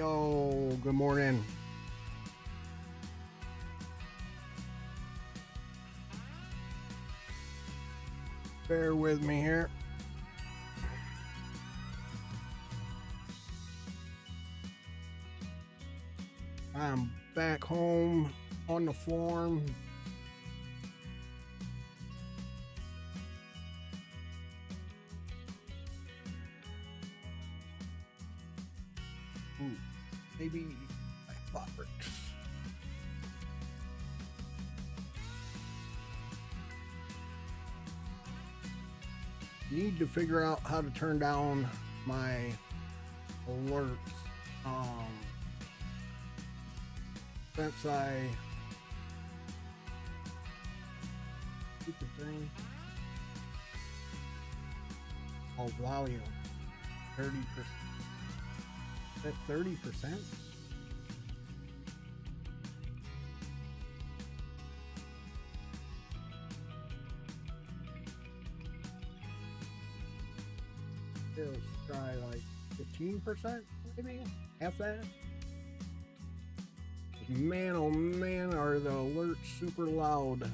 Yo, good morning. Bear with me here. I'm back home on the farm. Ooh, maybe my spot works. Need to figure out how to turn down my alerts. Since I stupid thing. Oh, volume 30%. Is that 30%? Let's try like 15%, maybe half that. Man, oh man, are the alerts super loud.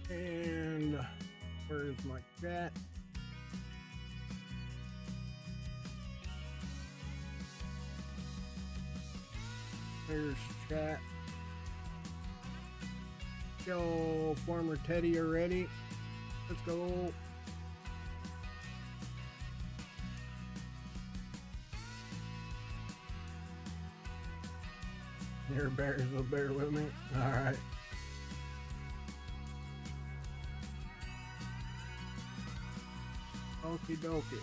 And where's my chat? There's chat. Yo, Farmer Teddy, you ready? Let's go. Your bears will bear with me. All right. Okie dokie.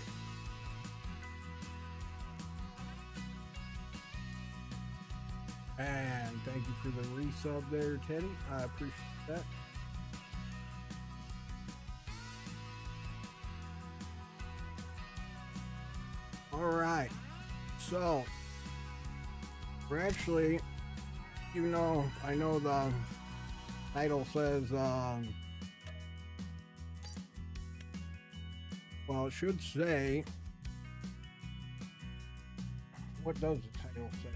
And thank you for the resub there, Teddy. I appreciate that. All right. So we're actually, even though I know the title says, well, it should say, what does the title say?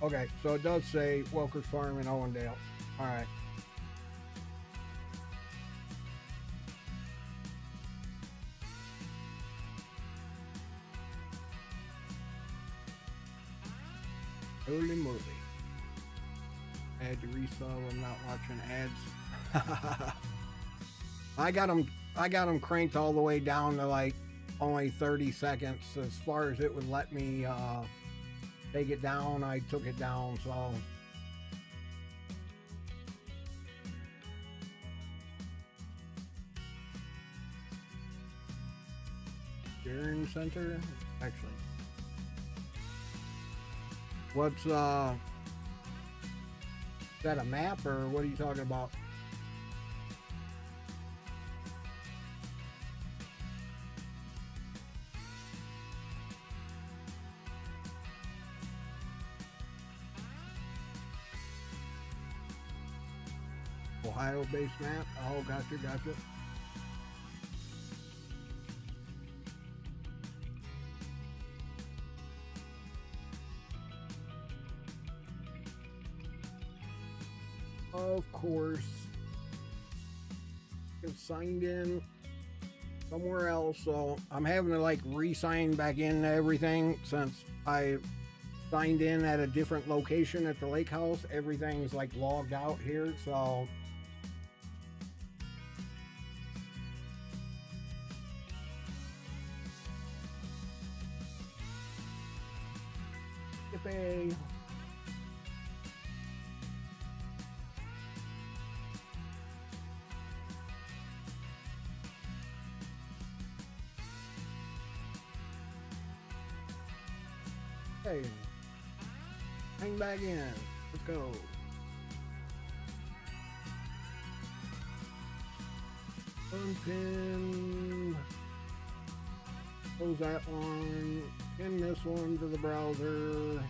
Okay, so it does say Welker's Farm in Owendale. All right. Holy moly. I had to resub, I'm not watching ads. I got them cranked all the way down to like only 30 seconds as far as it would let me take it down. I took it down, so Hearing Center, actually. What's is that a map or what are you talking about? Ohio-based map? Oh, gotcha. Of course. Get signed in somewhere else, so I'm having to like re-sign back in everything since I signed in at a different location at the lake house. Everything's like logged out here, so yippee. Hey, hang back in. Let's go. Unpin. Close that one. Pin this one to the browser.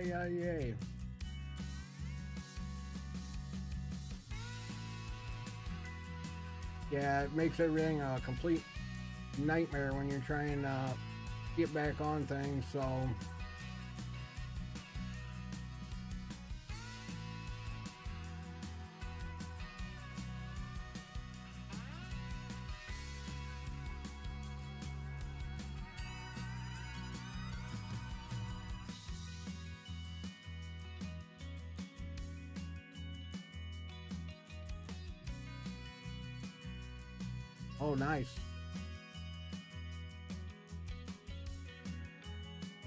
Yay. Yeah, it makes everything a complete nightmare when you're trying to get back on things, so oh, nice.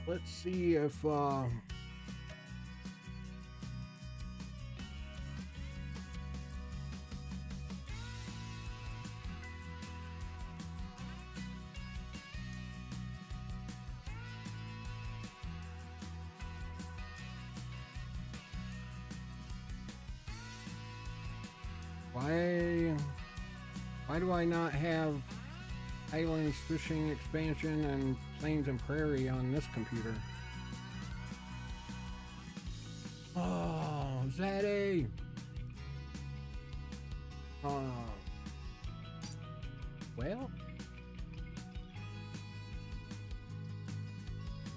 Let's see if why do I not have Islands Fishing Expansion and Plains and Prairie on this computer? Oh, Zaddy! Well,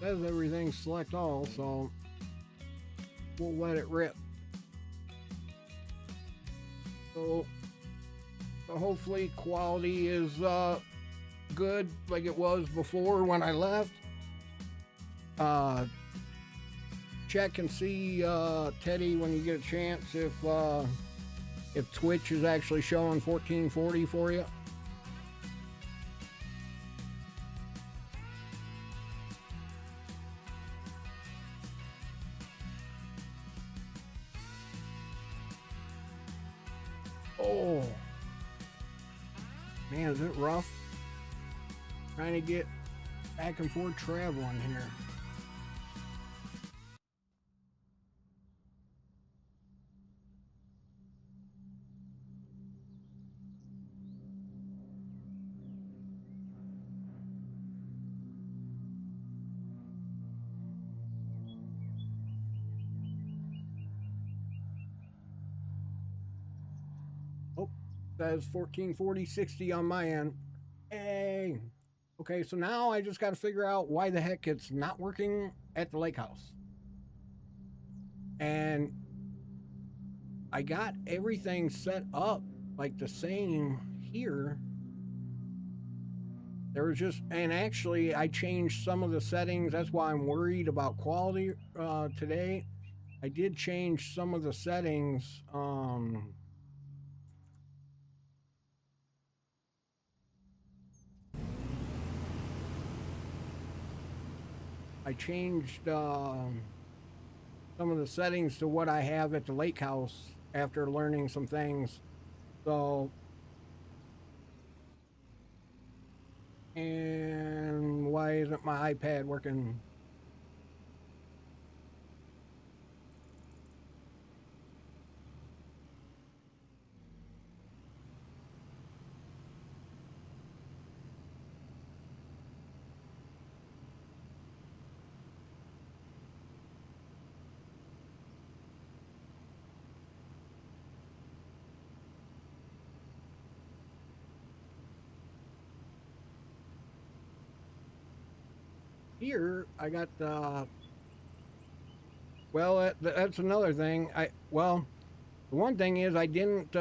says everything select all, so we'll let it rip. So hopefully quality is good like it was before when I left. Check and see, Teddy, when you get a chance, if Twitch is actually showing 1440 for you. Oh man, is it rough trying to get back and forth traveling here? Oh, says 1440 60 on my end. Hey. Okay, so now I just got to figure out why the heck it's not working at the lake house. And I got everything set up like the same here. There was just, and actually I changed some of the settings. That's why I'm worried about quality today. I did change some of the settings. I changed some of the settings to what I have at the lake house after learning some things. So, and why isn't my iPad working? Here I got well, that's another thing. The one thing is I didn't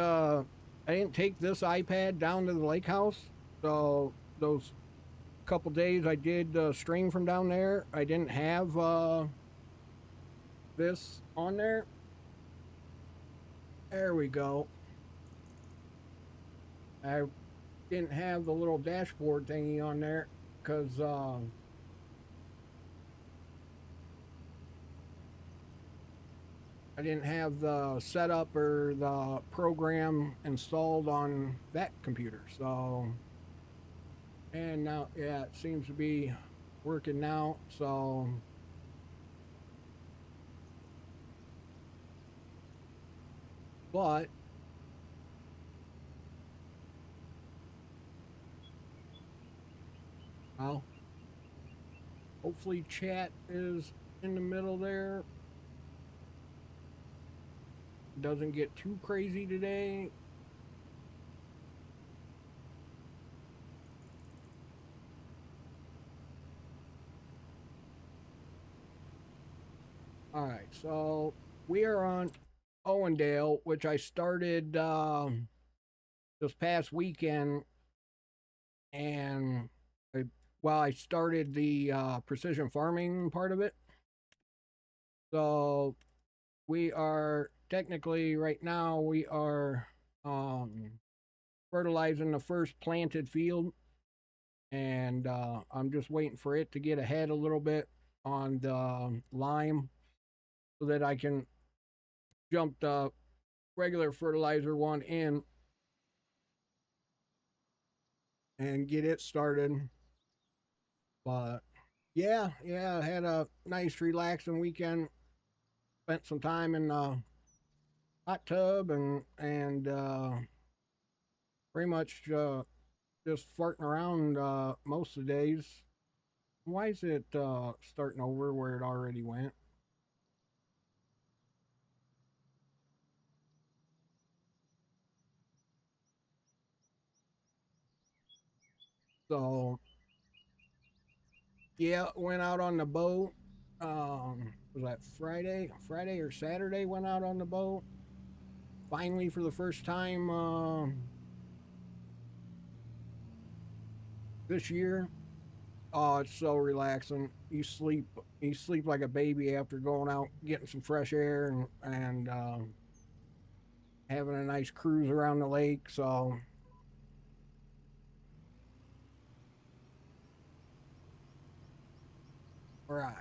take this iPad down to the lake house. So those couple days I did stream from down there, I didn't have this on there. There we go. I didn't have the little dashboard thingy on there because I didn't have the setup or the program installed on that computer. So, and now, yeah, it seems to be working now. So, but, well, hopefully chat is in the middle there. Doesn't get too crazy today. All right, so we are on Owendale, which I started this past weekend, and I, well, I started the precision farming part of it. So we are technically right now we are um, fertilizing the first planted field, and I'm just waiting for it to get ahead a little bit on the lime so that I can jump the regular fertilizer one in and get it started. But yeah, I had a nice relaxing weekend. Spent some time in the hot tub and pretty much just farting around most of the days. Why is it starting over where it already went? So yeah, went out on the boat. Was that Friday? Friday or Saturday? Went out on the boat. Finally, for the first time this year. Oh, it's so relaxing. You sleep like a baby after going out, getting some fresh air, and having a nice cruise around the lake. So, all right.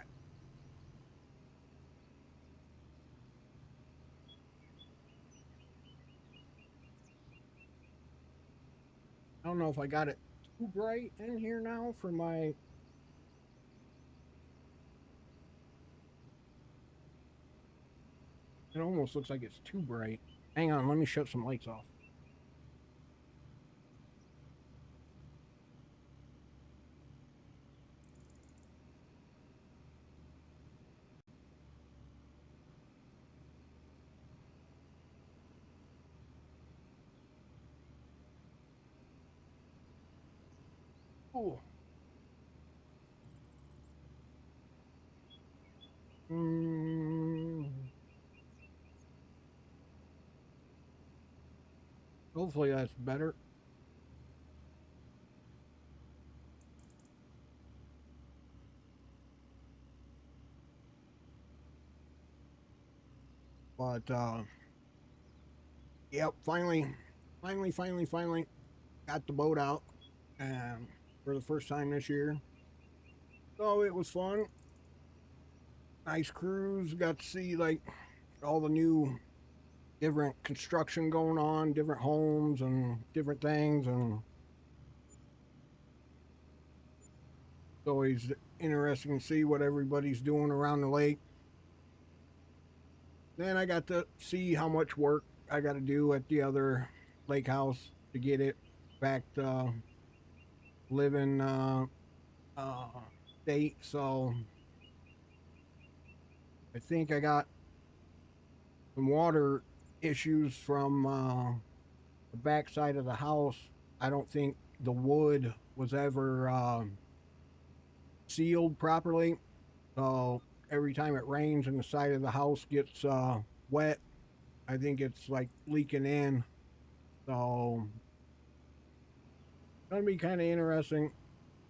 I don't know if I got it too bright in here now for my. It almost looks like it's too bright. Hang on, let me shut some lights off. Oh, mm, hopefully that's better. But yep, finally got the boat out, and for the first time this year. So it was fun. Nice cruise. Got to see like all the new different construction going on, different homes and different things, and it's always interesting to see what everybody's doing around the lake. Then I got to see how much work I got to do at the other lake house to get it back to living uh, state. So I think I got some water issues from the backside of the house. I don't think the wood was ever sealed properly. So every time it rains and the side of the house gets wet, I think it's like leaking in. So it's gonna be kind of interesting.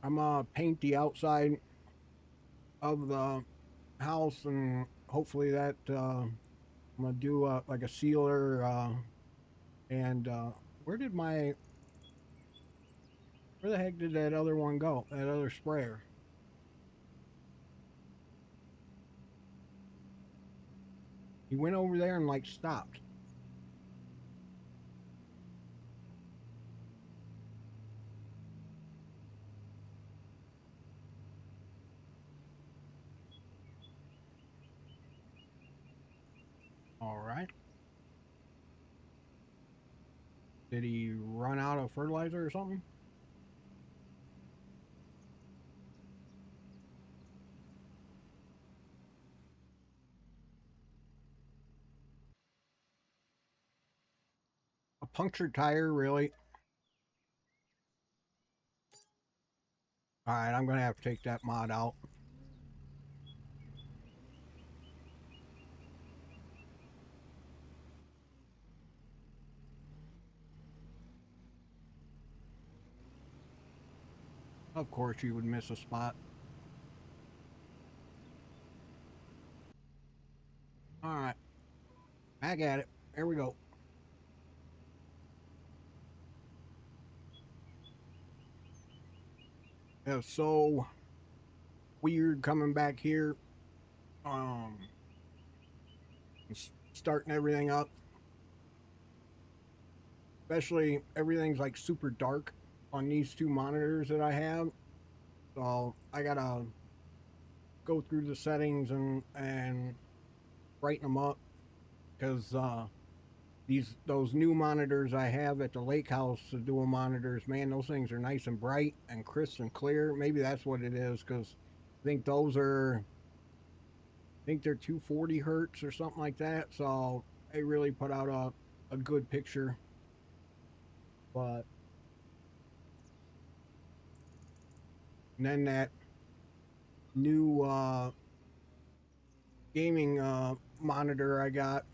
I'm gonna paint the outside of the house and hopefully that I'm gonna do like a sealer and where did my Where the heck did that other one go? That other sprayer? He went over there and like stopped. All right. Did he run out of fertilizer or something? A punctured tire, really? All right, I'm going to have to take that mod out. Of course, you would miss a spot. All right, back at it. Here we go. It was so weird coming back here. Um, Starting everything up. Especially everything's like super dark on these two monitors that I have. So I gotta go through the settings and brighten them up because those new monitors I have at the lake house, the dual monitors, man, those things are nice and bright and crisp and clear. Maybe that's what it is because I think they're 240 hertz or something like that. So they really put out a good picture. But then that new gaming monitor I got,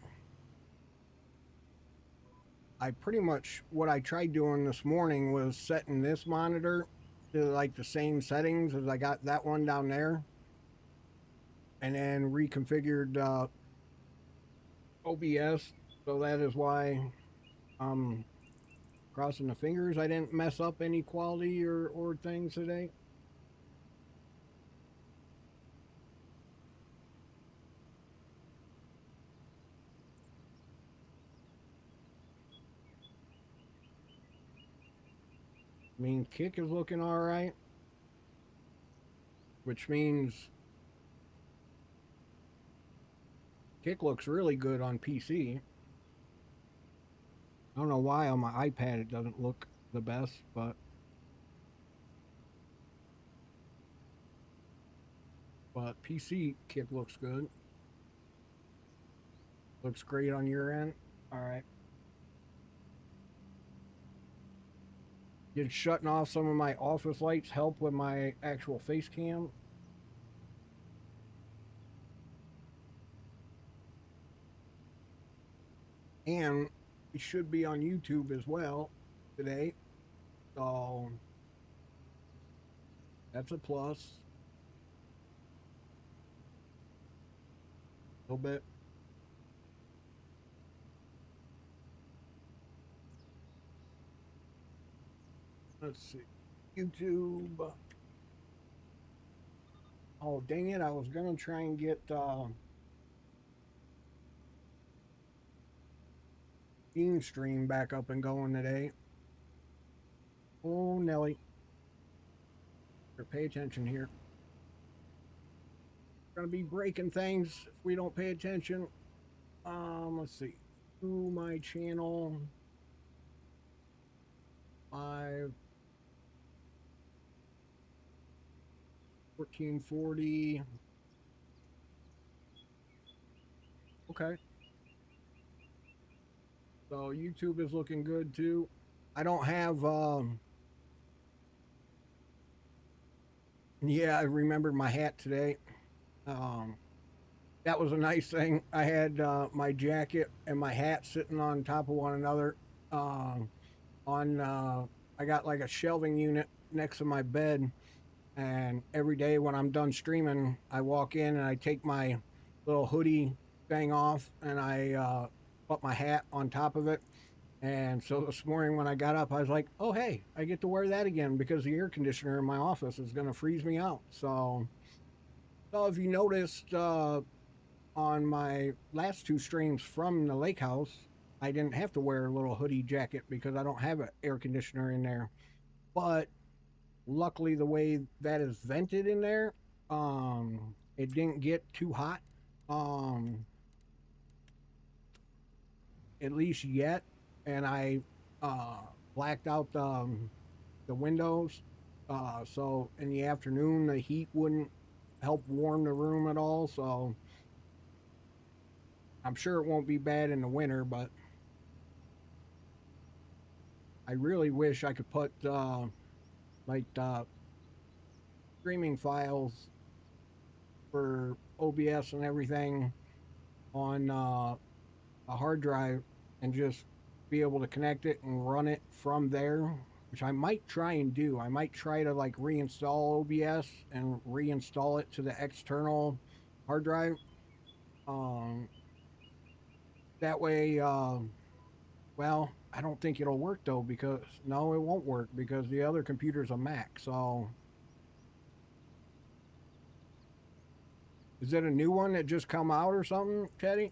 I pretty much what I tried doing this morning was setting this monitor to like the same settings as I got that one down there, and then reconfigured OBS. So that is why I'm crossing the fingers I didn't mess up any quality or things today. I mean, kick is looking all right, which means kick looks really good on PC. I don't know why on my iPad it doesn't look the best, but PC kick looks good. Looks great on your end. All right. Did shutting off some of my office lights help with my actual face cam? And it should be on YouTube as well today. So that's a plus. A little bit. Let's see. YouTube. Oh, dang it. I was going to try and get Steam Stream back up and going today. Oh, Nelly. Pay attention here. We're going to be breaking things if we don't pay attention. Let's see. To my channel. 1440. Okay. So YouTube is looking good too. I don't have yeah, I remembered my hat today. Um that was a nice thing. I had my jacket and my hat sitting on top of one another. Um on I got like a shelving unit next to my bed, and every day when I'm done streaming, I walk in and I take my little hoodie thing off and I put my hat on top of it, And so this morning when I got up, I was like, oh, hey, I get to wear that again because the air conditioner in my office is going to freeze me out. So if you noticed on my last two streams from the lake house, I didn't have to wear a little hoodie jacket because I don't have an air conditioner in there. But luckily, the way that is vented in there, it didn't get too hot. Um, at least yet, and I uh, blacked out the windows. So in the afternoon, the heat wouldn't help warm the room at all. So I'm sure it won't be bad in the winter, but I really wish I could put like streaming files for OBS and everything on a hard drive and just be able to connect it and run it from there, which I might try and do. I might try to like reinstall OBS and reinstall it to the external hard drive. Um, that way, well, I don't think it'll work though because no, it won't work because the other computer's a Mac. So, is it a new one that just come out or something, Teddy?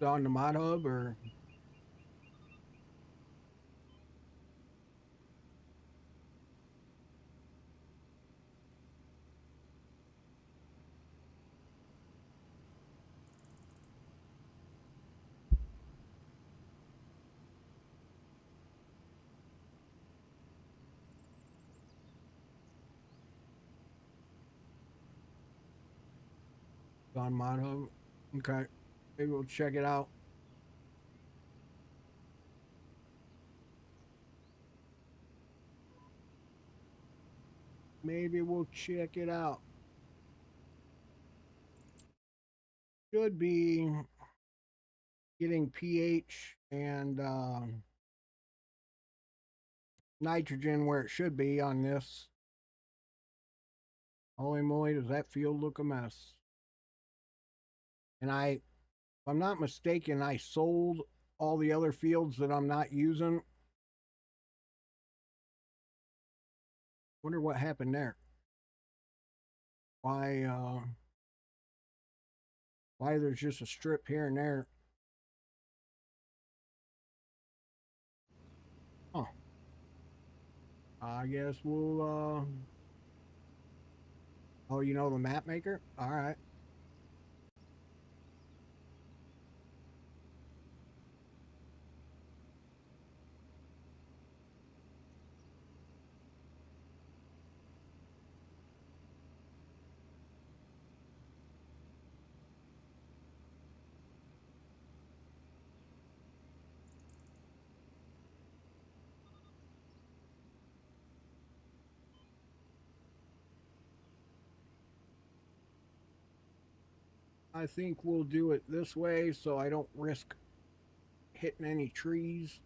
On the Mod Hub or on Mod Hub? Okay, maybe we'll check it out. Maybe we'll check it out. Should be getting pH and nitrogen where it should be on this. Holy moly, does that field look a mess? And if I'm not mistaken, I sold all the other fields that I'm not using. Wonder what happened there. Why there's just a strip here and there. Huh. I guess we'll oh, you know the map maker? All right. I think we'll do it this way so I don't risk hitting any trees.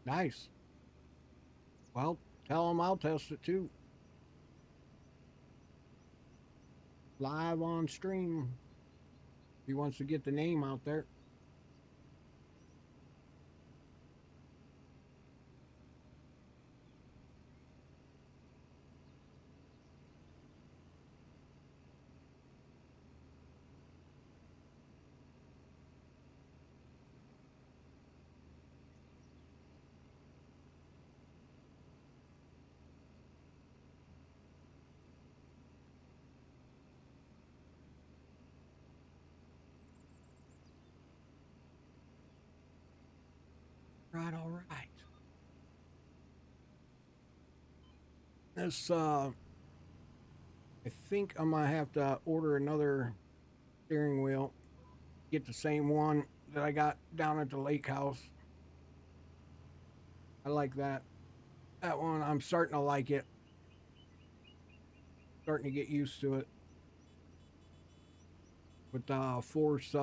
Nice. Well, tell him I'll test it too. Live on stream. He wants to get the name out there. Right, all right. This I think I might have to order another steering wheel. Get the same one that I got down at the lake house. I like that. That one, I'm starting to like it. Starting to get used to it. With the force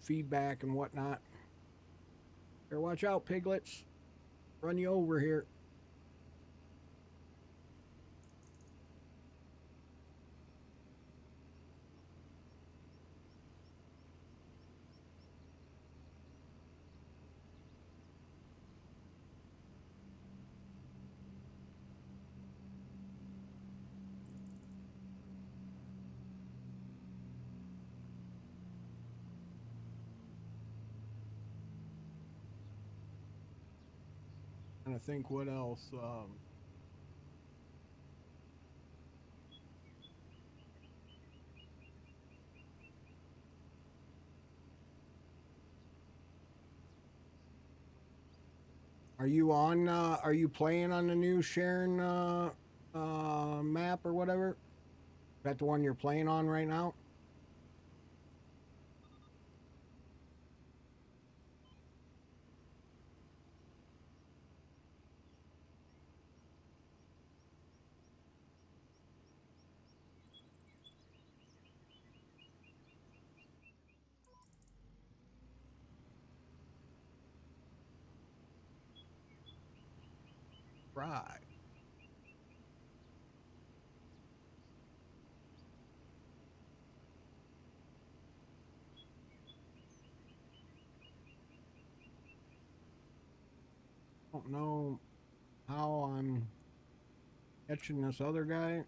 feedback and whatnot. Here, watch out, piglets. Run you over here. And I think what else? Are you on? Are you playing on the new Sharon map or whatever? Is that the one you're playing on right now? Right. I don't know how I'm catching this other guy.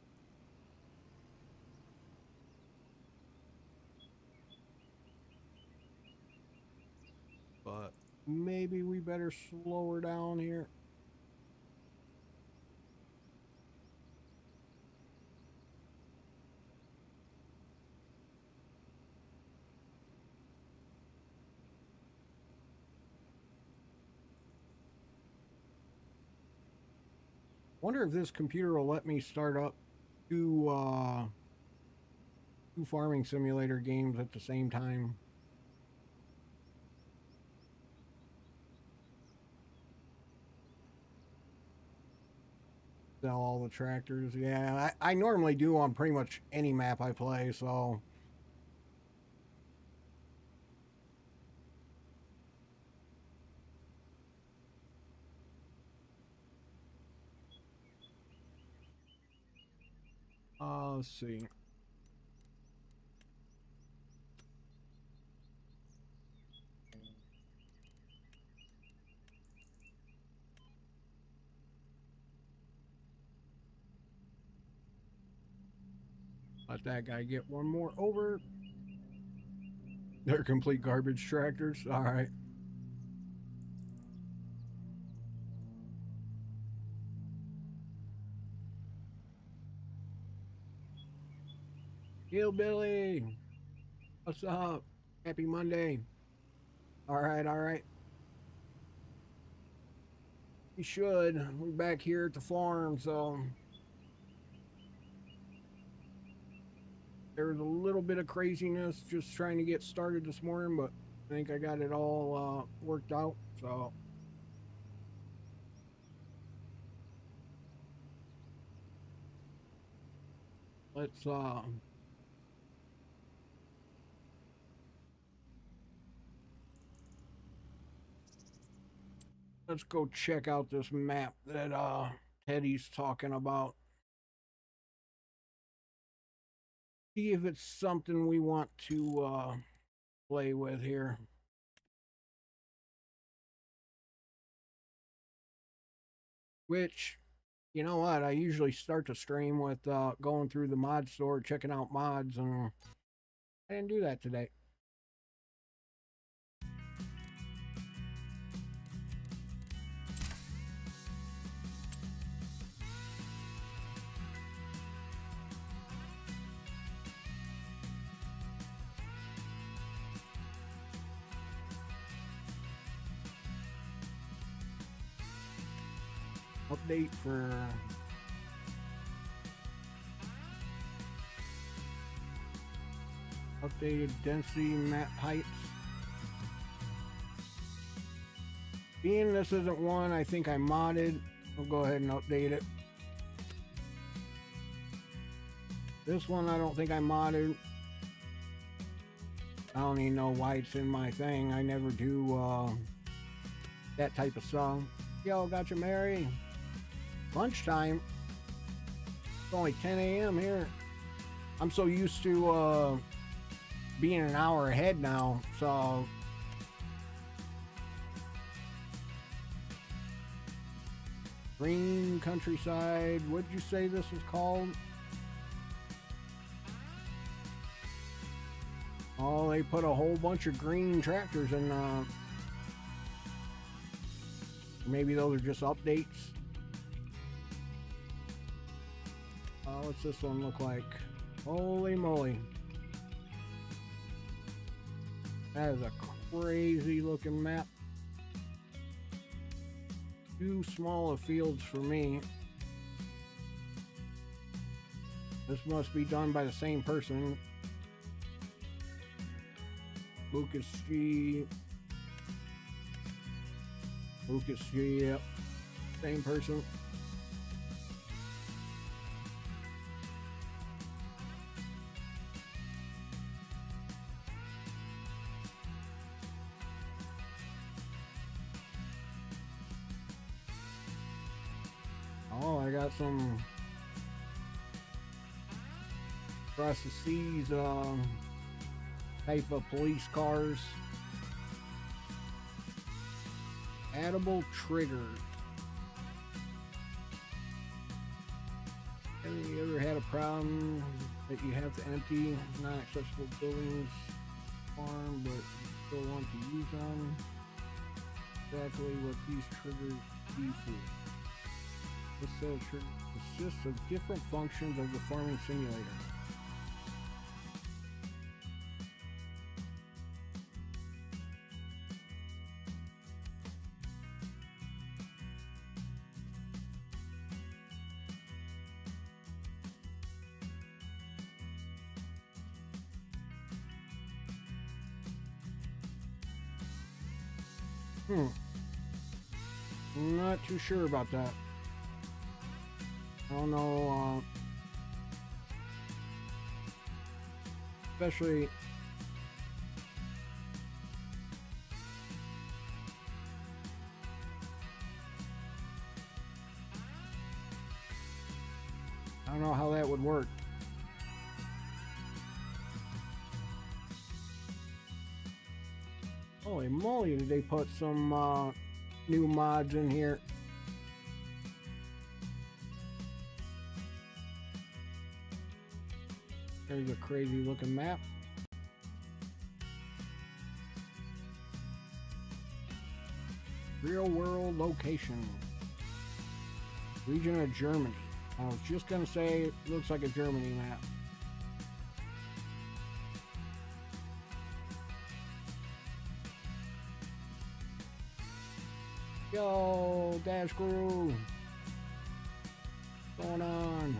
But maybe we better slow her down here. Wonder if this computer will let me start up two two farming simulator games at the same time. Sell all the tractors. Yeah, I normally do on pretty much any map I play, so. Let's see. Let that guy get one more over. They're complete garbage tractors. All right. Hillbilly. What's up? Happy Monday. All right, all right. We should. We're back here at the farm, so there was a little bit of craziness just trying to get started this morning, but I think I got it all worked out. So let's let's go check out this map that Teddy's talking about. See if it's something we want to play with here. Which, you know what? I usually start the stream with going through the mod store, checking out mods, and I didn't do that today. Update for Updated density map heights. Being this isn't one I think I modded, I'll go ahead and update it. This one I don't think I modded. I don't even know why it's in my thing. I never do that type of song. Yo, gotcha, Mary. Lunchtime. It's only 10 a.m. here. I'm so used to being an hour ahead now, so green countryside. What'd you say this was called? Oh, they put a whole bunch of green tractors in. Maybe those are just updates. What's this one look like? Holy moly. That is a crazy looking map. Too small of fields for me. This must be done by the same person. Lucas G. Lucas G, yep. Same person. Oh, I got some across the seas type of police cars. Addable triggers. Have you ever had a problem that you have to empty non-accessible buildings farm but you still want to use them? Exactly what these triggers do for you. This set of triggers consists of different functions of the farming simulator. I'm not too sure about that. I don't know, especially I don't know how that would work. Holy moly, did they put some new mods in here. There's a crazy looking map. Real world location. Region of Germany. I was just gonna say it looks like a Germany map. Yo, Dash Crew. What's going on?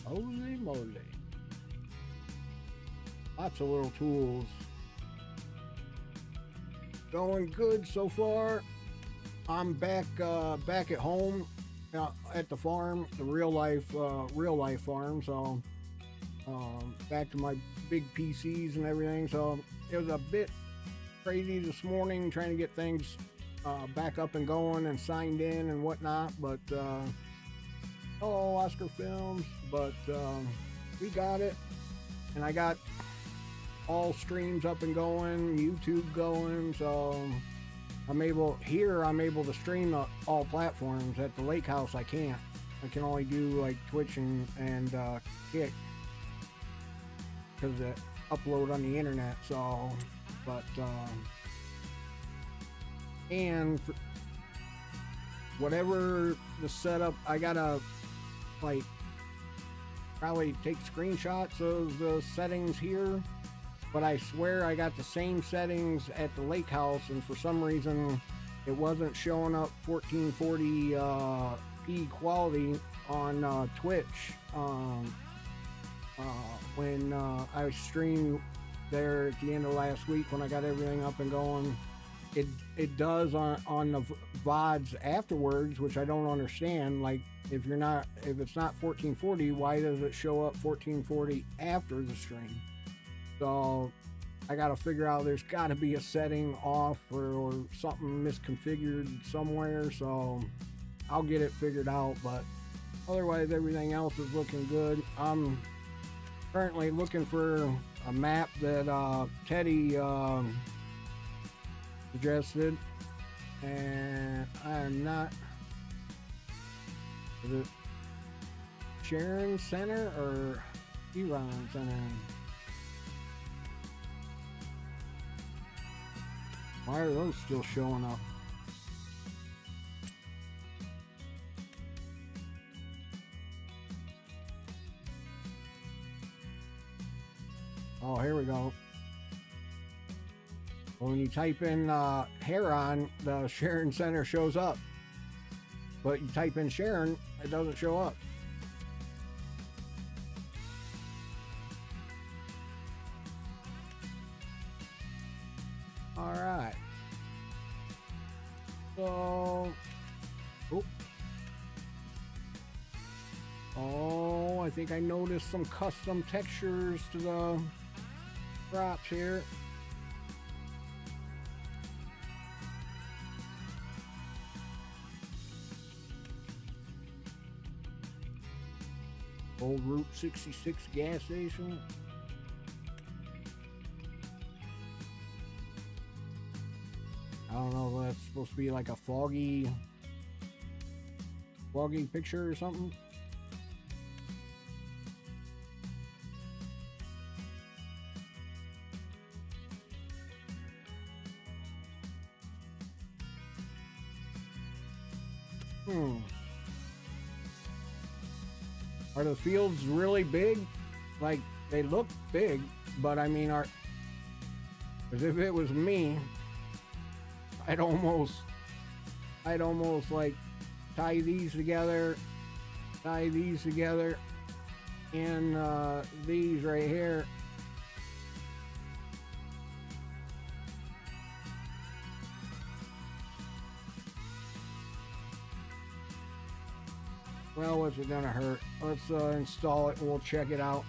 Holy moly. Lots of little tools. Going good so far. I'm back at home at the farm, the real life farm. So back to my big PCs and everything. So it was a bit crazy this morning trying to get things back up and going and signed in and whatnot. But hello, Oscar Films. But we got it, and I got all streams up and going, YouTube going, so I'm able to stream all platforms. At the lake house I can't. I can only do like Twitch and Kick because it upload on the internet. So but and for whatever the setup, I gotta like probably take screenshots of the settings here, but I swear I got the same settings at the lake house, and for some reason it wasn't showing up 1440 1080p quality on Twitch when I streamed there at the end of last week when I got everything up and going. It does on the VODs afterwards, which I don't understand. Like if it's not 1440, why does it show up 1440 after the stream? So I got to figure out, there's got to be a setting off or something misconfigured somewhere. So I'll get it figured out, but otherwise everything else is looking good. I'm currently looking for a map that Teddy suggested, and I'm not. Is it Sharon Center or Iran Center? Why are those still showing up? Oh, here we go. Well, when you type in Heron, the Sharon Center shows up. But you type in Sharon, it doesn't show up. All right. So, oh, I think I noticed some custom textures to the props here. Old Route 66 gas station. I don't know if that's supposed to be like a foggy picture or something. Are the fields really big? Like, they look big, but I mean, as if it was me, I'd almost like tie these together, and these right here. Well, what's it gonna hurt? Let's install it and we'll check it out.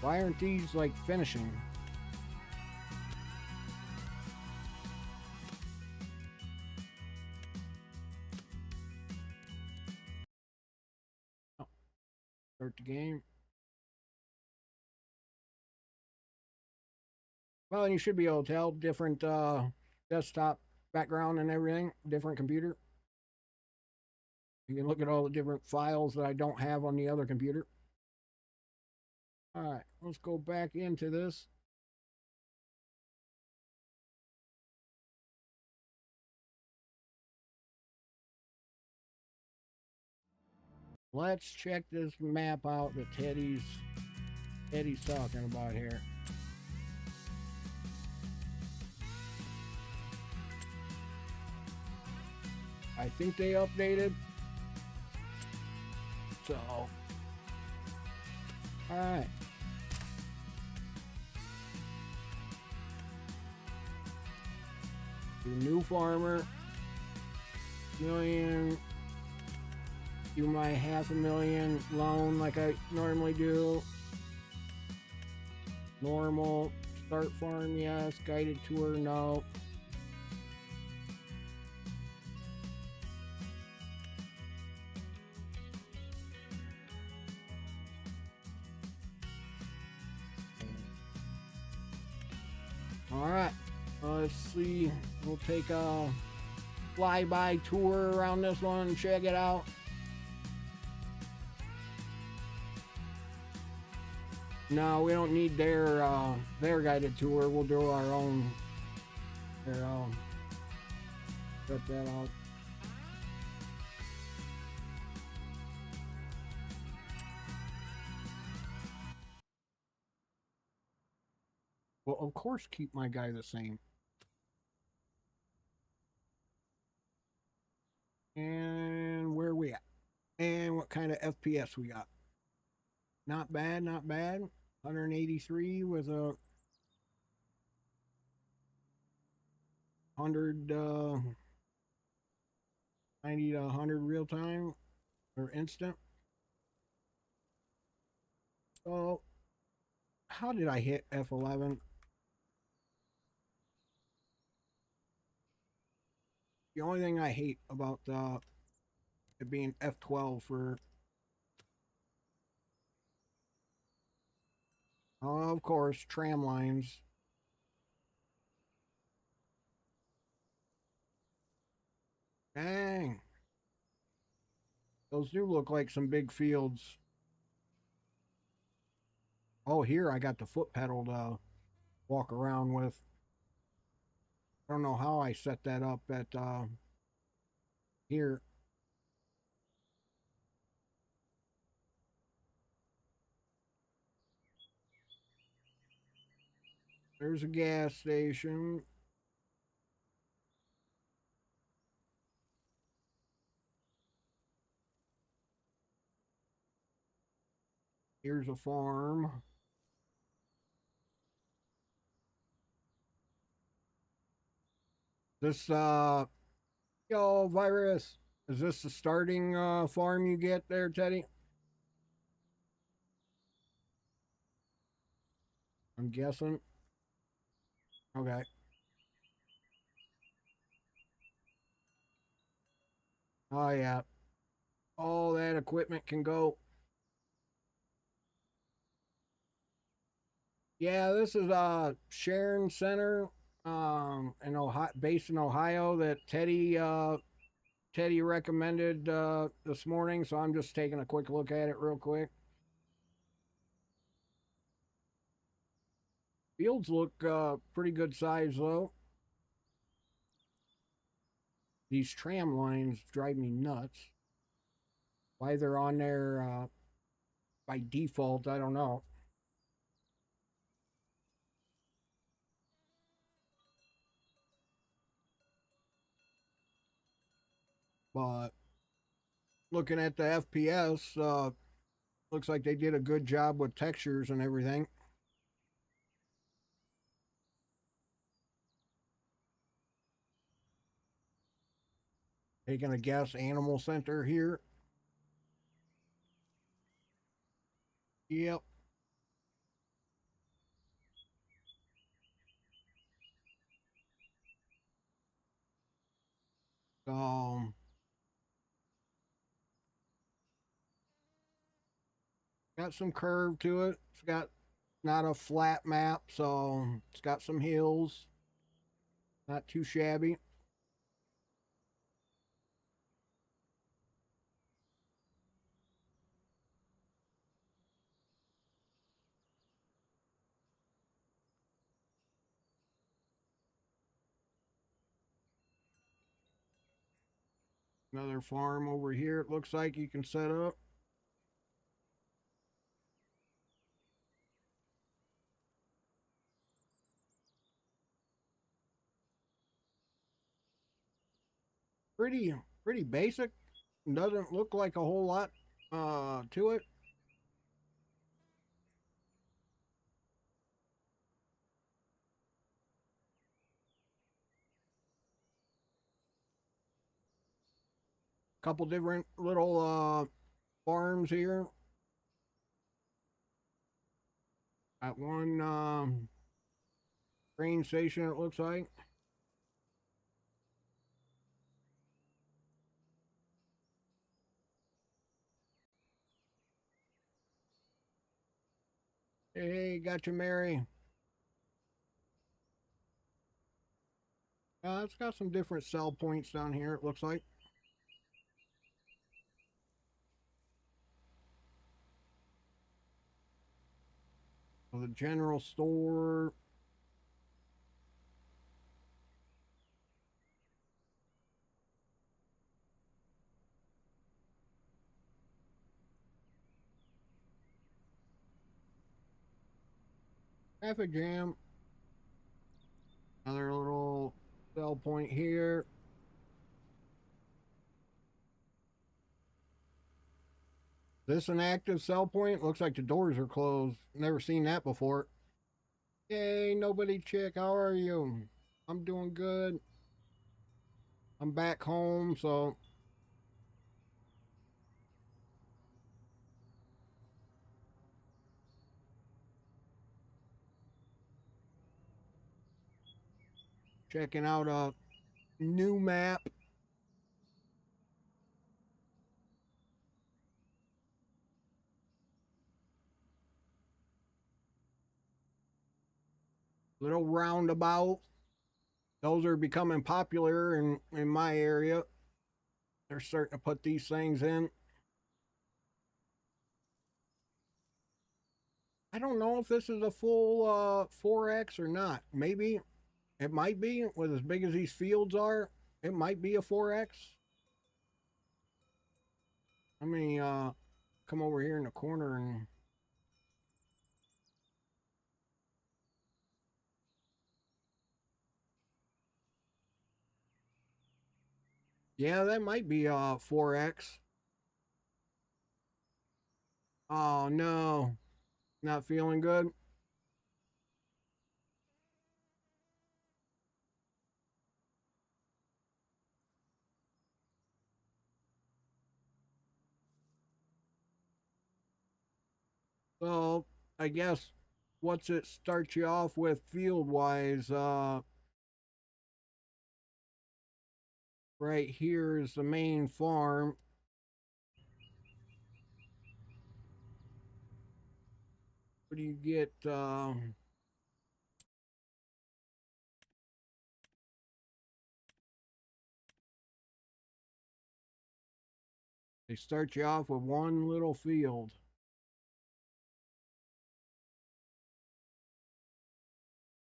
Why aren't these like finishing? Oh, start the game. Well, and you should be able to tell different desktop background and everything, different computer. You can look at all the different files that I don't have on the other computer. All right, let's go back into this. Let's check this map out that Teddy's talking about here. I think they updated. So, all right. Do new farmer, million, do my $500,000 loan like I normally do. Normal, start farm, yes. Guided tour, no. All right, let's see. We'll take a flyby tour around this one and check it out. No, we don't need their guided tour. We'll do our own. Here, I'll cut that out. will, of course, keep my guy the same. And where are we at? And what kind of FPS we got? Not bad, not bad. 183 with a 100, 90 to 100 real time or instant. So, how did I hit F11? The only thing I hate about it being F12 for, of course, tram lines. Dang. Those do look like some big fields. Oh, here I got the foot pedal to walk around with. I don't know how I set that up at here. There's a gas station. Here's a farm. This yo virus. Is this the starting farm you get there, Teddy? I'm guessing. Okay. Oh yeah. All that equipment can go. Yeah, this is Sharon Center, in Ohio, based in Ohio, that Teddy recommended this morning. So I'm just taking a quick look at it real quick. Fields look pretty good size though. These tram lines drive me nuts. Why they're on there by default, I don't know. But looking at the FPS, looks like they did a good job with textures and everything. Taking a guess, Animal Center here. Yep. Um, got some curve to it. It's got not a flat map, so it's got some hills. Not too shabby. Another farm over here, it looks like you can set up. Pretty pretty basic. Doesn't look like a whole lot to it. Couple different little farms here. At one train station, it looks like. Hey, got you, Mary. It's got some different sell points down here, it looks like. So the general store. Traffic jam. Another little sell point here. This an active sell point? Looks like the doors are closed. Never seen that before. Hey, nobody chick, how are you? I'm doing good. I'm back home, so checking out a new map. Little roundabout. Those are becoming popular in my area. They're starting to put these things in. I don't know if this is a full 4X or not. Maybe it might be with as big as these fields are. It might be a 4X. Let me come over here in the corner and yeah, that might be a 4X. Oh no, not feeling good. So I guess what's it start you off with field wise? Right here is the main farm. What do you get? They start you off with one little field.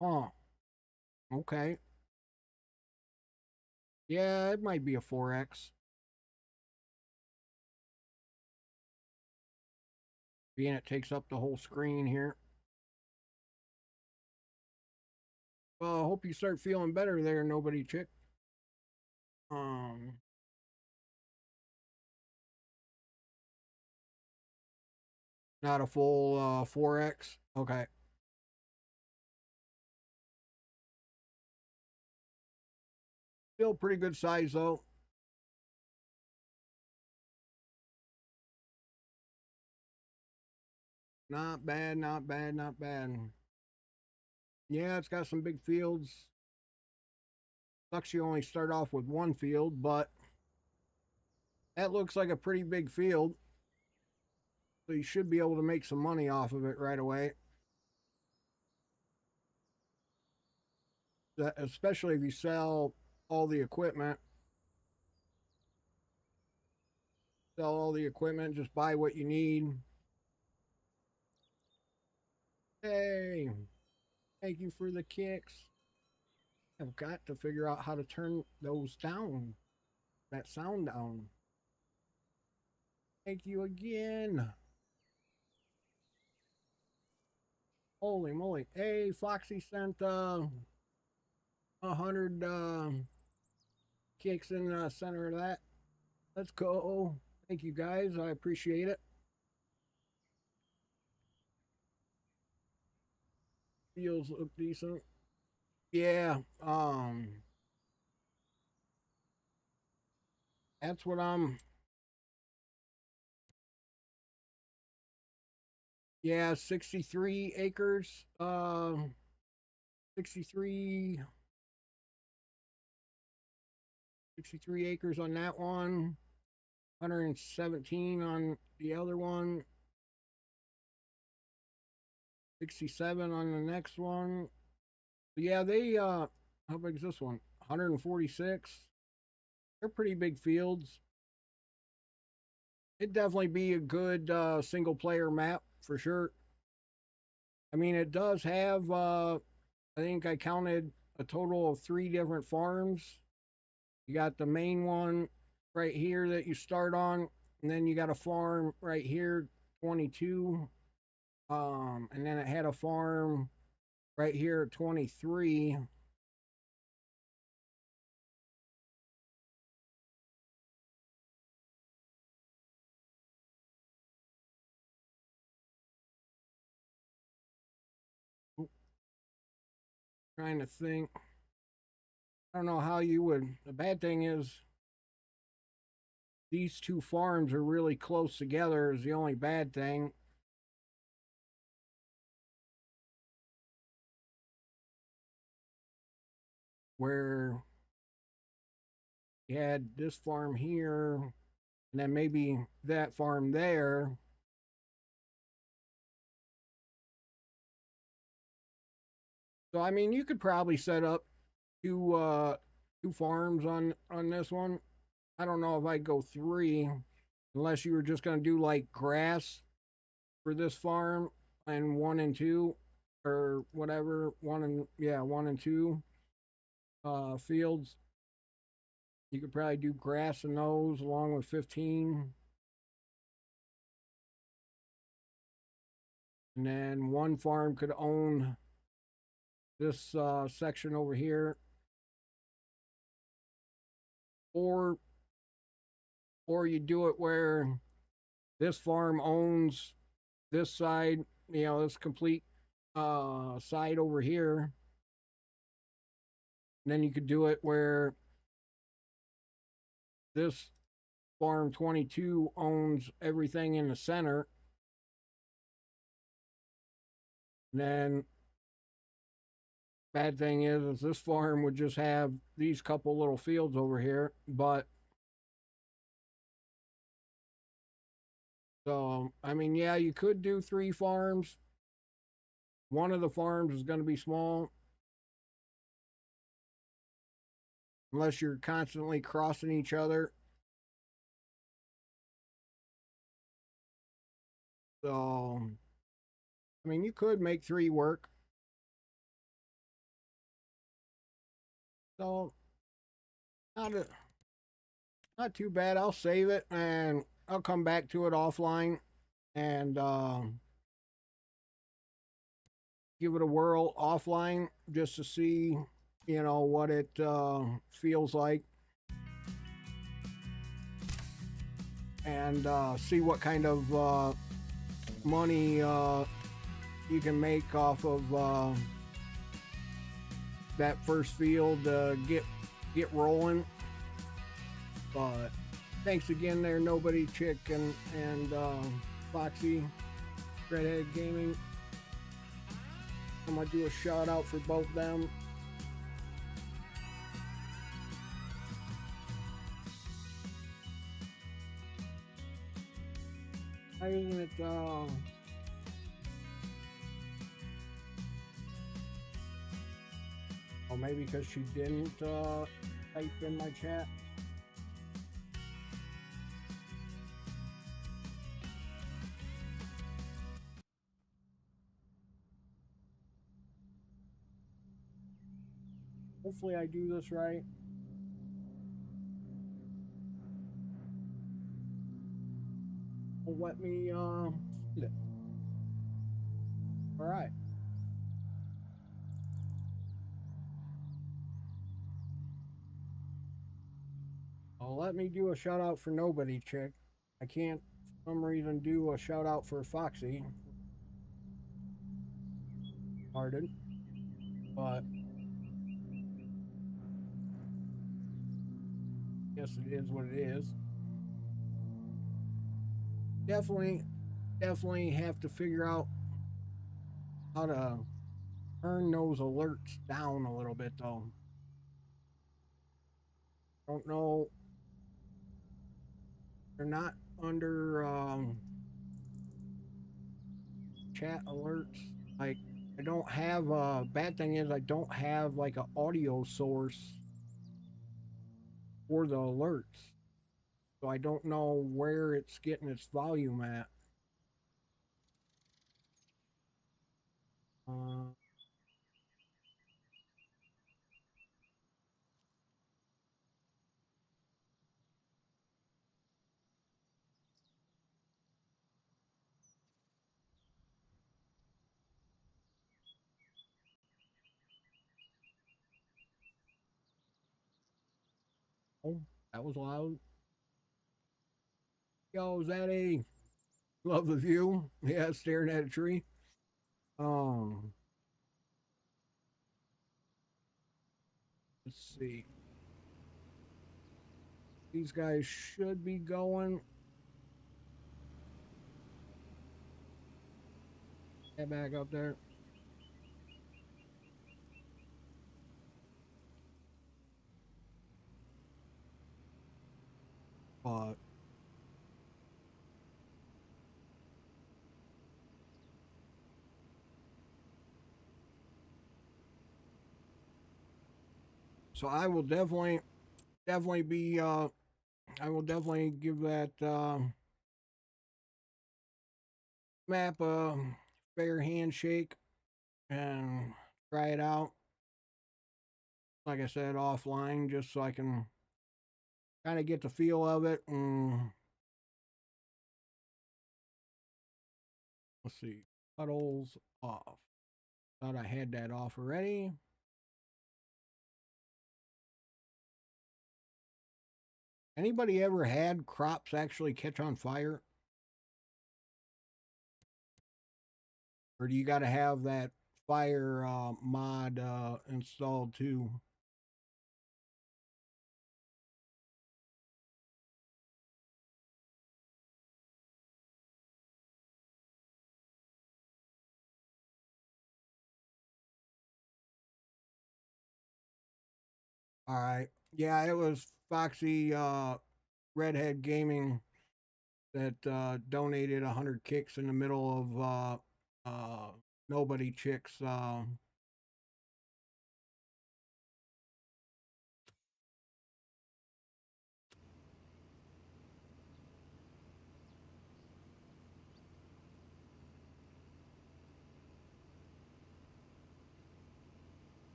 Oh, okay. Yeah, it might be a 4X. Being it takes up the whole screen here. Well, I hope you start feeling better there, nobody chick. Um, Not a full 4X. Okay. Still pretty good size though. Not bad, not bad, not bad. Yeah, it's got some big fields. Sucks you only start off with one field, but that looks like a pretty big field. So you should be able to make some money off of it right away. Especially if you sell all the equipment. Sell all the equipment, just buy what you need. Hey, thank you for the kicks. I've got to figure out how to turn those down. That sound down. Thank you again. Holy moly. Hey, Foxy sent 100 kicks in the center of that. Let's go. Thank you guys. I appreciate it. Feels look decent. Yeah. That's what I'm. Yeah, 63 acres. 63 63 acres on that one. 117 on the other one. 67 on the next one. Yeah, they how big is this one? 146. They're pretty big fields. It'd definitely be a good single player map for sure. I mean, it does have I think I counted a total of 3 different farms. You got the main one right here that you start on, and then you got a farm right here, 22. And then it had a farm right here at 23. Trying to think. I don't know how you would. The bad thing is these two farms are really close together is the only bad thing. Where you had this farm here, and then maybe that farm there. So I mean, you could probably set up two farms on this one. I don't know if I'd go three, unless you were just gonna do like grass for this farm and one and two, or whatever. One and two fields. You could probably do grass in those along with 15. And then one farm could own this section over here, or you do it where this farm owns this side, this complete side over here. And then you could do it where this farm 22 owns everything in the center. And then bad thing is this farm would just have these couple little fields over here, but so I mean, yeah, you could do three farms. One of the farms is going to be small unless you're constantly crossing each other. So I mean, you could make three work. So not too bad. I'll save it and I'll come back to it offline and give it a whirl offline just to see, what it feels like, and see what kind of money you can make off of that first field. Get rolling. But thanks again there, Nobody Chick and Foxy Redhead Gaming. I'm gonna do a shout out for both them. Why isn't it oh, maybe because she didn't type in my chat. Hopefully I do this right. Well, let me see it. All right. Let me do a shout out for Nobody Chick. I can't for some reason do a shout out for Foxy. Pardon. But yes, it is what it is. Definitely have to figure out how to turn those alerts down a little bit though. Don't know. They're not under chat alerts. Like, I don't have bad thing is I don't have like an audio source for the alerts. So I don't know where it's getting its volume at. Oh, that was loud. Yo, is that a love the view? Yeah, staring at a tree. Um, Let's see. These guys should be going. Get back up there. But so I will definitely be I will definitely give that map a fair handshake and try it out. Like I said, offline, just so I can kind of get the feel of it. And let's see, puddles off. Thought I had that off already. Anybody ever had crops actually catch on fire? Or do you got to have that fire mod installed too? All right. Yeah, it was Foxy Redhead Gaming that donated 100 kicks in the middle of Nobody Chicks.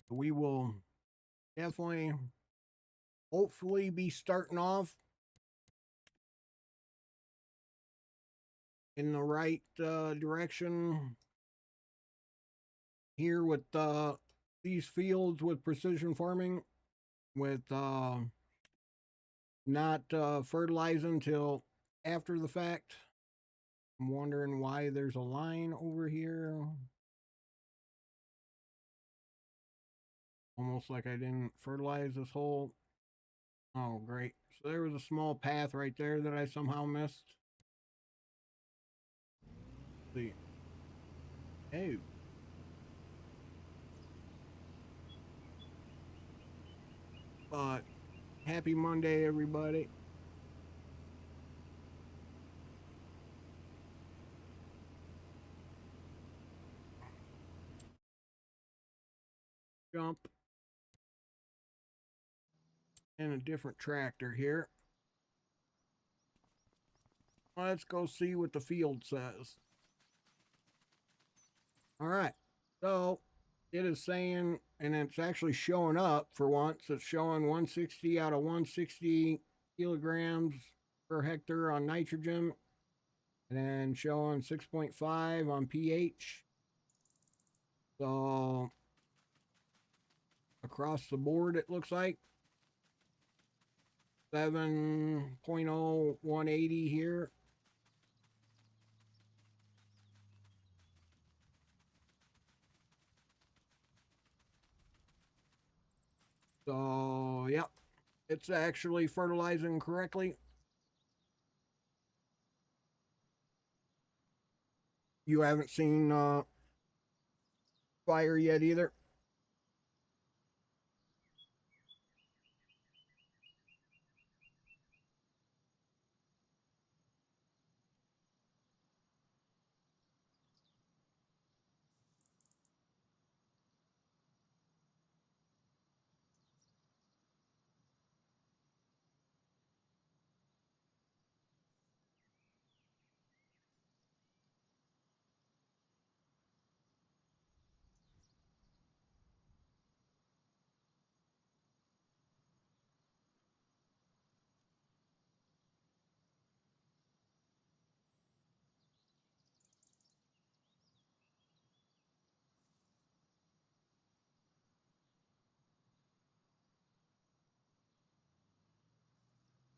We will definitely, hopefully, be starting off in the right direction here with these fields with precision farming, with not fertilizing until after the fact. I'm wondering why there's a line over here. Almost like I didn't fertilize this whole. Oh, great. So there was a small path right there that I somehow missed. Let's see. Hey. But happy Monday, everybody. Jump. And a different tractor here. Let's go see what the field says. All right. So it is saying, and it's actually showing up for once. It's showing 160 out of 160 kilograms per hectare on nitrogen, and then showing 6.5 on pH. So across the board, it looks like 7.0180 here. So, yep, it's actually fertilizing correctly. You haven't seen fire yet either.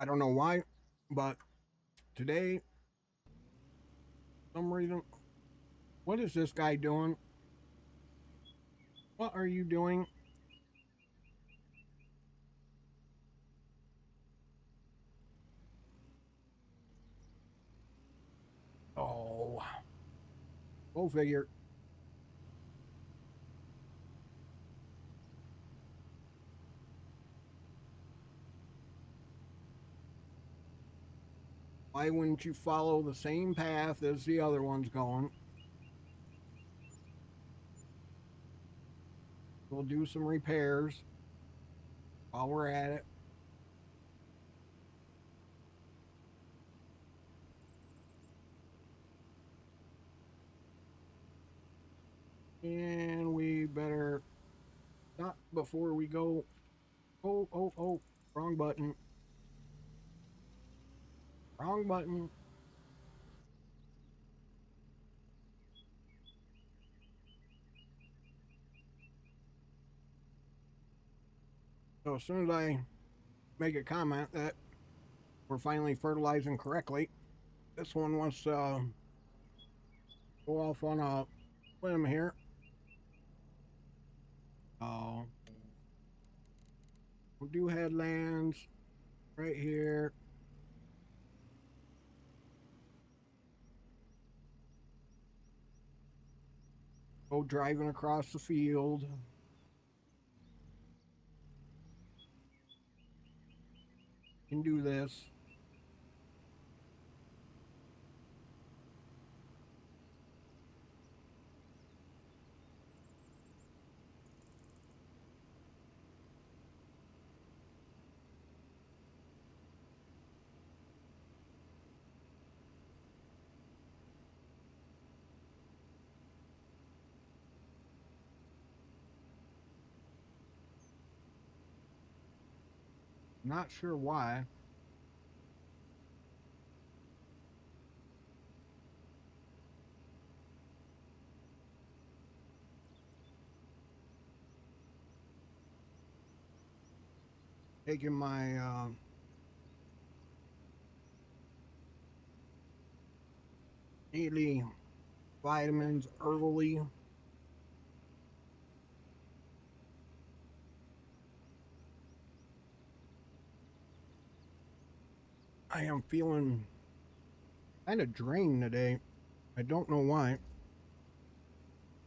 I don't know why, but today, for some reason, what is this guy doing? What are you doing? Oh, go figure. Why wouldn't you follow the same path as the other one's going? We'll do some repairs while we're at it. And we better stop before we go. Oh, oh, oh. Wrong button. Wrong button. So as soon as I make a comment that we're finally fertilizing correctly, this one wants to go off on a limb here. Oh, we'll do headlands right here. Go driving across the field. Can do this. Not sure why. Taking my daily vitamins early. I am feeling kind of drained today. I don't know why.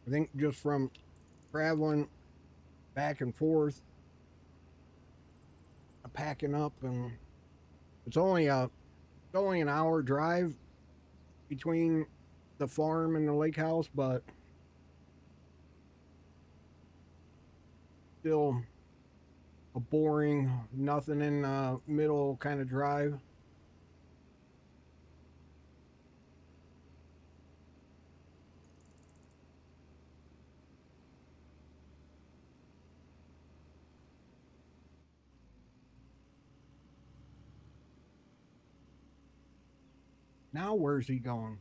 I think just from traveling back and forth, packing up, and it's only an hour drive between the farm and the lake house, but still a boring, nothing in the middle kind of drive. Now where's he going?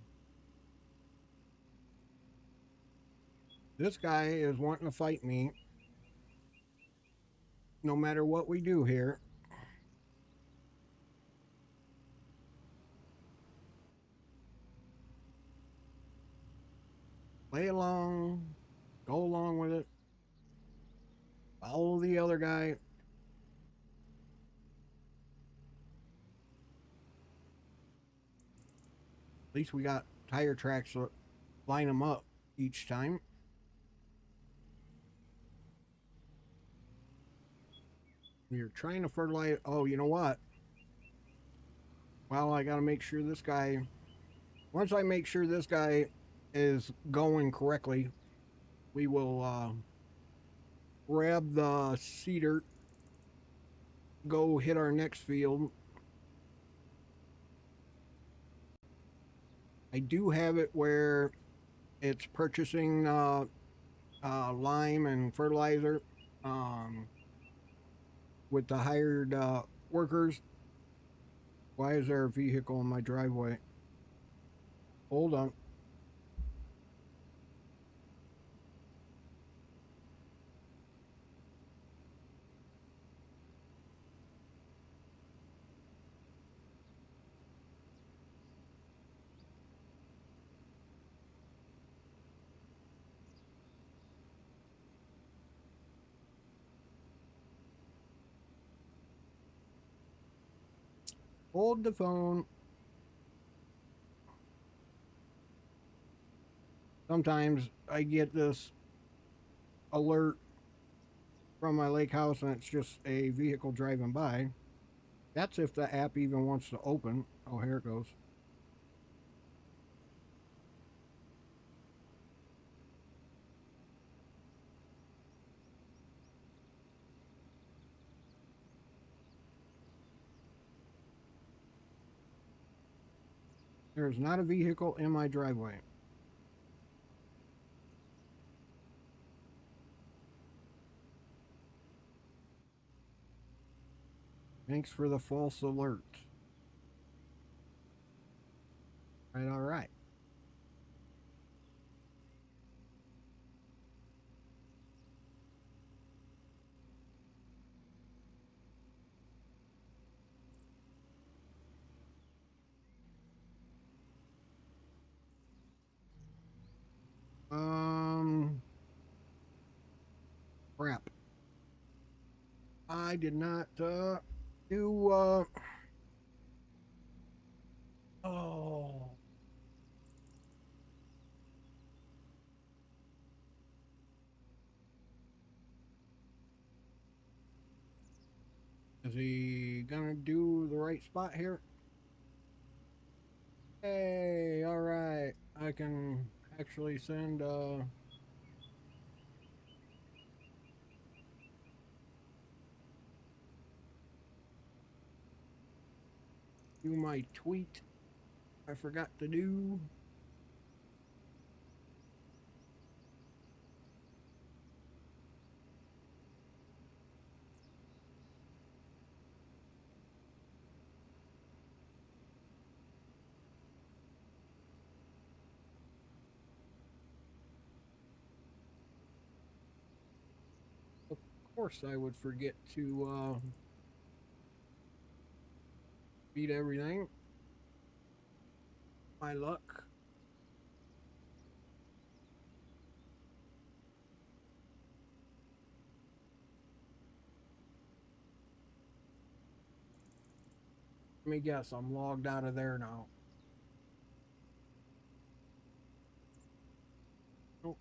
This guy is wanting to fight me no matter what we do here. Play along, go along with it, follow the other guy. At least we got tire tracks to line them up each time. We are trying to fertilize. Oh, you know what? Well, I got to make sure this guy. Once I make sure this guy is going correctly, we will grab the cedar, go hit our next field. I do have it where it's purchasing lime and fertilizer with the hired workers. Why is there a vehicle in my driveway? Hold on. Hold the phone. Sometimes I get this alert from my lake house and it's just a vehicle driving by. That's if the app even wants to open. Oh, here it goes. There is not a vehicle in my driveway. Thanks for the false alert. Right, all right. Crap. I did not do oh, is he gonna do the right spot here? Hey, all right. I can actually send do my tweet I forgot to do. Of course I would forget to beat everything. My luck. Let me guess, I'm logged out of there now. Nope.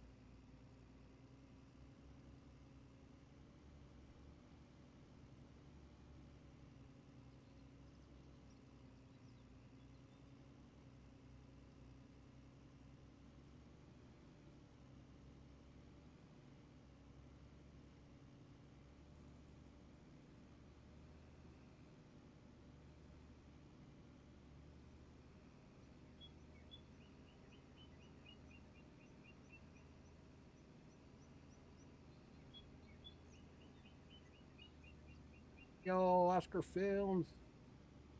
Yo, Oscar Films,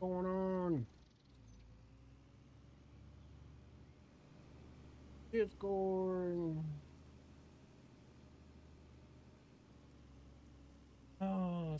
what's going on? Discord. Oh,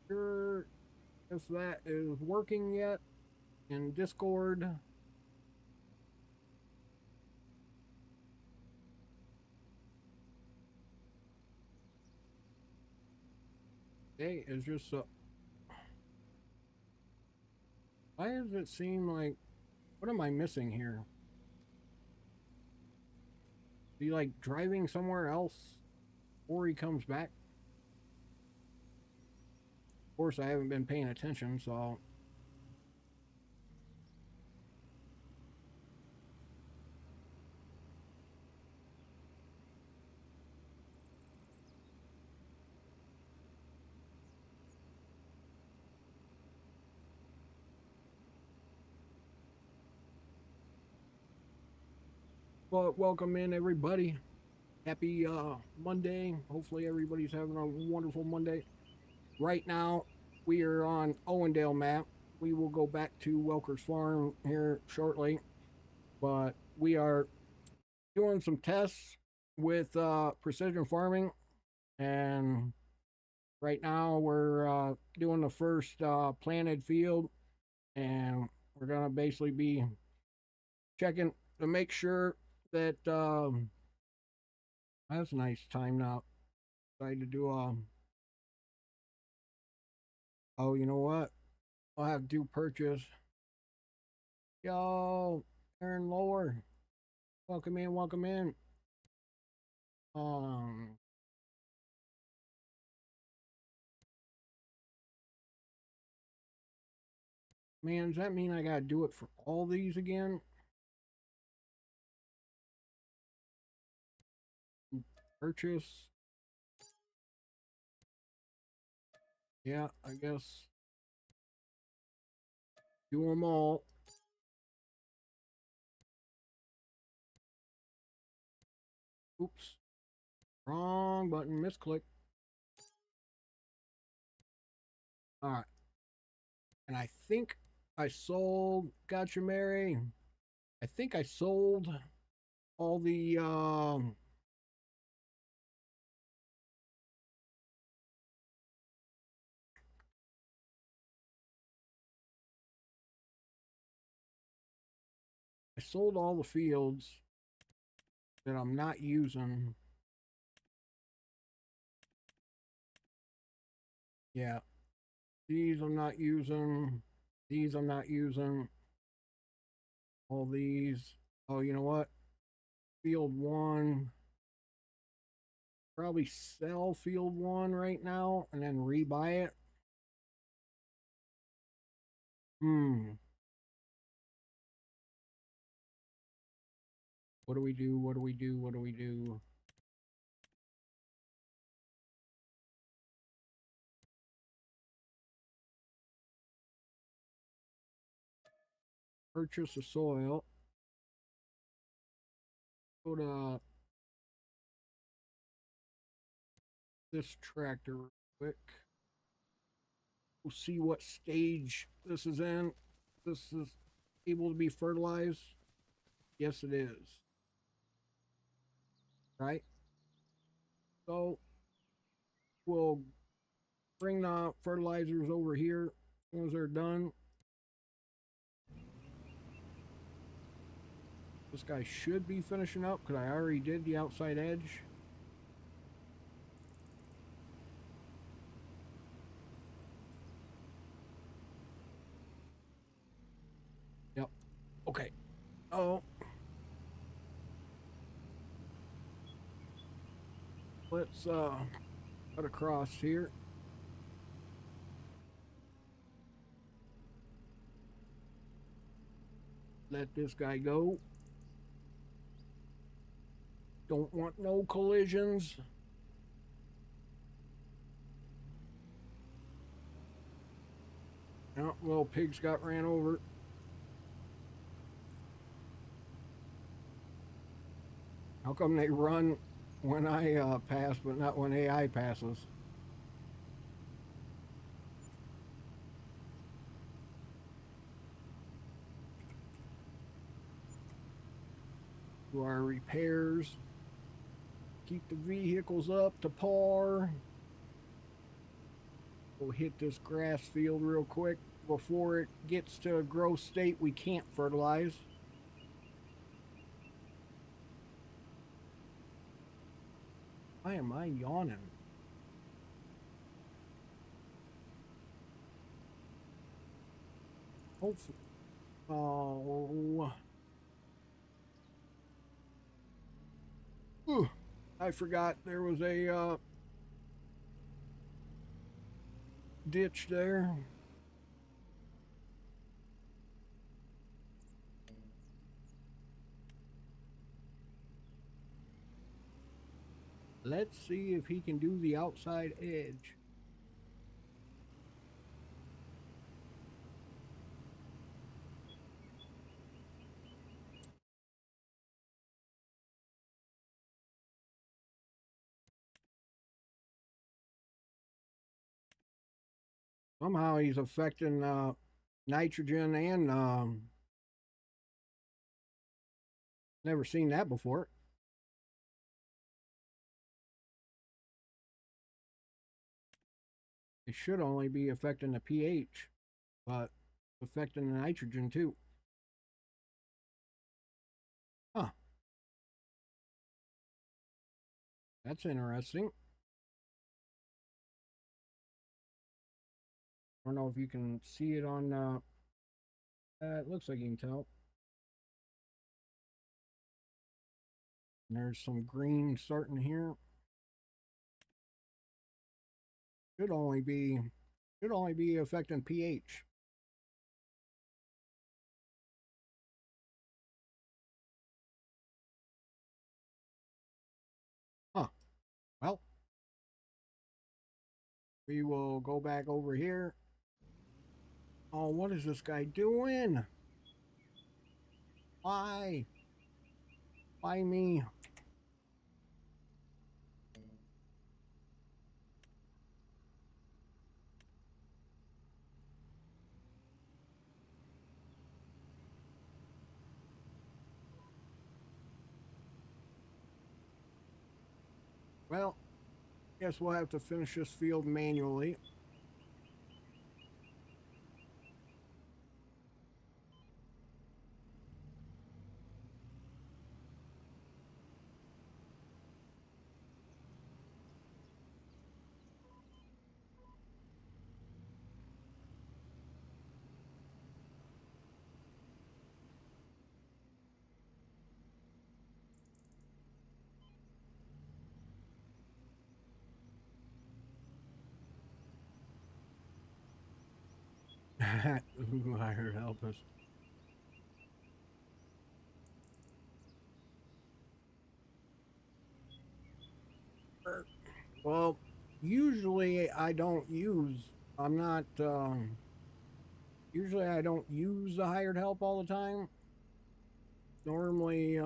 sure if that is working yet in Discord. Hey, it's just why does it seem like what am I missing here? Is he like driving somewhere else before he comes back? Of course, I haven't been paying attention, so but welcome in everybody. Happy Monday. Hopefully everybody's having a wonderful Monday. Right now, we are on Owendale Map. We will go back to Welker's Farm here shortly, but we are doing some tests with precision farming, and right now we're doing the first planted field, and we're gonna basically be checking to make sure that that's a nice time now. Decided to do oh, you know what? I'll have to do purchase. Yo, Aaron Lower, welcome in, welcome in. Um, man, does that mean I gotta do it for all these again? Purchase. Yeah, I guess do them all. Oops, wrong button, misclick. All right, and I think I sold. Gotcha, Mary. I think I sold all the I sold all the fields that I'm not using. Yeah, these I'm not using. These I'm not using. All these. Oh, you know what? Field one. Probably sell field one right now and then rebuy it. Hmm. What do we do? What do we do? What do we do? Purchase the soil. Go to this tractor real quick. We'll see what stage this is in. This is able to be fertilized. Yes, it is. Right? So we'll bring the fertilizers over here as soon as they're done. This guy should be finishing up because I already did the outside edge. Yep. Okay. Oh. Let's cut across here. Let this guy go. Don't want no collisions. Oh, little pigs got ran over. How come they run when I pass, but not when AI passes? Do our repairs. Keep the vehicles up to par. We'll hit this grass field real quick before it gets to a growth state we can't fertilize. Why am I yawning? Hopefully. Oh. I forgot there was a ditch there. Let's see if he can do the outside edge. Somehow he's affecting nitrogen and Never seen that before. It should only be affecting the pH, but affecting the nitrogen too. Huh. That's interesting. I don't know if you can see it on, it looks like you can tell. And there's some green starting here. Should only be affecting pH. Huh. Well, we will go back over here. Oh, what is this guy doing? Why? Why me? Well, guess we'll have to finish this field manually. Ooh, I heard help us. Well, usually I don't use. I'm not. Usually I don't use the hired help all the time. Normally,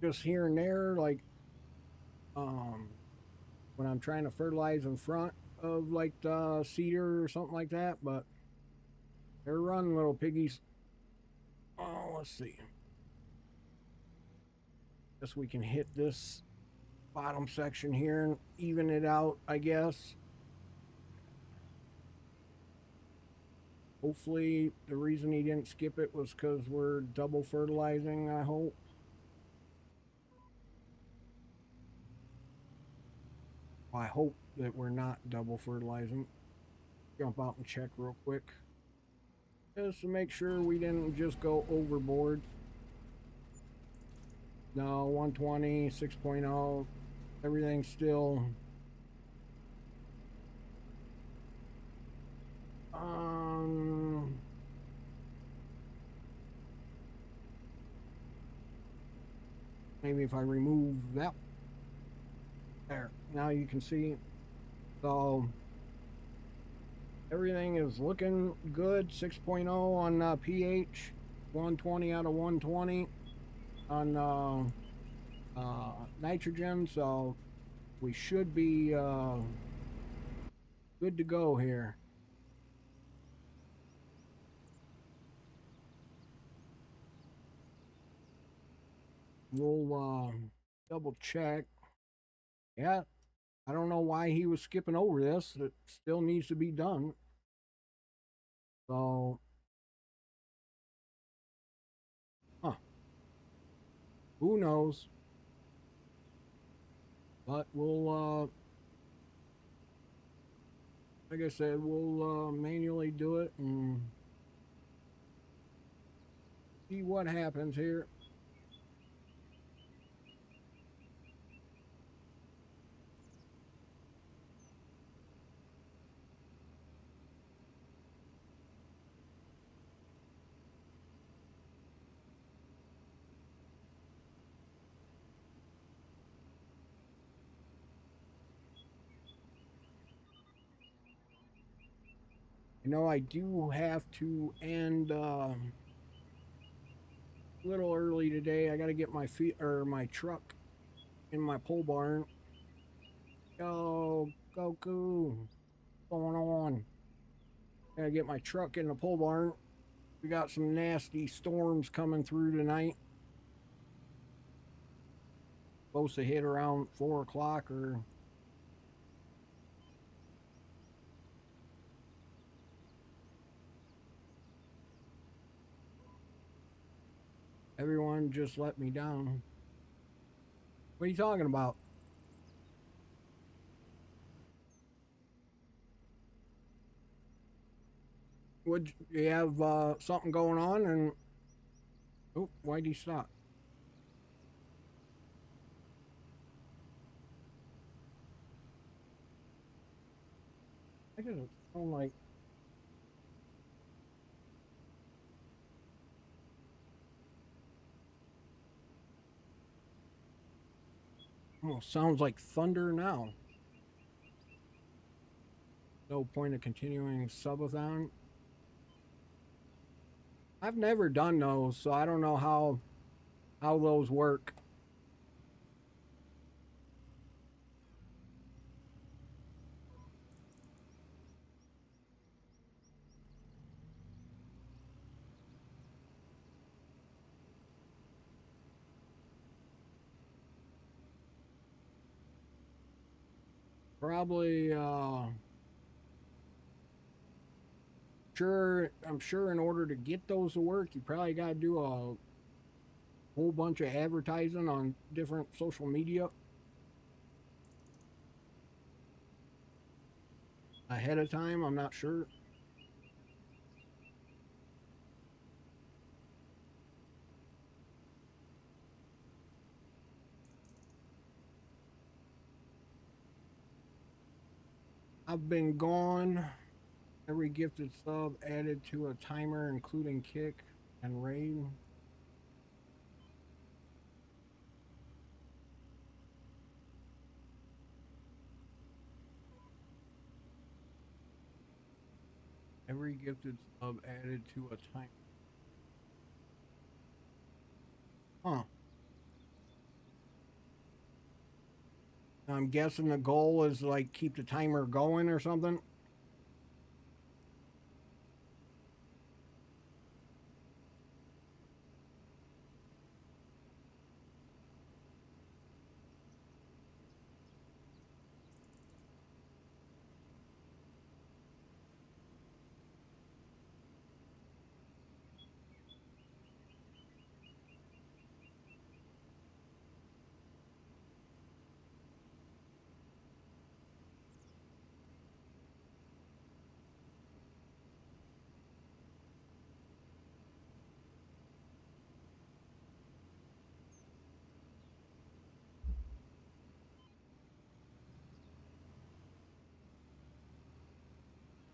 just here and there, like um, when I'm trying to fertilize in front of like the cedar or something like that. But they're running, little piggies. Oh, let's see. Guess we can hit this bottom section here and even it out, I guess. Hopefully the reason he didn't skip it was because we're double fertilizing, I hope. I hope that we're not double fertilizing. Jump out and check real quick. Just to make sure we didn't just go overboard. No, 120, 6.0, everything's still... maybe if I remove that. There, now you can see. So, everything is looking good. 6.0 on pH, 120 out of 120 on nitrogen. So, we should be good to go here. We'll double check. Yeah, I don't know why he was skipping over this. It still needs to be done. So, huh. Who knows? But we'll, like I said, we'll manually do it and see what happens here. You know, I do have to end a little early today. I got to get my feet or my truck in my pole barn. Yo, Goku, what's going on? Gotta get my truck in the pole barn. We got some nasty storms coming through tonight. supposed to hit around 4 o'clock or. Everyone just let me down. What are you talking about? Would you have something going on? And oh, why'd he stop? I doesn't sound like. Oh, sounds like thunder now. No point of continuing subathon. I've never done those, so I don't know how those work. Probably I'm sure in order to get those to work, you probably got to do a whole bunch of advertising on different social media ahead of time. I'm not sure. I've been gone. Every gifted sub added to a timer, including kick and raid. Every gifted sub added to a timer. Huh. I'm guessing the goal is like keep the timer going or something.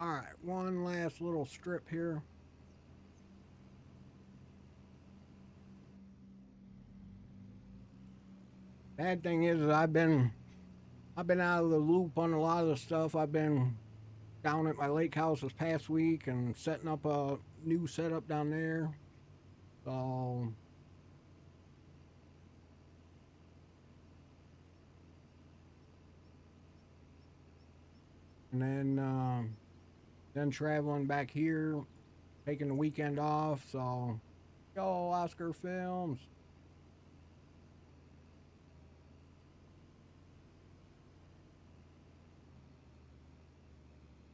All right, one last little strip here. Bad thing is that I've been out of the loop on a lot of the stuff. I've been down at my lake house this past week and setting up a new setup down there. So and then traveling back here, taking the weekend off. So go Oscar Films.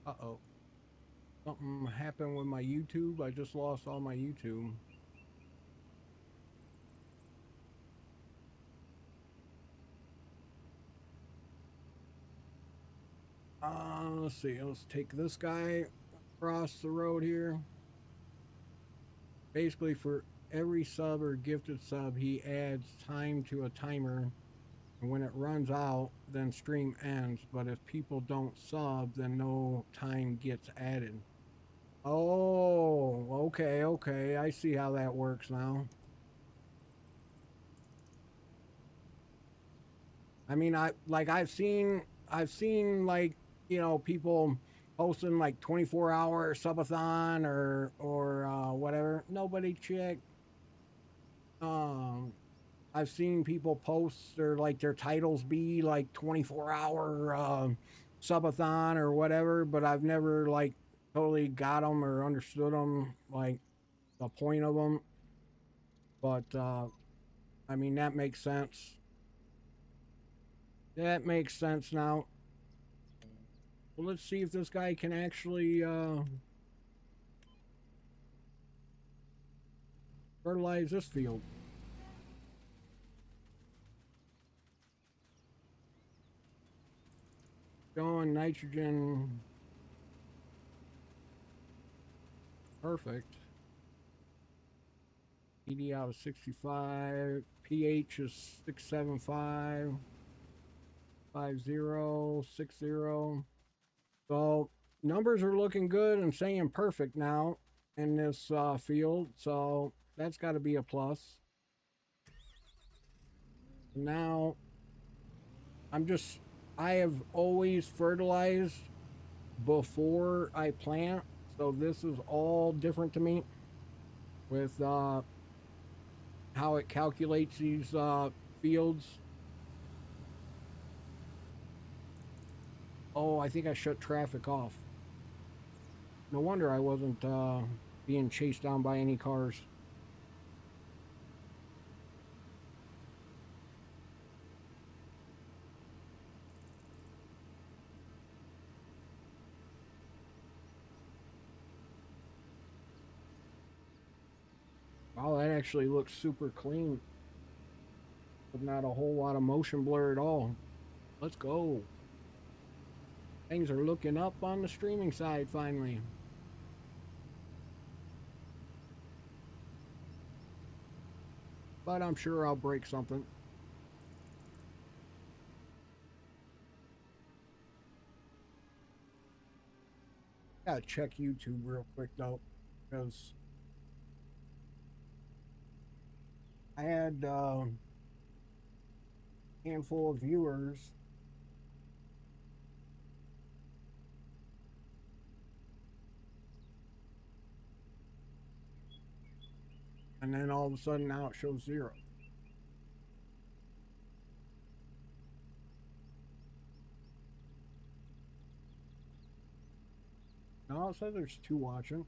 Uh oh. Something happened with my YouTube. I just lost all my YouTube. Let's see. Let's take this guy across the road here. Basically, for every sub or gifted sub, he adds time to a timer. And when it runs out, then stream ends. But if people don't sub, then no time gets added. Oh, okay, okay. I see how that works now. I mean, I've seen like people posting like 24-hour subathon or whatever. Nobody checked. Um, I've seen people post their titles be like 24-hour subathon or whatever, but I've never like totally got them or understood them like the point of them. But I mean that makes sense. That makes sense now. Well, let's see if this guy can actually fertilize this field. Going nitrogen. Perfect. ED out of 65. pH is 675. 50, 60. So numbers are looking good and saying perfect now in this field. So that's got to be a plus. Now I have always fertilized before I plant. So this is all different to me with how it calculates these fields. Oh, I think I shut traffic off. No wonder I wasn't being chased down by any cars. Oh, that actually looks super clean. But not a whole lot of motion blur at all. Let's go. Things are looking up on the streaming side finally. But I'm sure I'll break something. Gotta check YouTube real quick though, because I had a handful of viewers. And then all of a sudden now it shows 0. No, it says there's 2 watching.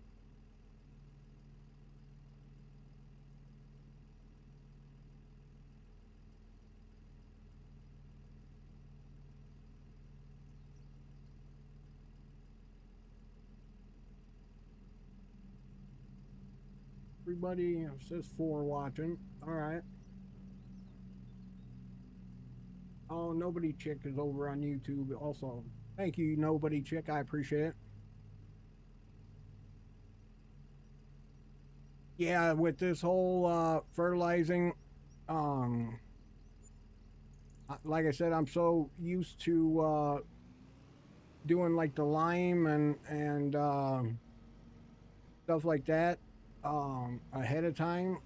Everybody says 4 watching. All right. Oh, Nobody Chick is over on YouTube also. Thank you, Nobody Chick. I appreciate it. Yeah, with this whole fertilizing, like I said, I'm so used to doing like the lime and stuff like that ahead of time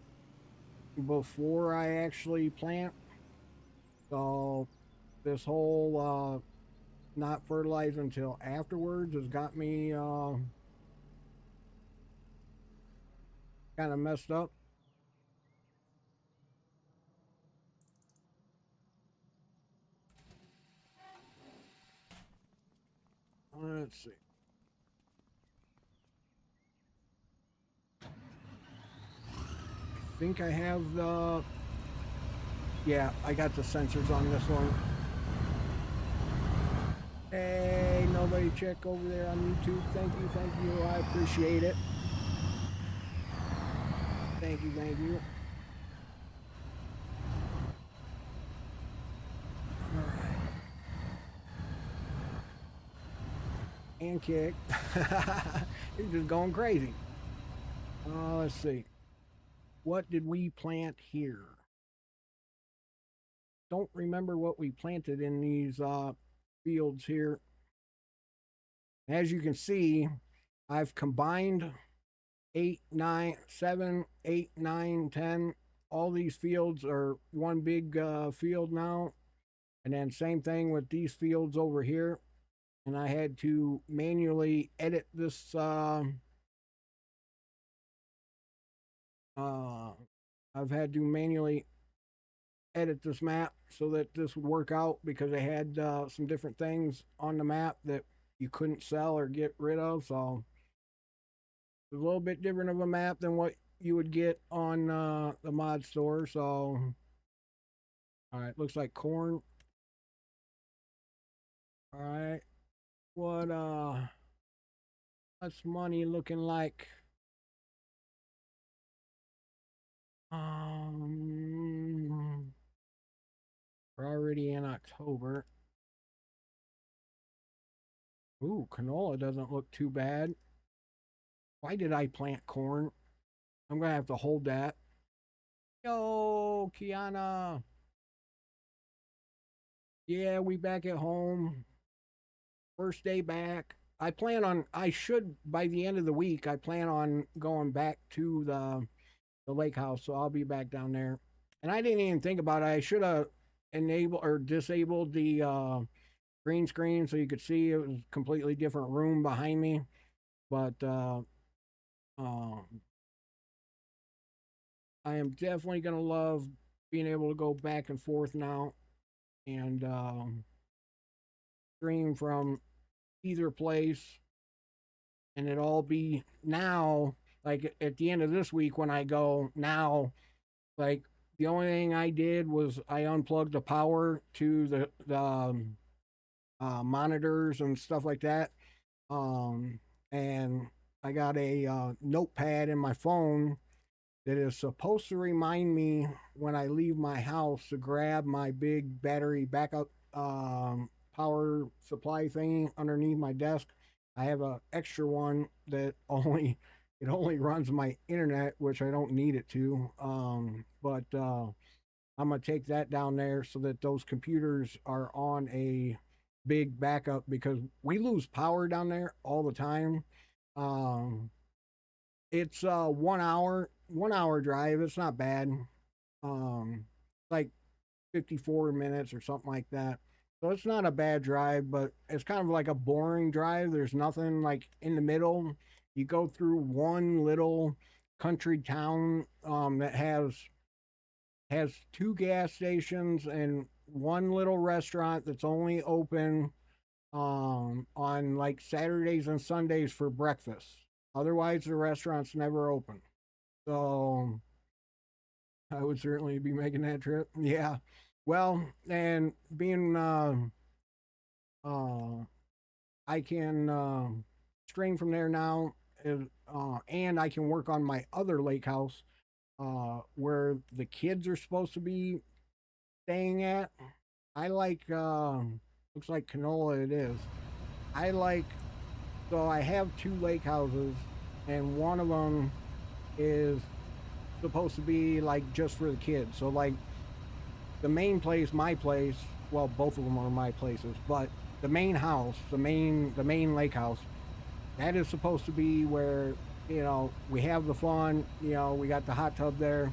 before I actually plant. So this whole not fertilizing until afterwards has got me kind of messed up. Let's see. I think I have the... Yeah, I got the sensors on this one. Hey, Nobody Check over there on YouTube. Thank you. I appreciate it. Thank you. All right. And kick. You're just going crazy. Let's see. What did we plant here? Don't remember what we planted in these fields here. As you can see, I've combined 8, 9, 7, 8, 9, 10. All these fields are one big field now. And then same thing with these fields over here. And I had to manually edit this I've had to manually edit this map so that this would work out because I had some different things on the map that you couldn't sell or get rid of. So it's a little bit different of a map than what you would get on the mod store. So, all right, looks like corn. All right. What's money looking like? Um, we're already in October. Ooh, canola doesn't look too bad. Why did I plant corn? I'm gonna have to hold that. Yo, Kiana. Yeah, we back at home. First day back. I should, by the end of the week, I plan on going back to the lake house, so I'll be back down there. And I didn't even think about it. I should have enabled or disabled the green screen so you could see it was a completely different room behind me. But um, I am definitely going to love being able to go back and forth now and stream from either place, and it all be now, like at the end of this week when I go now, like the only thing I did was I unplugged the power to the monitors and stuff like that. And I got a notepad in my phone that is supposed to remind me when I leave my house to grab my big battery backup power supply thing underneath my desk. I have an extra one that only runs my internet, which I don't need it to. But I'm gonna take that down there so that those computers are on a big backup because we lose power down there all the time. Um, it's 1 hour drive. It's not bad. Like 54 minutes or something like that. So it's not a bad drive, but it's kind of like a boring drive. There's nothing like in the middle. You go through one little country town that has two gas stations and one little restaurant that's only open on like Saturdays and Sundays for breakfast. Otherwise, the restaurant's never open. So I would certainly be making that trip. Yeah. Well, and being uh I can stream from there now, and I can work on my other lake house where the kids are supposed to be staying at. I like looks like canola it is. I like so I have two lake houses, and one of them is supposed to be like just for the kids. So like the main place, my place, well, both of them are my places, but the main house, the main lake house, that is supposed to be where we have the fun. We got the hot tub there,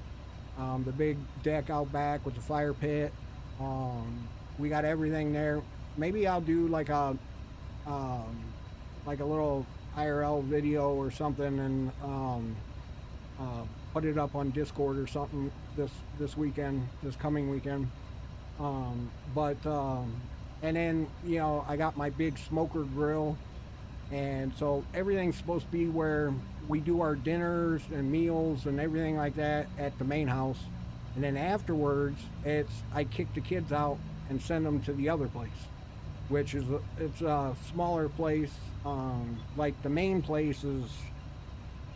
the big deck out back with the fire pit. We got everything there. Maybe I'll do um, like a little IRL video or something, and put it up on Discord or something this weekend, this coming weekend. But and then I got my big smoker grill, and so everything's supposed to be where we do our dinners and meals and everything like that at the main house, and then afterwards I kick the kids out and send them to the other place, which is it's a smaller place. Like the main place is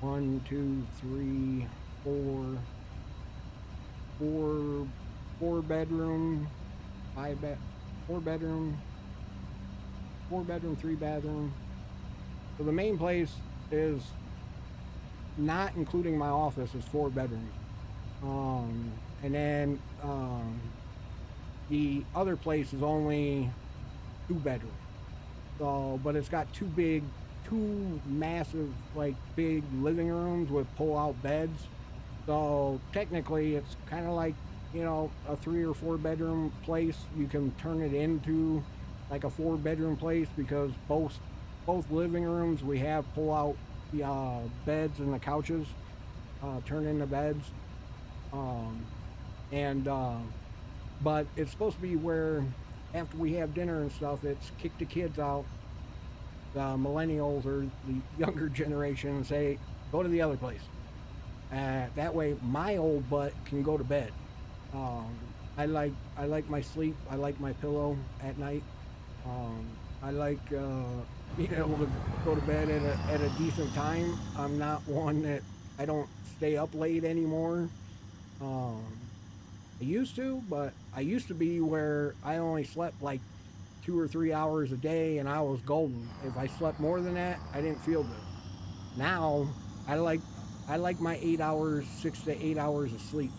1, 2, 3, 4, 4 bedroom, 4 bedroom, 4 bedroom, 3 bathroom. So the main place is, not including my office, is 4 bedrooms. And then the other place is only 2 bedrooms. So, but it's got two massive, like big living rooms with pull-out beds. So technically, it's kind of like a 3 or 4 bedroom place. You can turn it into like a 4 bedroom place because both living rooms we have pull-out beds, and the couches turn into beds. And but it's supposed to be where after we have dinner and stuff, it's kick the kids out, the millennials or the younger generation, and say, go to the other place. That way my old butt can go to bed. I like my sleep. I like my pillow at night. I like being able to go to bed at a decent time. I'm not one that I don't stay up late anymore. Um, I used to, but I used to be where I only slept like 2 or 3 hours a day and I was golden. If I slept more than that, I didn't feel good. Now I like I like my 8 hours, 6 to 8 hours of sleep.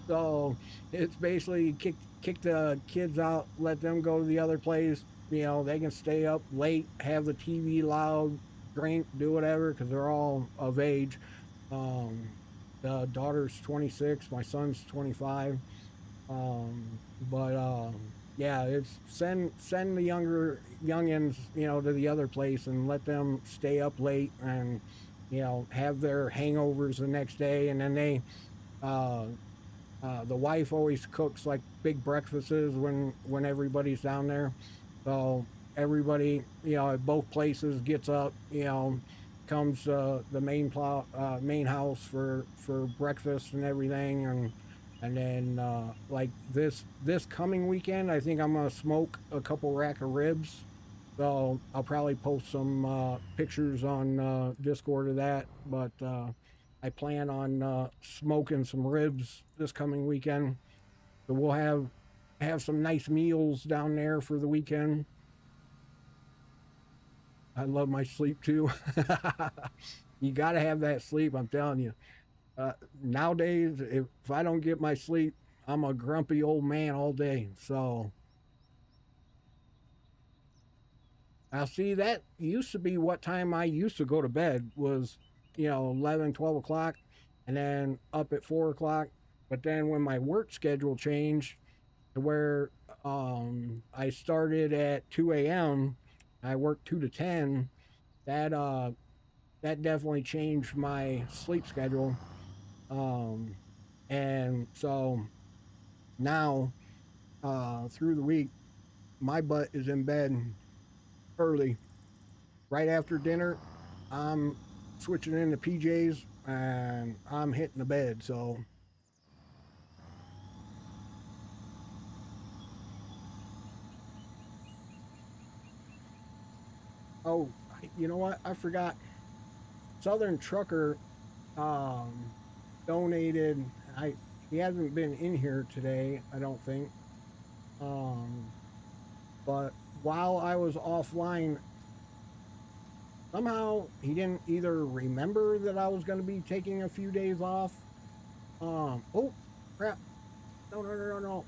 So it's basically kick the kids out, let them go to the other place. You know, they can stay up late, have the TV loud, drink, do whatever because they're all of age. Um, the daughter's 26, my son's 25. But yeah, it's send the younger youngins, you know, to the other place and let them stay up late and you know have their hangovers the next day, and then uh the wife always cooks like big breakfasts when everybody's down there, so everybody you know at both places gets up, you know, comes the main house for breakfast and everything, and then like this coming weekend, I think I'm gonna smoke a couple rack of ribs. So I'll probably post some pictures on Discord of that. But I plan on smoking some ribs this coming weekend. So we'll have some nice meals down there for the weekend. I love my sleep too. You got to have that sleep. I'm telling you. Nowadays, if I don't get my sleep, I'm a grumpy old man all day. So I see that used to be what time I used to go to bed was, you know, 11, 12 o'clock, and then up at 4 o'clock. But then when my work schedule changed to where I started at 2 a.m., I worked 2 to 10. That that definitely changed my sleep schedule. Um, and so now through the week, my butt is in bed early. Right after dinner, I'm switching into PJs and I'm hitting the bed. So, oh, you know what? I forgot. Southern Trucker um, donated. I He hasn't been in here today, I don't think. Um, but while I was offline, somehow he didn't either remember that I was going to be taking a few days off. Oh crap! No, no, no, no, no.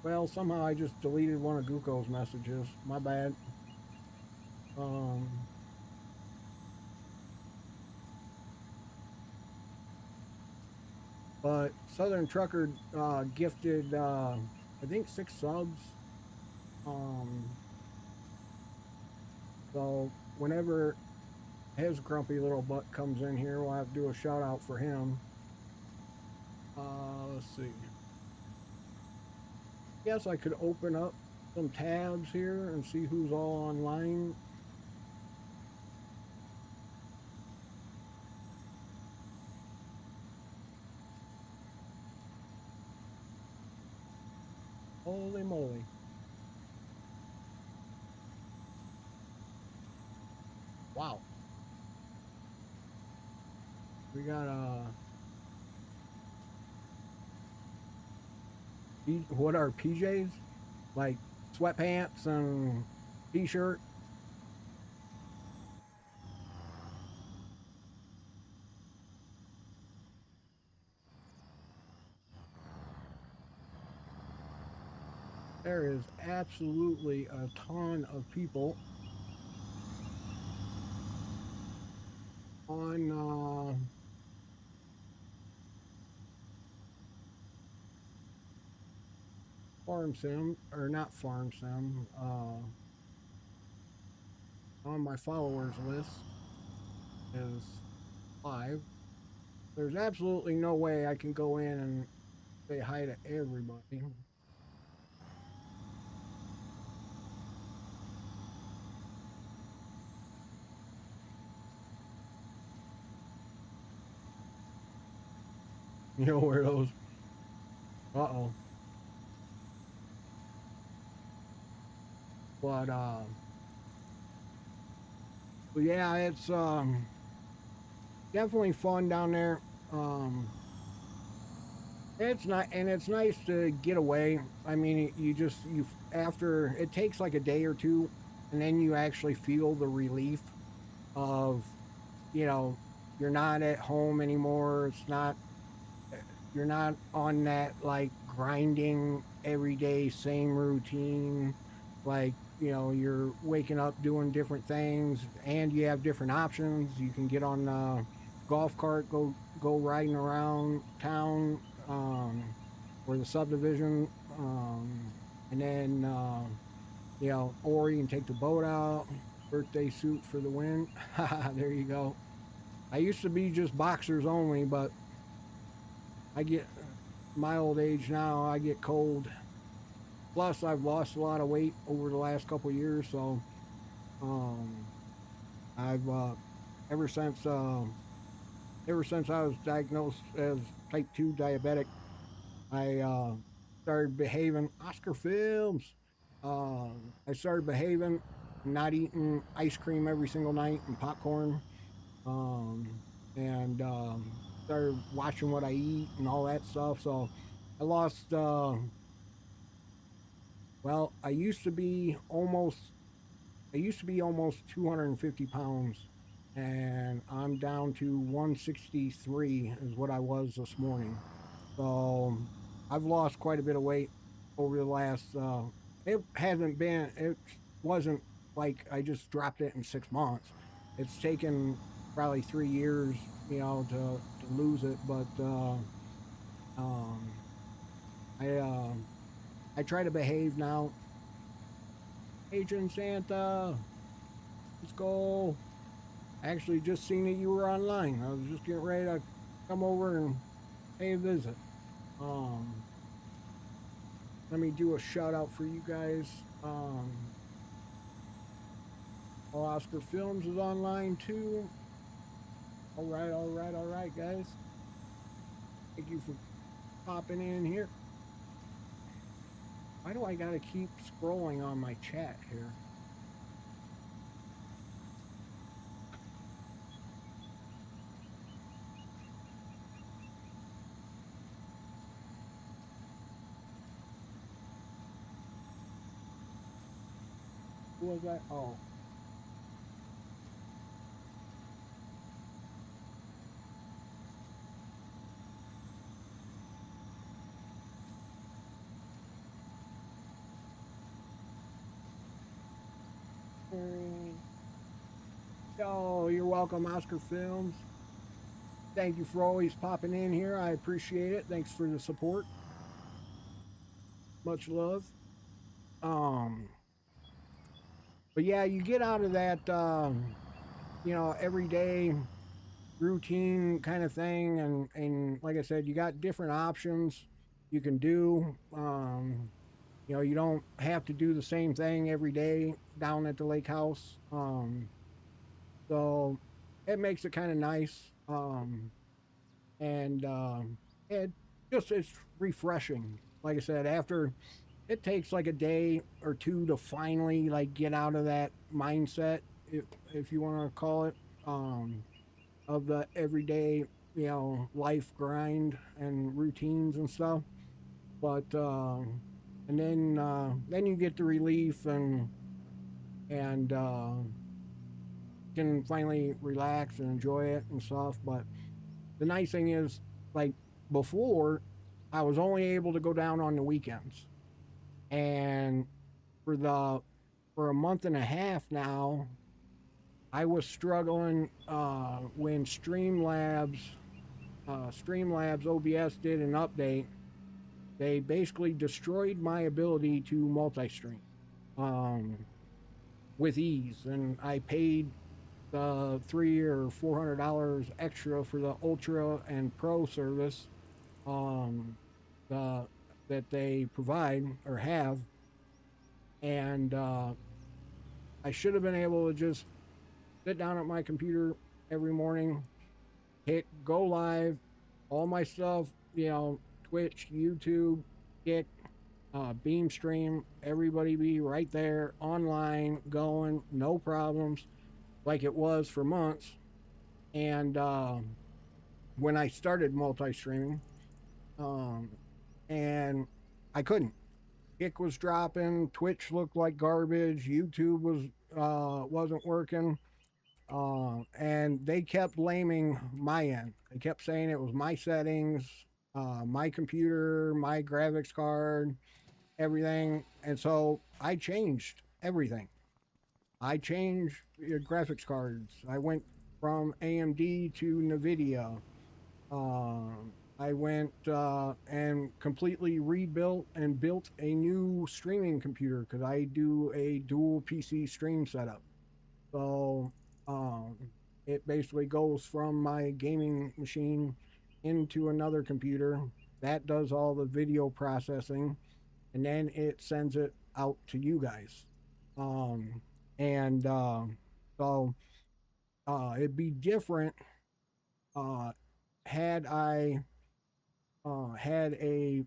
Well, somehow I just deleted one of Guko's messages. My bad. Um, but Southern Trucker gifted, I think, 6 subs. Um, so whenever his grumpy little butt comes in here, we'll have to do a shout out for him. Let's see. Yes, I could open up some tabs here and see who's all online. Holy moly! Wow, we got what are PJs? Like sweatpants and t-shirt. There is absolutely a ton of people on Farm Sim, or not Farm Sim, on my followers list is 5. There's absolutely no way I can go in and say hi to everybody. You know where those? Uh oh. But but yeah, it's definitely fun down there. Um, it's not, and it's nice to get away. I mean, you just you after it takes like a day or two, and then you actually feel the relief of, you know, you're not at home anymore. It's not you're not on that like grinding everyday same routine. Like, you know, you're waking up doing different things, and you have different options. You can get on a golf cart, go riding around town, or the subdivision, and then you know, or you can take the boat out. Birthday suit for the win. There you go. I used to be just boxers only, but I get my old age now. I get cold. Plus, I've lost a lot of weight over the last couple of years, so um, I've ever since ever since I was diagnosed as type 2 diabetic, I started behaving. Oscar Films. I started behaving, not eating ice cream every single night and popcorn, um, and started watching what I eat and all that stuff. So I lost. Well, I used to be almost 250 pounds, and I'm down to 163 is what I was this morning. So I've lost quite a bit of weight over the last. It hasn't been. It wasn't like I just dropped it in 6 months. It's taken probably 3 years, you know, to lose it. But um, I I try to behave now. Agent Santa, let's go. Actually, just seen that you were online. I was just getting ready to come over and pay a visit. Um, Let me do a shout out for you guys. Oscar Films is online too. All right, guys. Thank you for popping in here. Why do I gotta keep scrolling on my chat here? Who was that? Oh, oh, you're welcome, Oscar Films. Thank you for always popping in here. I appreciate it. Thanks for the support. Much love. Um, but yeah, you get out of that, you know, everyday routine kind of thing, and like I said, you got different options you can do. You know, you don't have to do the same thing every day down at the lake house. So it makes it kind of nice. And it just it's refreshing. Like I said, after it takes like a day or two to finally like get out of that mindset, if you want to call it, um, of the everyday, you know, life grind and routines and stuff. But and then you get the relief, and can finally relax and enjoy it and stuff. But the nice thing is, like before, I was only able to go down on the weekends, and for the for a month and a half now, I was struggling when Streamlabs OBS did an update. They basically destroyed my ability to multi-stream um, with ease, and I paid the $300 or $400 extra for the Ultra and Pro service, um, the that they provide or have, and I should have been able to just sit down at my computer every morning, hit go live, all my stuff, you know, Twitch, YouTube, Kick, beam stream, everybody be right there online, going, no problems, like it was for months. And when I started multi streaming, um, and I couldn't. Kick was dropping, Twitch looked like garbage, YouTube wasn't working, and they kept blaming my end. They kept saying it was my settings, my computer, my graphics card, everything. And so I changed everything. I changed graphics cards. I went from AMD to NVIDIA. I went and completely rebuilt and built a new streaming computer because I do a dual PC stream setup. So um, it basically goes from my gaming machine into another computer that does all the video processing, and then it sends it out to you guys. Um, and so it'd be different uh, had I had a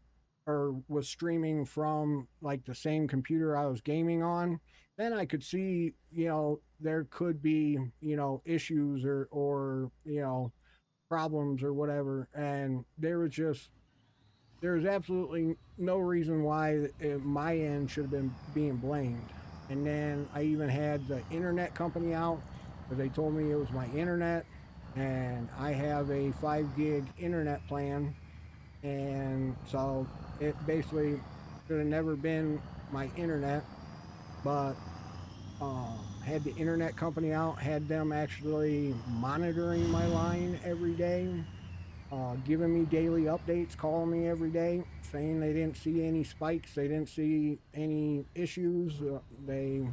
or was streaming from like the same computer I was gaming on. Then I could see, there could be, issues or problems or whatever. And there was absolutely no reason why my end should have been being blamed. And then I even had the internet company out because they told me it was my internet, and I have a 5 gig internet plan, and so it basically should have never been my internet. But had the internet company out, had them actually monitoring my line every day, giving me daily updates, calling me every day, saying they didn't see any spikes, they didn't see any issues, they,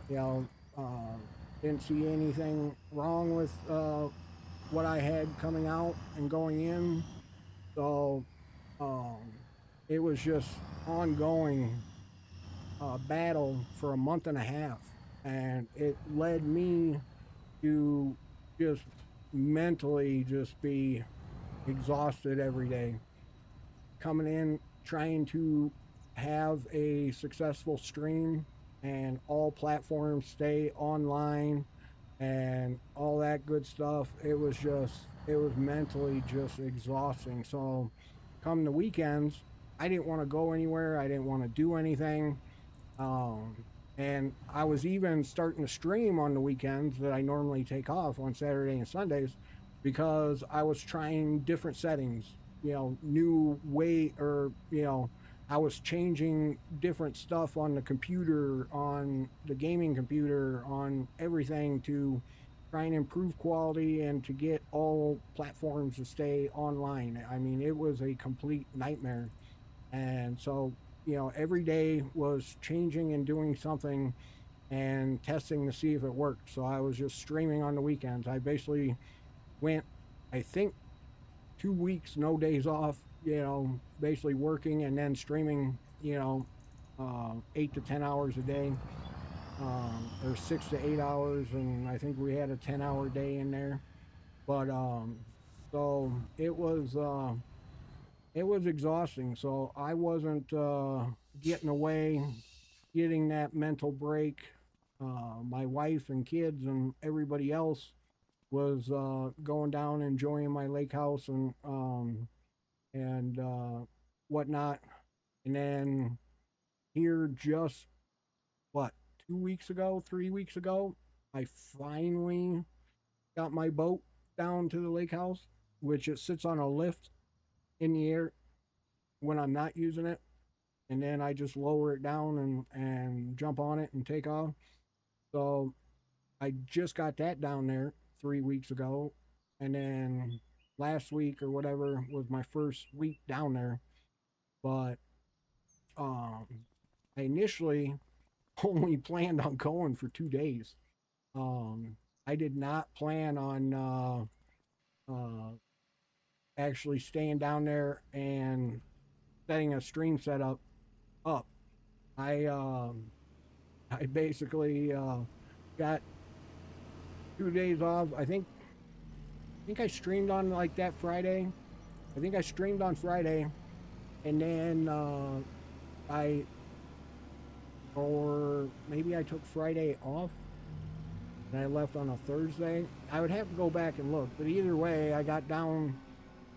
you know, uh, didn't see anything wrong with what I had coming out and going in. So um, it was just ongoing battle for a month and a half, and it led me to just mentally just be exhausted every day, coming in trying to have a successful stream and all platforms stay online and all that good stuff. It was mentally just exhausting. So come the weekends, I didn't want to go anywhere, I didn't want to do anything. um, and I was even starting to stream on the weekends that I normally take off on Saturday and Sundays, because I was trying different settings, new way, or, I was changing different stuff on the computer, on the gaming computer, on everything to try and improve quality and to get all platforms to stay online. I mean, it was a complete nightmare. And so, every day was changing and doing something and testing to see if it worked. So I was just streaming on the weekends. I basically went, I think, 2 weeks, no days off, basically working and then streaming, 8 to 10 hours a day, or 6 to 8 hours. And I think we had a 10-hour day in there. But so it was exhausting. So I wasn't getting away, getting that mental break. My wife and kids and everybody else was going down, enjoying my lake house and whatnot. And then here, just what, 2 weeks ago, 3 weeks ago, I finally got my boat down to the lake house, which it sits on a lift in the air when I'm not using it, and then I just lower it down and jump on it and take off. So I just got that down there 3 weeks ago, and then last week or whatever was my first week down there. But um, I initially only planned on going for 2 days. I did not plan on actually staying down there and setting a stream setup up. I I basically got 2 days off. I think I streamed on like that Friday. I think I streamed on Friday, and then I, or maybe I took Friday off and I left on a Thursday. I would have to go back and look, but either way, I got down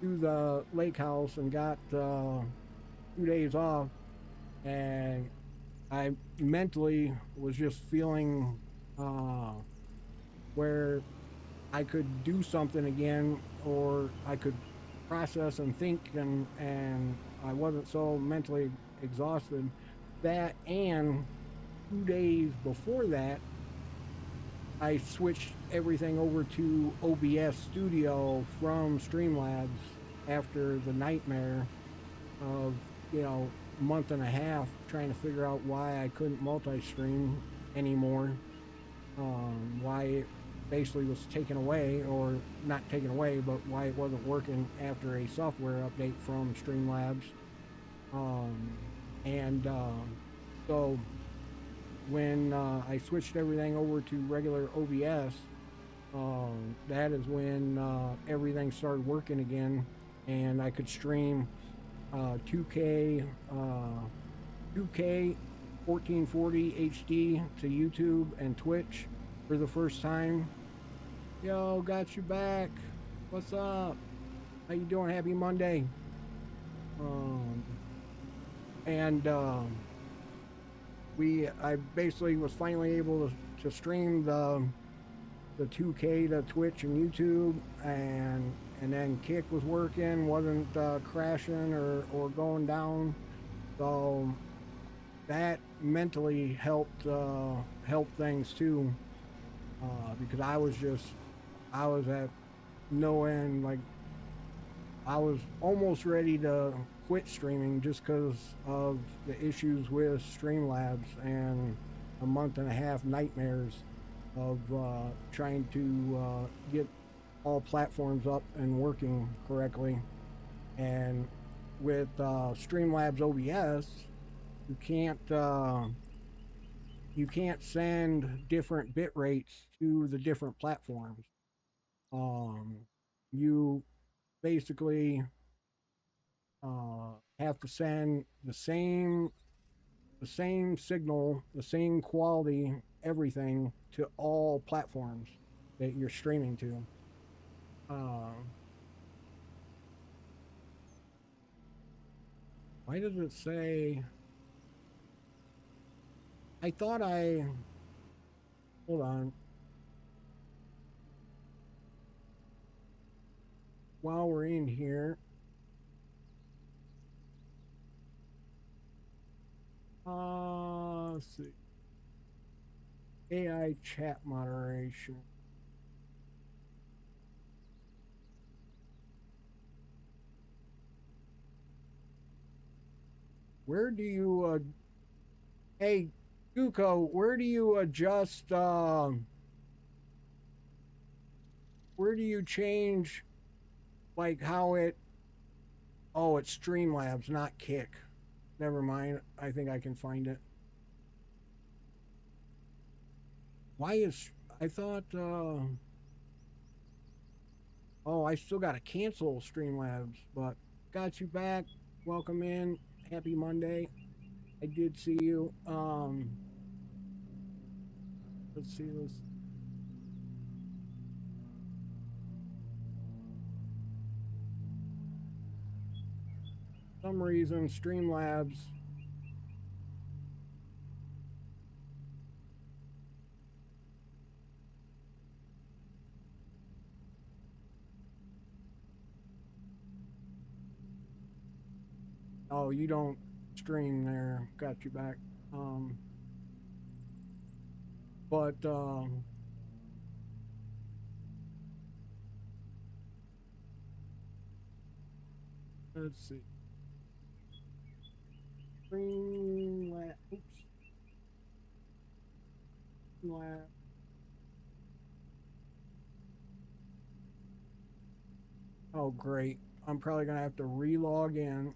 to the lake house and got 2 days off, and I mentally was just feeling uh, where I could do something again, or I could process and think, and I wasn't so mentally exhausted. That, and 2 days before that, I switched everything over to OBS Studio from Streamlabs after the nightmare of, month and a half trying to figure out why I couldn't multi-stream anymore. Why it basically was taken away, or not taken away, but why it wasn't working after a software update from Streamlabs. And so when I switched everything over to regular OBS, that is when everything started working again, and I could stream 2K 1440 HD to YouTube and Twitch for the first time. Yo, got you back. What's up? How you doing? Happy Monday. And I basically was finally able to stream the 2K to Twitch and YouTube, and then Kick was working, wasn't crashing or going down. So that mentally helped things too, because I was at no end. Like, I was almost ready to quit streaming just because of the issues with Streamlabs and a month and a half nightmares of trying to get all platforms up and working correctly. And with Streamlabs OBS, you can't send different bit rates to the different platforms. You basically have to send the same signal, the same quality, everything to all platforms that you're streaming to. Why does it say? I thought I. Hold on. While we're in here, let's see. AI chat moderation. Where do you hey Guko, where do you adjust where do you change, like, how it, oh, it's Streamlabs, not Kick. Never mind. I think I can find it. Why is, I thought oh, I still got to cancel Streamlabs, but got you back. Welcome in. Happy Monday. I did see you. Let's see this. For some reason, Streamlabs. Oh, you don't stream there. Got you back. But let's see. Streamlabs. Oops. Streamlabs. Oh, great. I'm probably going to have to re-log in.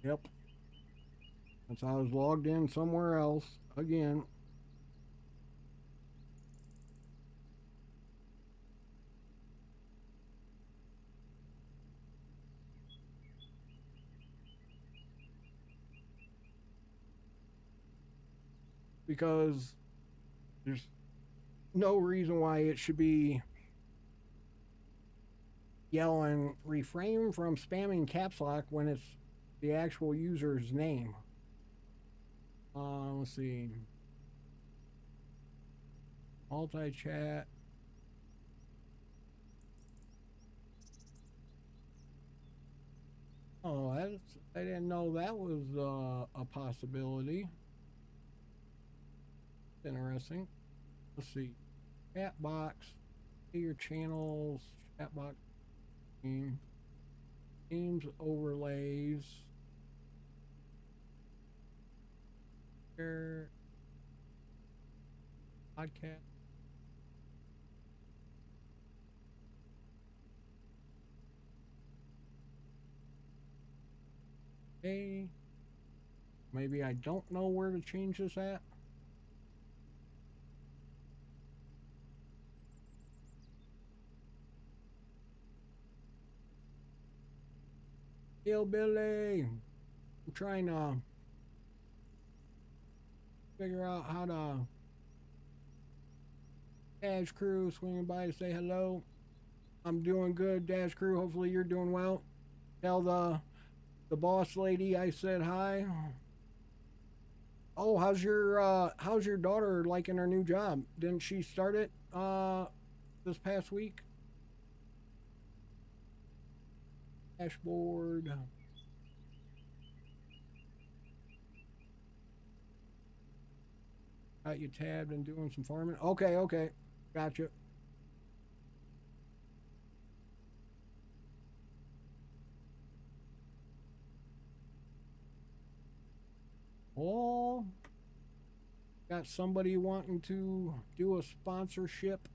Yep. Since I was logged in somewhere else again. because there's no reason why it should be yelling refrain from spamming caps lock when it's the actual user's name. Let's see. Multi-chat. Oh, I didn't know that was a possibility. Interesting. Let's see. Chat box. Your channels. Chat box. Themes overlays. Share. Podcast. Hey. Maybe I don't know where to change this at. Hillbilly. I'm trying to figure out how to. Dash Crew swinging by to say hello. I'm doing good, Dash Crew. Hopefully you're doing well. Tell the boss lady I said hi. Oh, how's your daughter liking her new job? Didn't she start it this past week? Dashboard. Got you tabbed and doing some farming. Okay, okay. Gotcha. Oh, got somebody wanting to do a sponsorship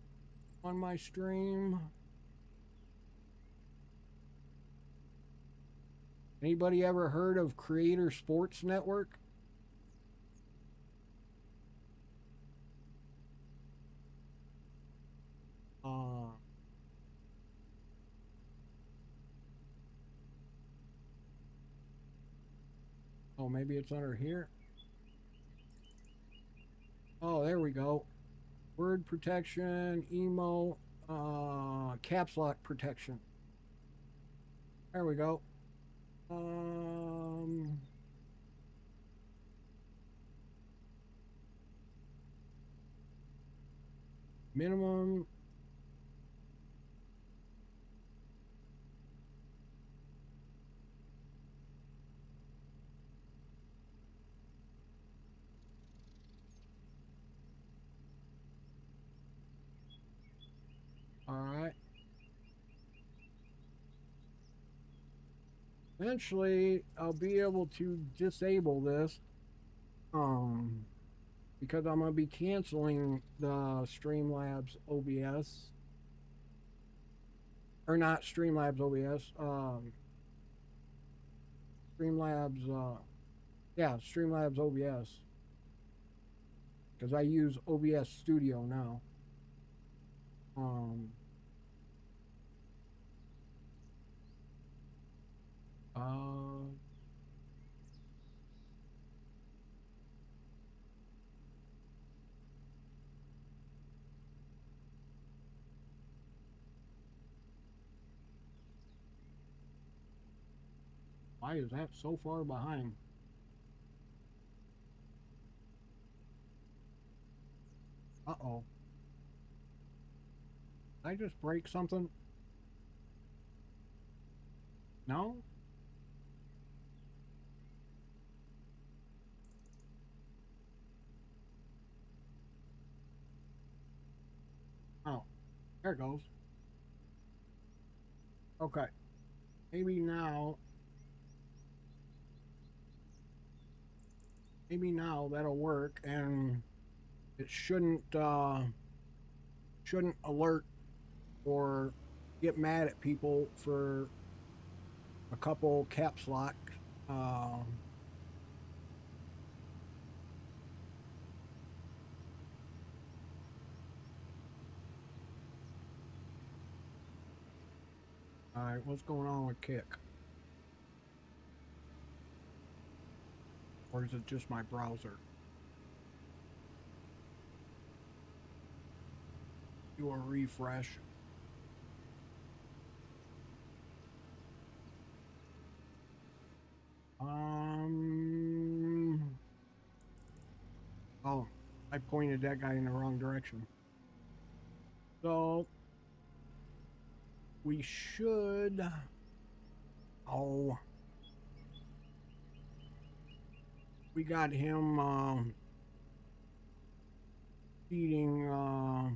on my stream. Anybody ever heard of Creator Sports Network? Oh, maybe it's under here. Oh, there we go. Word protection, emo, caps lock protection. There we go. Minimum. All right. Eventually, I'll be able to disable this. Because I'm gonna be canceling the Streamlabs OBS. Or not Streamlabs OBS. Streamlabs. Yeah, Streamlabs OBS. Because I use OBS Studio now. Uh, why is that so far behind? Uh-oh. Did I just break something? No? Oh, there it goes. Okay. Maybe now that'll work, and it shouldn't alert or get mad at people for a couple caps lock. All right, what's going on with Kick? Or is it just my browser? Do a refresh. Oh, I pointed that guy in the wrong direction. So we should. Oh, we got him feeding.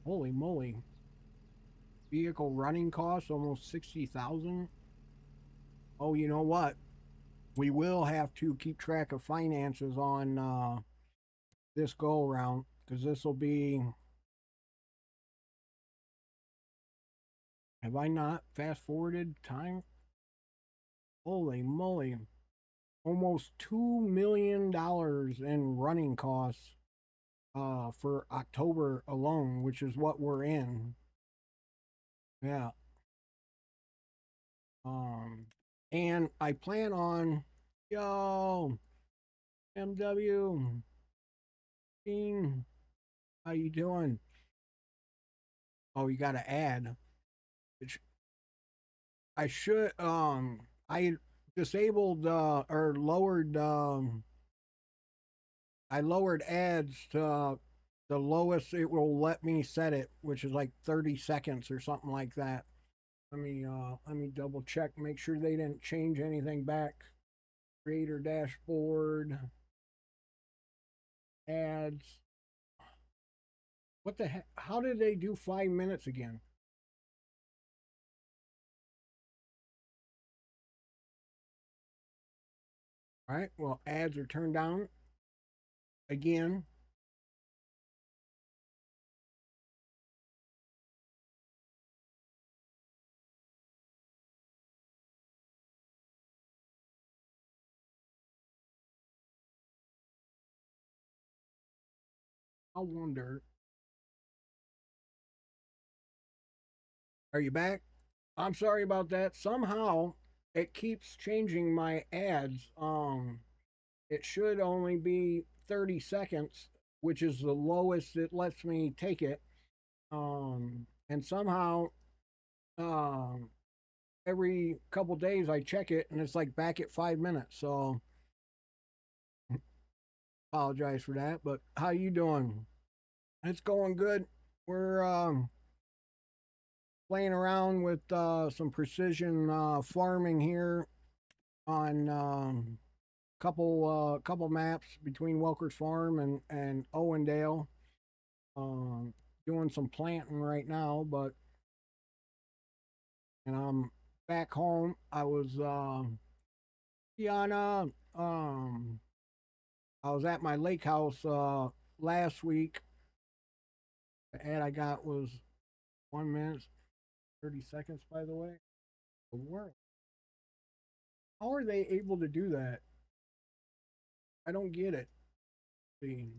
Holy moly! Vehicle running costs almost 60,000. Oh, you know what? We will have to keep track of finances on this go around because this will be. Have I not fast forwarded time? Holy moly! Almost $2 million in running costs for October alone, which is what we're in. Yeah. Um, and I plan on, yo, MW, Dean, how you doing? Oh, you got to add, which I should. I disabled or lowered. I lowered ads to the lowest it will let me set it, which is like 30 seconds or something like that. Let me double check, make sure they didn't change anything back. Creator dashboard, ads. What the heck? How did they do 5 minutes again? All right, well, ads are turned down again. I wonder. Are you back? I'm sorry about that. Somehow it keeps changing my ads. It should only be 30 seconds, which is the lowest it lets me take it. And somehow, um, every couple days I check it and it's like back at 5 minutes. So apologize for that. But how you doing? It's going good. We're playing around with some precision farming here on couple maps between Welker's Farm and Owendale. Um, Doing some planting right now, but and I'm back home. I was Tiana. I was at my lake house last week. The ad I got was 1 minute 30 seconds. By the way, the world. How are they able to do that? I don't get it. See.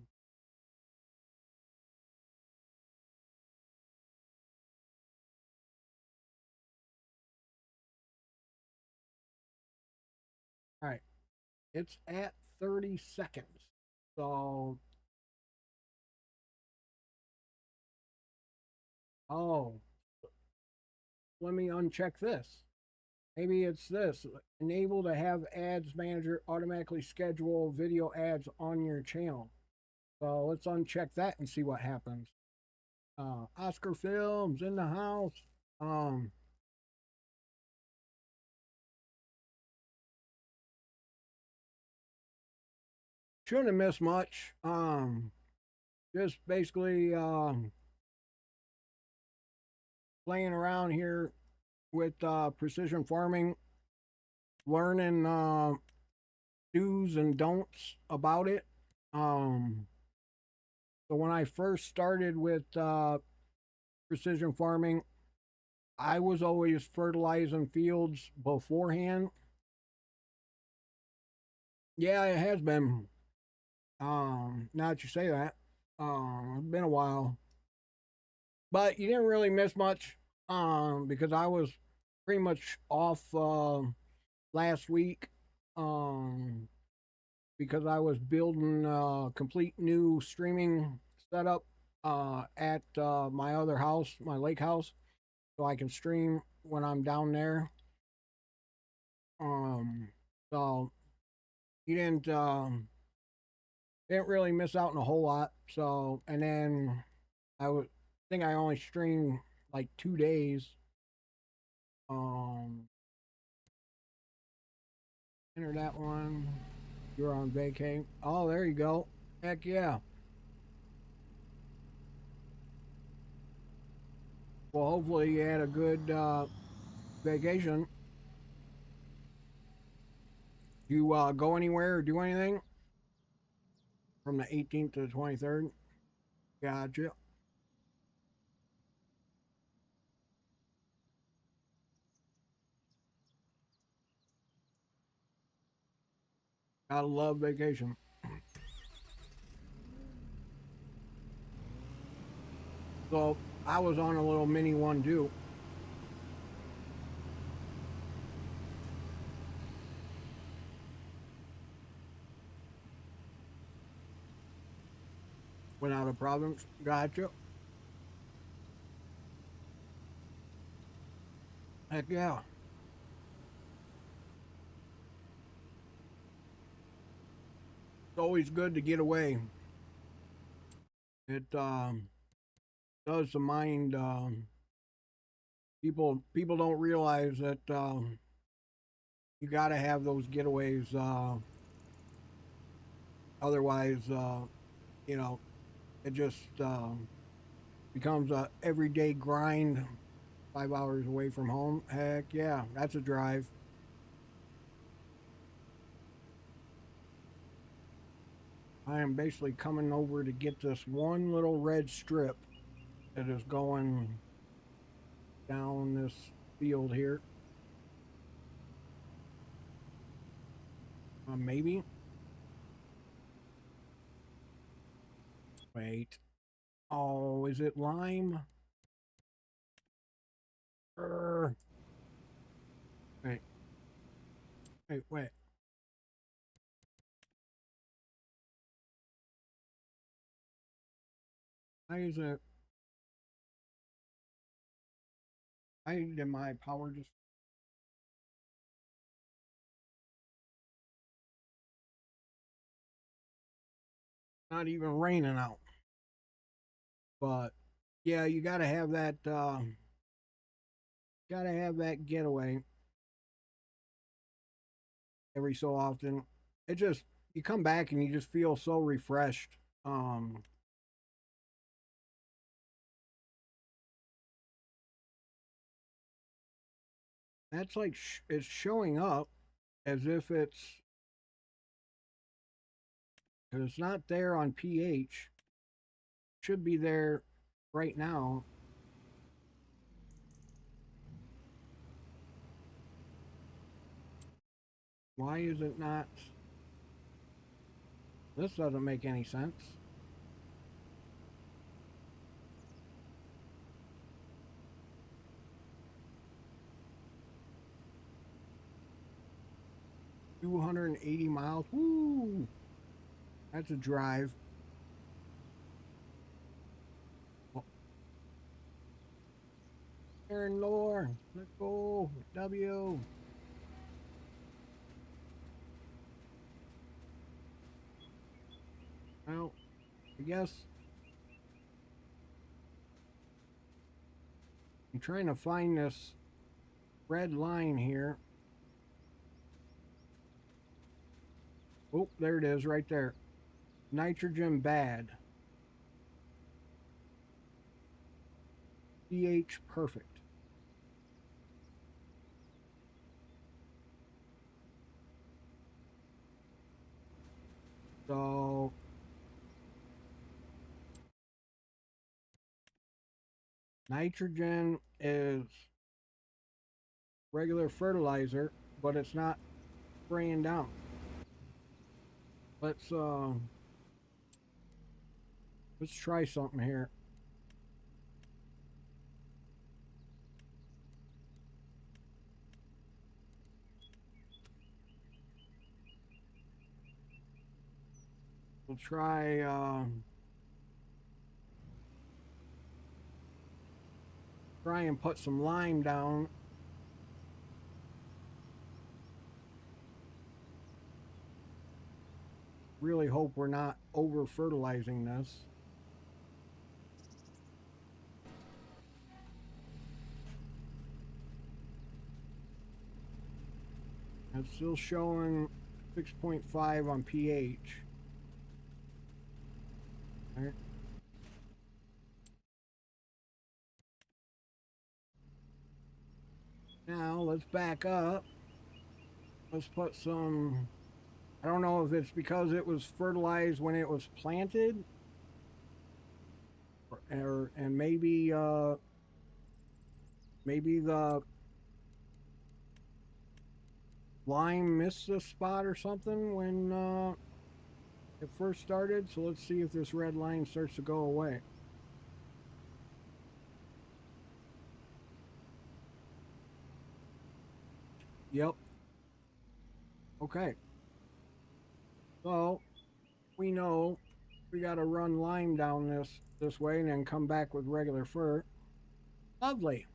All right, it's at 30 seconds. So, oh, let me uncheck this. Maybe it's this. Enable to have ads manager automatically schedule video ads on your channel. So let's uncheck that and see what happens. Oscar Films in the house. Um, shouldn't have missed much. Just basically playing around here with precision farming, learning do's and don'ts about it. So when I first started with precision farming, I was always fertilizing fields beforehand. Yeah, it has been. Now that you say that, it's been a while, but you didn't really miss much. Because I was pretty much off last week. Um, because I was building a complete new streaming setup at my other house, my lake house, so I can stream when I'm down there. So you didn't really miss out on a whole lot. So and then I would think I only streamed like 2 days. Um, enter that one. You're on vacay. Oh, there you go. Heck yeah. Well, hopefully you had a good vacation. You go anywhere or do anything from the 18th to the 23rd? Gotcha. Gotta love vacation. So I was on a little mini one too. Went out of province. Gotcha. Heck yeah. It's always good to get away. It does the mind. People don't realize that you got to have those getaways. Otherwise, you know, it just becomes a everyday grind. 5 hours away from home. Heck yeah, that's a drive. I am basically coming over to get this one little red strip that is going down this field here. Maybe. Wait. Oh, is it lime? Wait. Wait. Why is it? Why did my power just not even raining out? But yeah, you gotta have that. Gotta have that getaway every so often. It just you come back and you just feel so refreshed. Um, that's like it's showing up as if it's because it's not there on PH. Should be there right now. Why is it not? This doesn't make any sense. $280. Woo! That's a drive. Oh, Aaron Lore, let's go. W. Well, I guess I'm trying to find this red line here. Oh, there it is right there. Nitrogen bad. pH perfect. So nitrogen is regular fertilizer, but it's not spraying down. Let's let's try something here. We'll try try and put some lime down. Really hope we're not over fertilizing this. It's still showing 6.5 on pH. All right. Now let's back up. Let's put some, I don't know if it's because it was fertilized when it was planted, and maybe maybe the lime missed a spot or something when it first started. So let's see if this red line starts to go away. Yep. Okay. So we know we got to run lime down this way and then come back with regular fur. Lovely.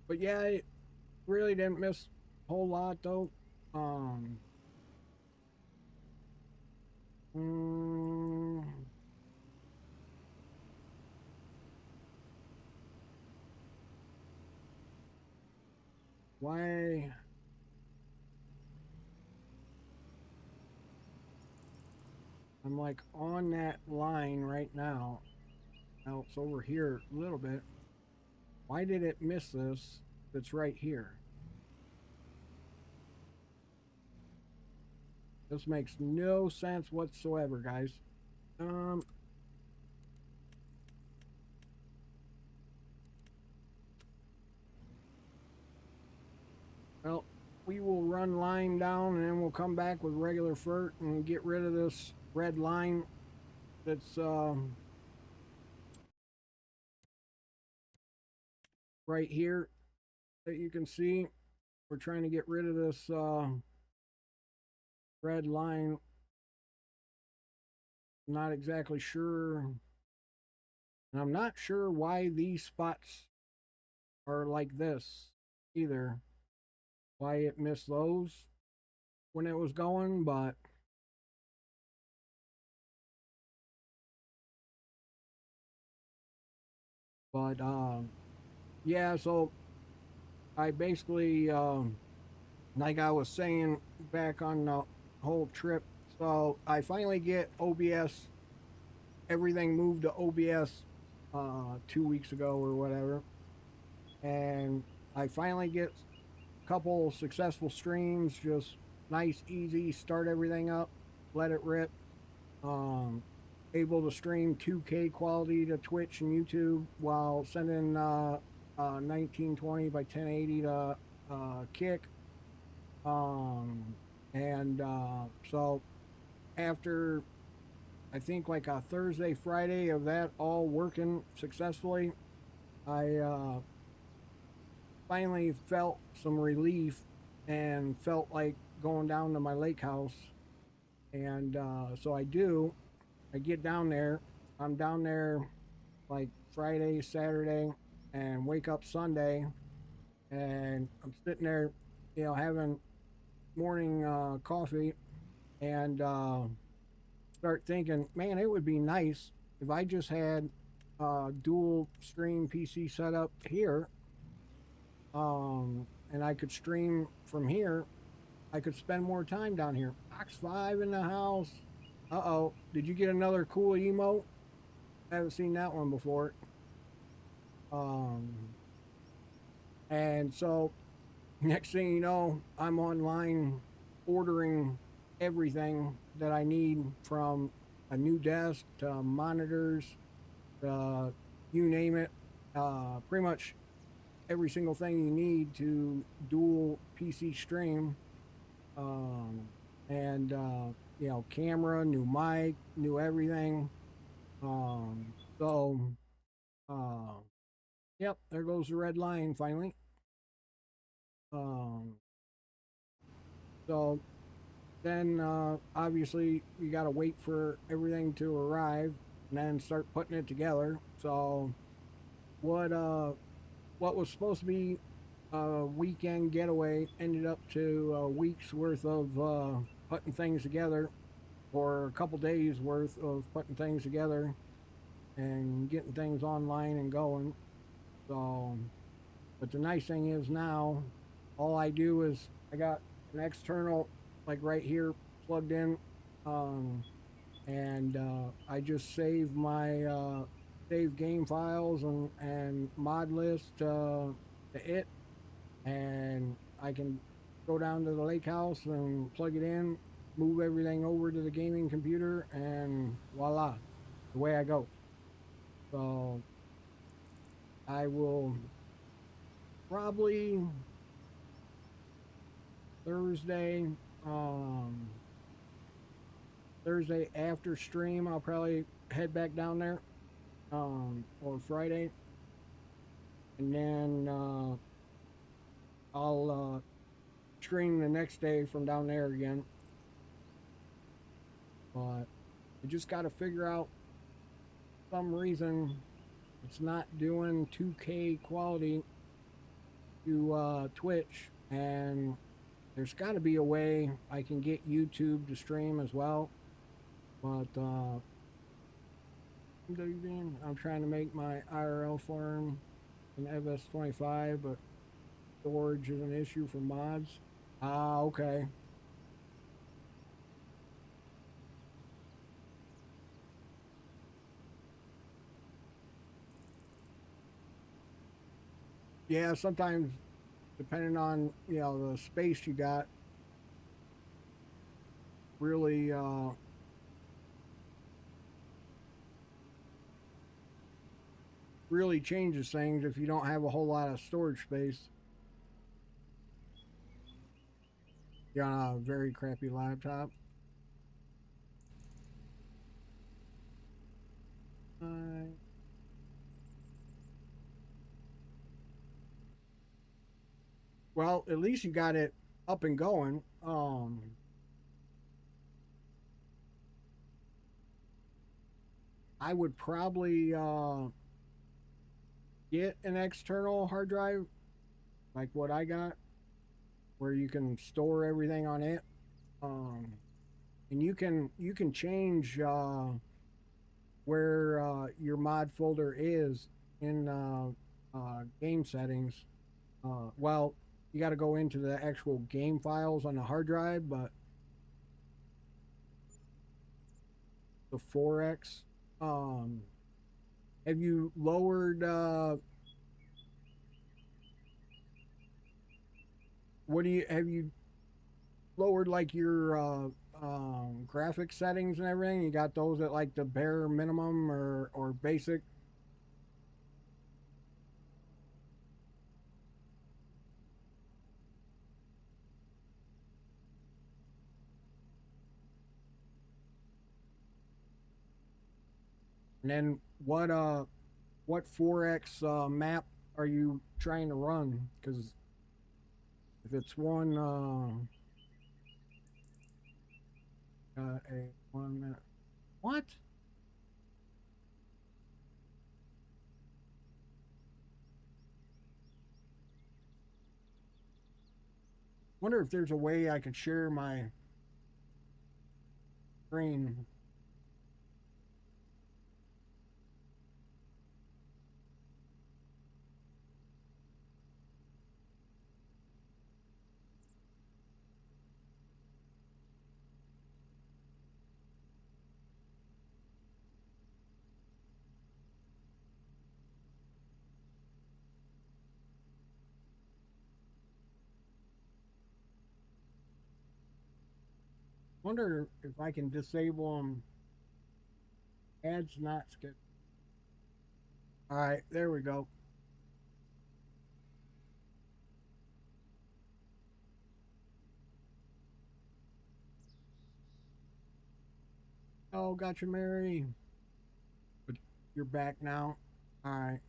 But yeah, it really didn't miss a whole lot though. Um, mm, why? I'm like on that line right now. Now it's over here a little bit. Why did it miss this? It's right here. This makes no sense whatsoever, guys. Well, we will run lime down and then we'll come back with regular fert and get rid of this red line that's right here that you can see. We're trying to get rid of this red line. Not exactly sure. And I'm not sure why these spots are like this either. Why it missed those when it was going, but yeah, so I basically like I was saying back on the whole trip, so I finally get OBS, everything moved to OBS 2 weeks ago or whatever, and I finally get a couple successful streams, just nice, easy, start everything up, let it rip. Able to stream 2K quality to Twitch and YouTube while sending 1920 by 1080 to Kick. And so after I think like a Thursday, Friday of that all working successfully, I finally felt some relief and felt like going down to my lake house. And so I do. I get down there. I'm down there like Friday, Saturday, and wake up Sunday, and I'm sitting there, having morning coffee, and start thinking, man, it would be nice if I just had dual stream PC set up here, and I could stream from here. I could spend more time down here. Box 5 in the house. Uh-oh. Did you get another cool emote? I haven't seen that one before. And so next thing you know, I'm online ordering everything that I need, from a new desk to monitors, you name it. Pretty much every single thing you need to dual PC stream. And camera, new mic, new everything. So yep, there goes the red line finally. So then obviously you got to wait for everything to arrive. and then start putting it together. So what what was supposed to be a weekend getaway ended up to a week's worth of putting things together, or a couple days worth of putting things together and getting things online and going. So, but the nice thing is now, all I do is I got an external, like right here, plugged in, um, and I just save my save game files and mod list to it, and I can go down to the lake house and plug it in, move everything over to the gaming computer, and voila, the way I go. So I will probably Thursday, um, Thursday after stream, I'll probably head back down there, or Friday, and then I'll stream the next day from down there again. But I just got to figure out some reason it's not doing 2K quality to Twitch, and there's got to be a way I can get YouTube to stream as well. But I'm trying to make my IRL farm an FS25, but storage is an issue for mods. Ah, okay. Yeah, sometimes depending on the space you got, really really changes things if you don't have a whole lot of storage space. You're on a very crappy laptop. Uh, well, at least you got it up and going. I would probably get an external hard drive like what I got, where you can store everything on it. Um, and you can change where your mod folder is in game settings. Well, you got to go into the actual game files on the hard drive, but the 4X. Um, have you lowered? What do you have you lowered like your graphic settings and everything? You got those at like the bare minimum or basic? And then what 4X map are you trying to run? Because if it's one a 1 minute, what? Wonder if there's a way I could share my screen. Wonder if I can disable them. Ads not scheduled. All right, there we go. Oh, gotcha, Mary. But you're back now. All right.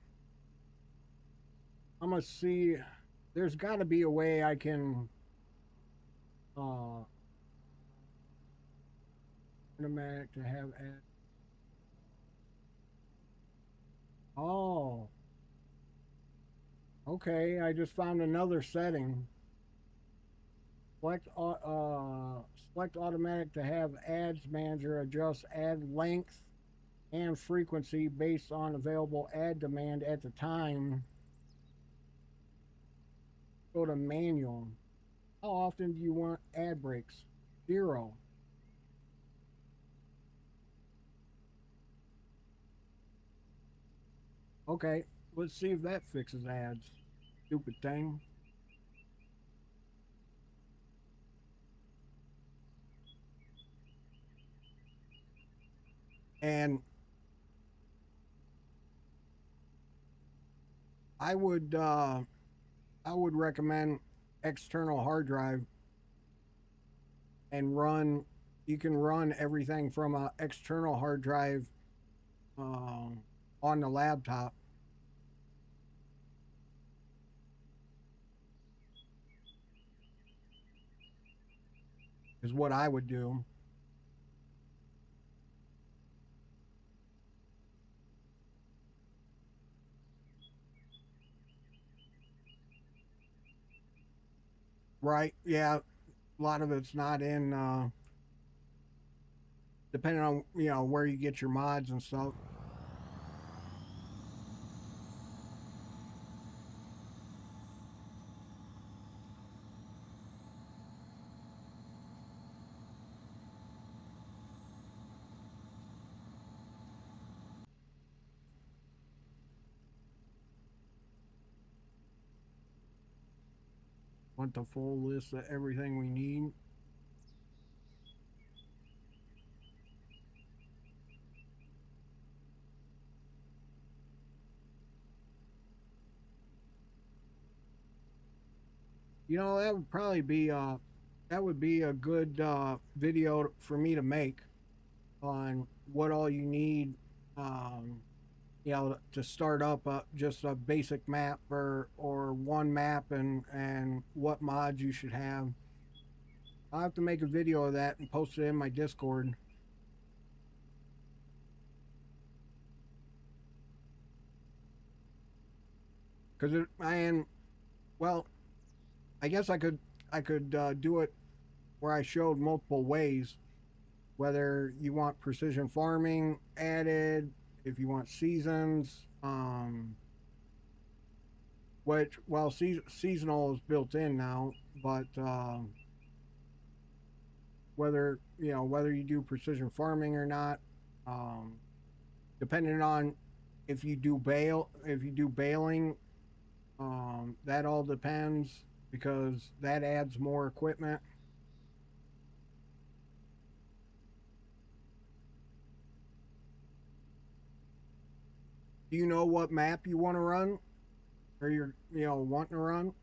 I'm gonna see. There's got to be a way I can uh automatic to have ads. Oh, okay. I just found another setting. Select automatic to have ads manager adjust ad length and frequency based on available ad demand at the time. Go to manual. How often do you want ad breaks? 0. Okay, let's see if that fixes ads. Stupid thing. And I would uh, I would recommend external hard drive and run. You can run everything from a external hard drive on the laptop. Is what I would do. Right? Yeah, a lot of it's not in. Depending on where you get your mods and stuff. Want the full list of everything we need. That would probably be that would be a good video for me to make on what all you need, um, to start up just a basic map or one map and what mods you should have. I'll have to make a video of that and post it in my Discord. Because well, I guess I could do it where I showed multiple ways, whether you want precision farming added, if you want seasons, which well seasonal is built in now, but whether you do precision farming or not, um, depending on if you do baling, that all depends because that adds more equipment. Do you know what map you want to run, or you're wanting to run?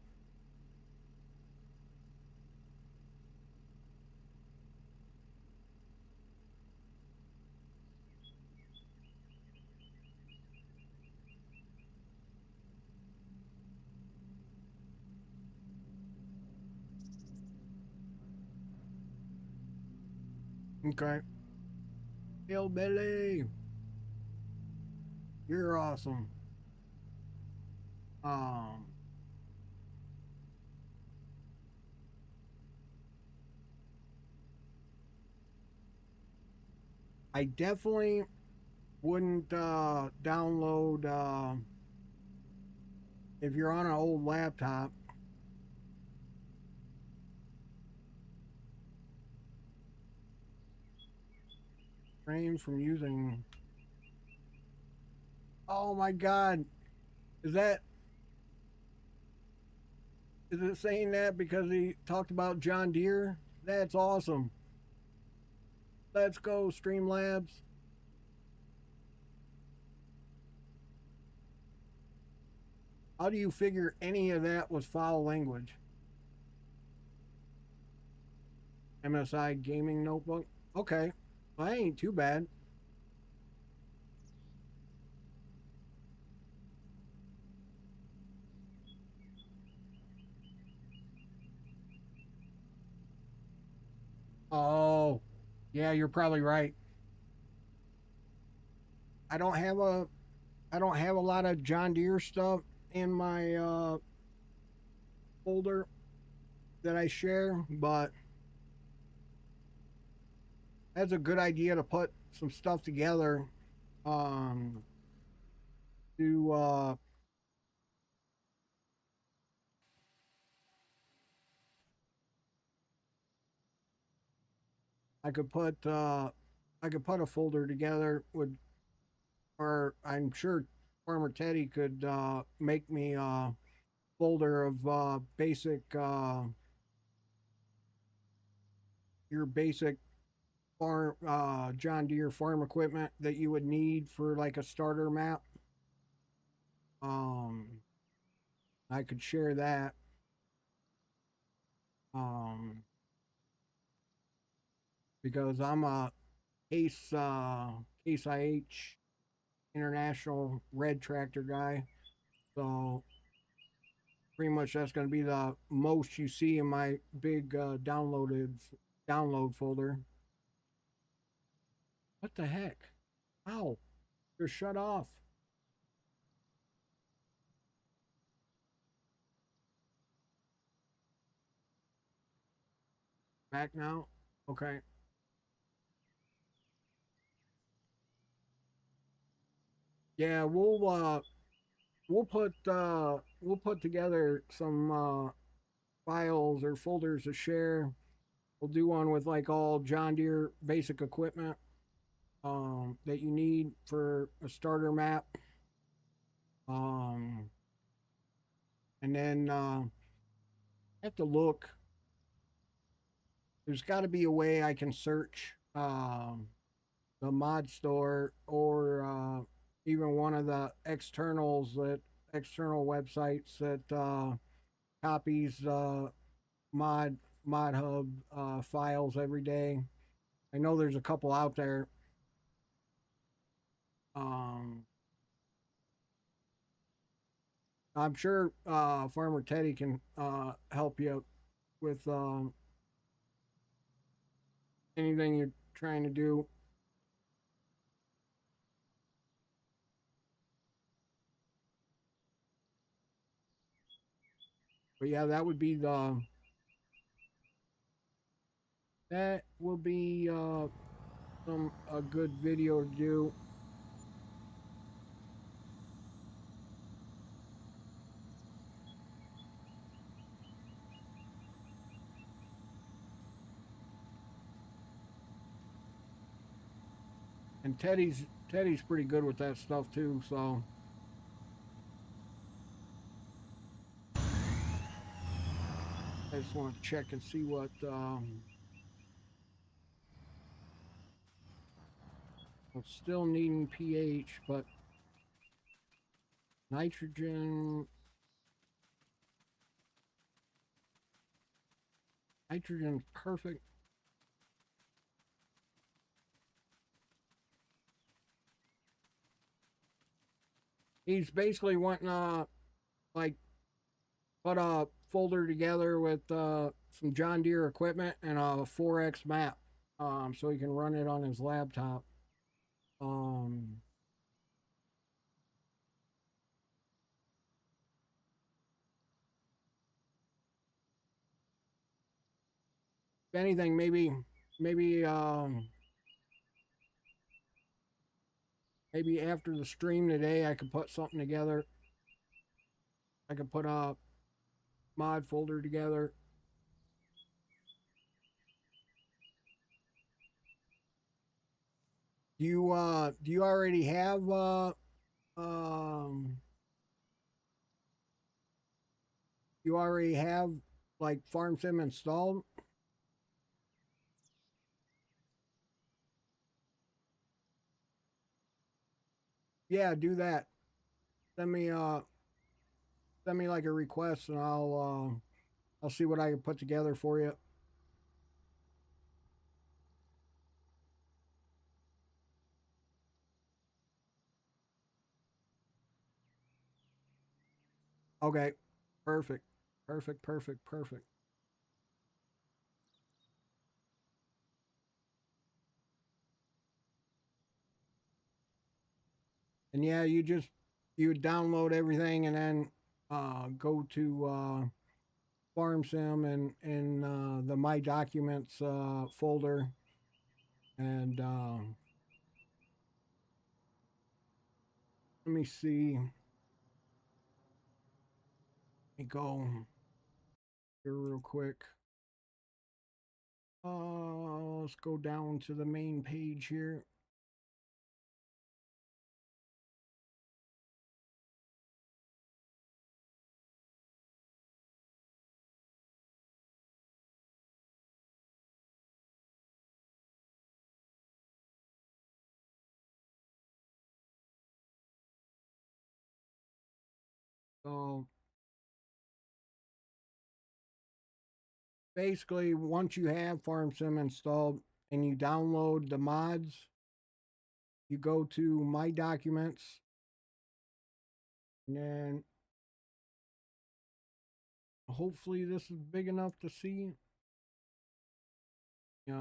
Okay. Hillbilly, you're awesome. Um, I definitely wouldn't download if you're on an old laptop. Refrain from using. Oh my God, is that is it saying that because he talked about John Deere? That's awesome. Let's go, Streamlabs. How do you figure any of that was foul language? MSI gaming notebook. Okay, well, that ain't too bad. Oh, yeah, you're probably right. I don't have a I don't have a lot of John Deere stuff in my folder that I share, but that's a good idea to put some stuff together um, to I could put a folder together with, or I'm sure Farmer Teddy could make me a folder of basic your basic farm John Deere farm equipment that you would need for like a starter map. Um, I could share that. Um, because I'm a Case IH International red tractor guy. So pretty much that's going to be the most you see in my big download folder. What the heck? Ow! You're shut off. Back now? Okay. Yeah, we'll put together some files or folders to share. We'll do one with like all John Deere basic equipment that you need for a starter map. Um, and then I have to look. There's got to be a way I can search the mod store or even one of the external websites that copies mod mod hub files every day. I know there's a couple out there. Um, I'm sure Farmer Teddy can help you with anything you're trying to do. But yeah, that will be a good video to do. And Teddy's pretty good with that stuff too. So I just want to check and see what I'm still needing pH, but nitrogen nitrogen's perfect. He's basically wanting like put a folder together with some John Deere equipment and a 4X map, so he can run it on his laptop. Um, if anything, maybe maybe after the stream today, I could put something together. I could put a mod folder together. Do you already have um you already have like farm sim installed? Yeah, do that. Send me uh send me like a request and I'll see what I can put together for you. Okay. Perfect. Perfect, perfect, perfect. And yeah, you would download everything and then go to Farm Sim and in the My Documents folder, and let me see. Let me go here real quick. Let's go down to the main page here. So basically, once you have Farm Sim installed and you download the mods, you go to My Documents, and then hopefully this is big enough to see. If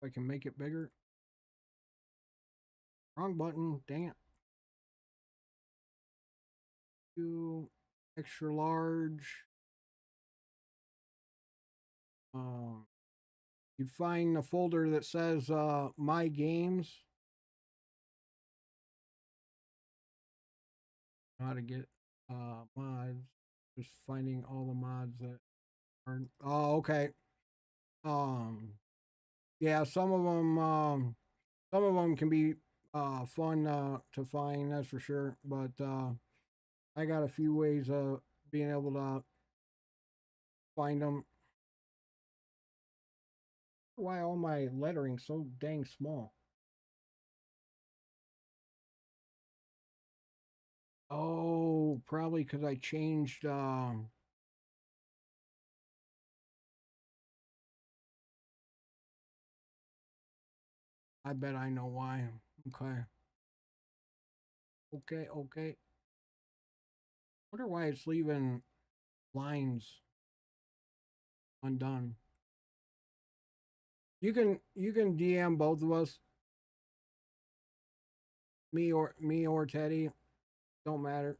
I can make it bigger. Wrong button, dang it. Do extra large. Um, you find the folder that says My Games. How to get mods. Just finding all the mods that are. Oh, okay. Um, yeah, some of them can be fun to find. That's for sure. But I got a few ways of being able to find them. Why all my lettering so dang small? Oh, probably because I changed. I bet I know why. Okay. Okay. Okay. Wonder why it's leaving lines undone. You can DM both of us, me or Teddy. Don't matter.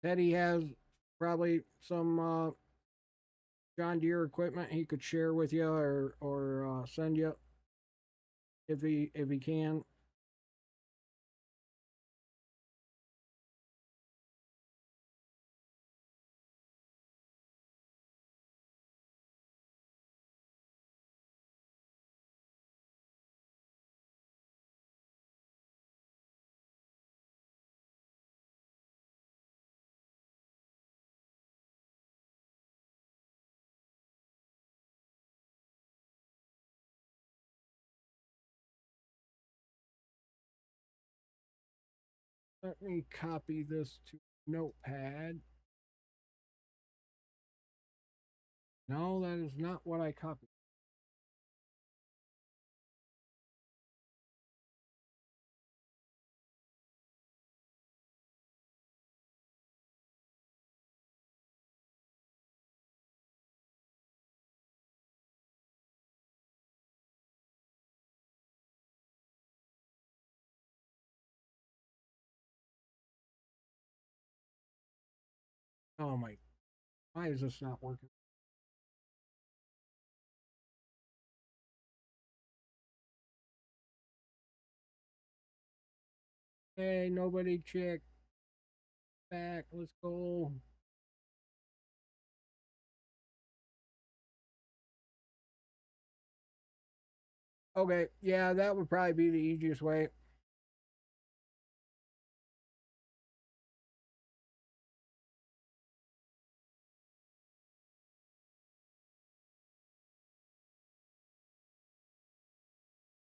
Teddy has probably some John Deere equipment he could share with you or send you if he can. Let me copy this to Notepad. No, that is not what I copied. Oh my! Why is this not working? Hey, nobody check back. Let's go. Okay, yeah, that would probably be the easiest way.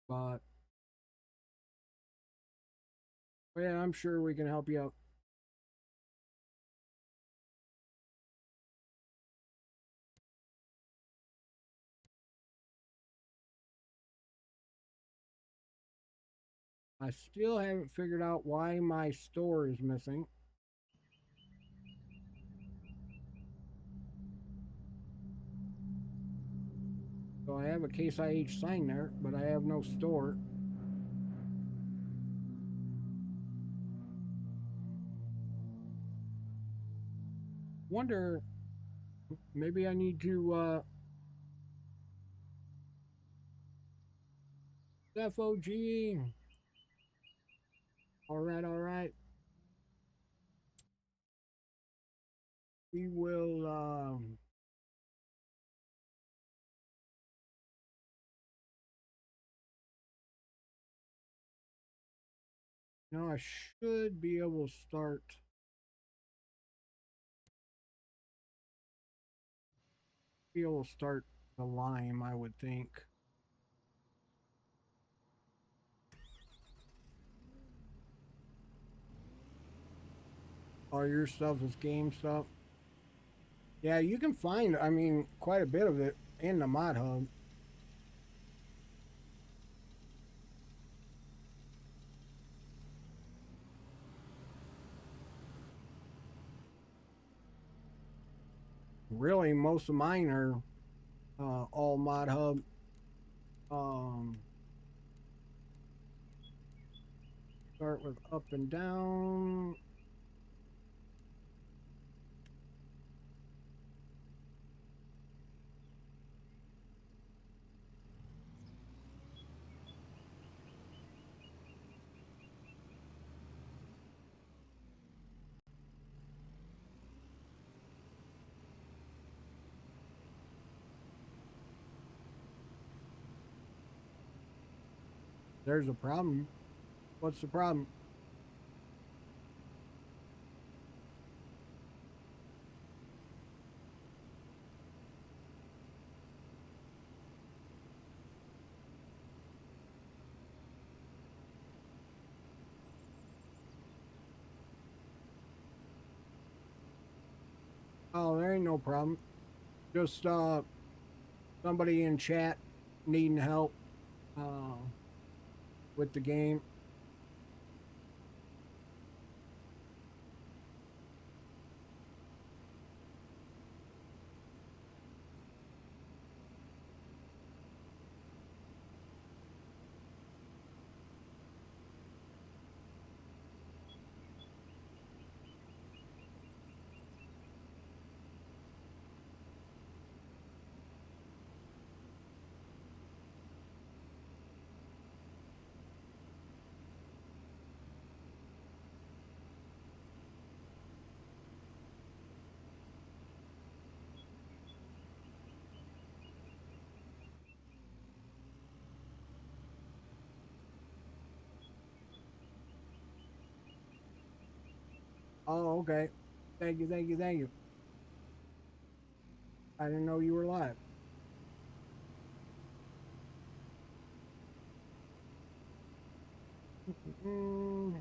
But yeah, I'm sure we can help you out. I still haven't figured out why my store is missing. So I have a Case IH sign there, but I have no store. Wonder, maybe I need to FOG. All right, all right. We will now I should be able to start the lime, I would think. All your stuff is game stuff. Yeah, you can find, I mean, quite a bit of it in the mod hub. Really, most of mine are all mod hub. Um, Start with up and down. There's a problem. What's the problem? Oh, there ain't no problem. Just somebody in chat needing help uh, with the game. Oh, okay. Thank you, thank you, thank you. I didn't know you were live. Mm.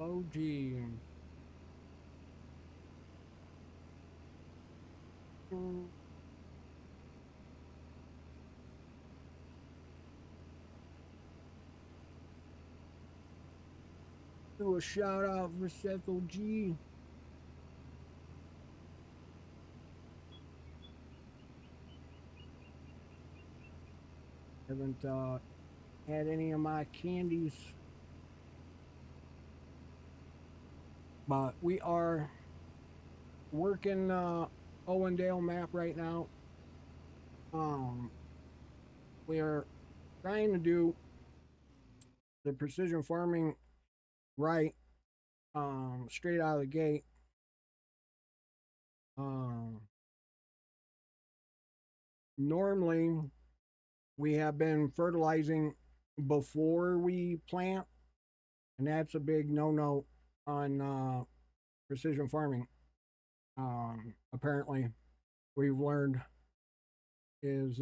OG. Mm. Do a shout out for Seth OG. Haven't had any of my candies, but we are working Owendale Map right now. We are trying to do the precision farming right, straight out of the gate. Um, Normally, we have been fertilizing before we plant, and that's a big no-no on precision farming. Apparently, we've learned is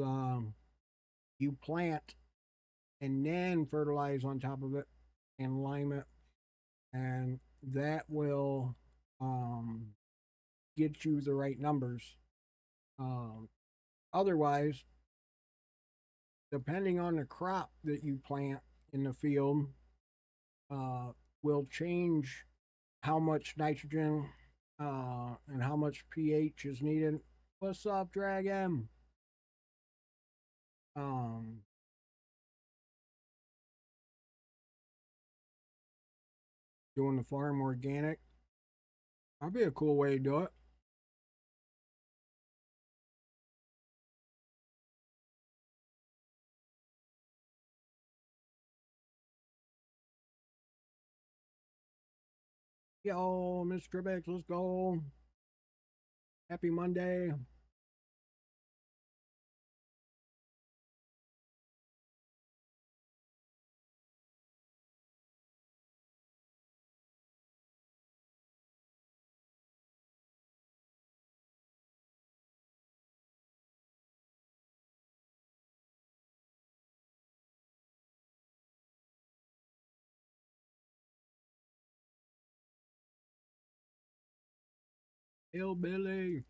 you plant and then fertilize on top of it and lime it, and that will get you the right numbers. Um, Otherwise, depending on the crop that you plant in the field, uh, will change how much nitrogen and how much pH is needed. What's up, Dragon? Um, Doing the farm organic. That'd be a cool way to do it. Yo, Miss Trebek, let's go. Happy Monday. Hillbilly.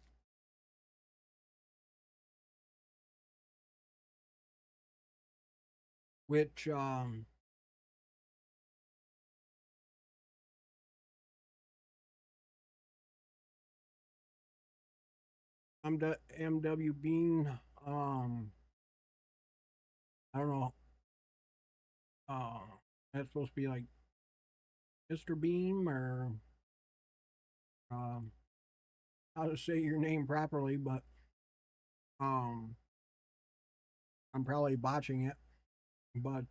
Which I'm the MW Bean. I don't know. Uh, that's supposed to be like Mr. Beam or um, how to say your name properly, but um, I'm probably botching it. But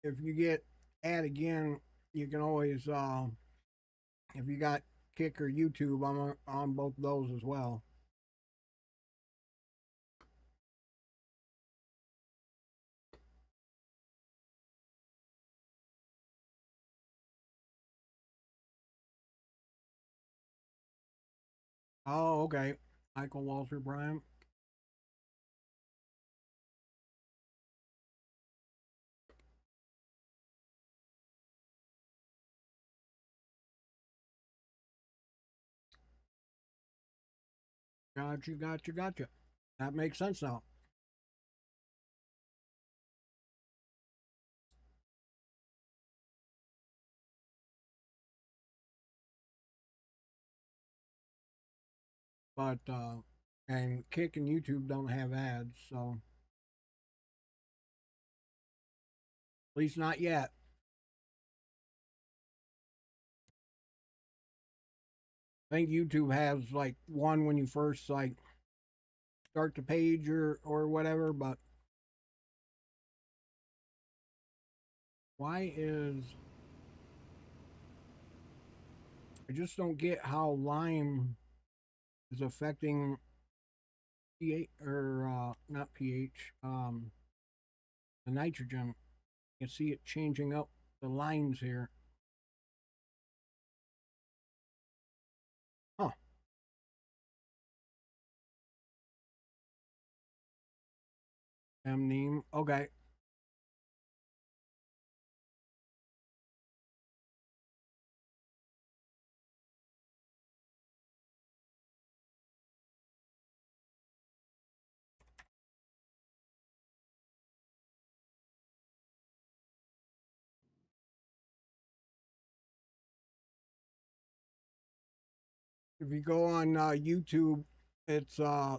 if you get ad again, you can always if you got Kick or YouTube, I'm on both those as well. Oh, okay. Michael Walter Bryant. Gotcha. That makes sense now. But and Kick and YouTube don't have ads, so at least not yet. I think YouTube has like one when you first like start the page or whatever, but why is I just don't get how Lime is affecting pH or not pH, the nitrogen. You see it changing up the lines here. Huh. Neem. Okay. If you go on YouTube, it's uh,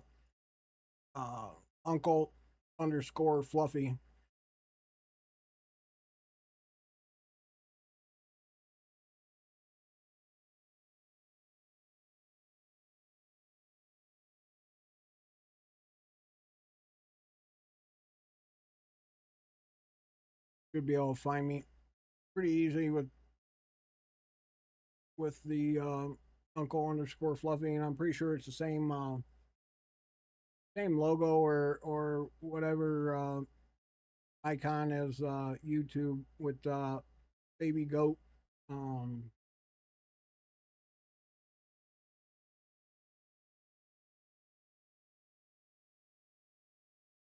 Uncle underscore Fluffy. Should be able to find me pretty easy with the Uncle underscore Fluffy, and I'm pretty sure it's the same logo or whatever icon as YouTube with baby goat. Um,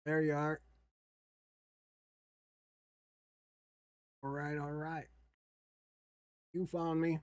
there you are. All right. You found me.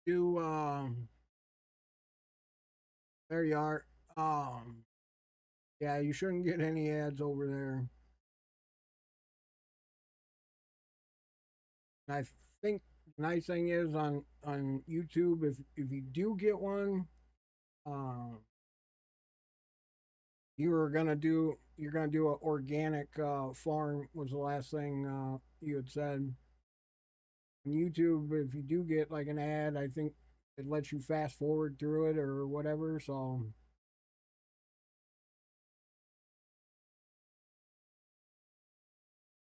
Do there you are. Yeah, you shouldn't get any ads over there. And I think the nice thing is on YouTube, if you do get one, um, you're gonna do an organic farm was the last thing you had said. On YouTube, if you do get like an ad, I think it lets you fast forward through it or whatever. So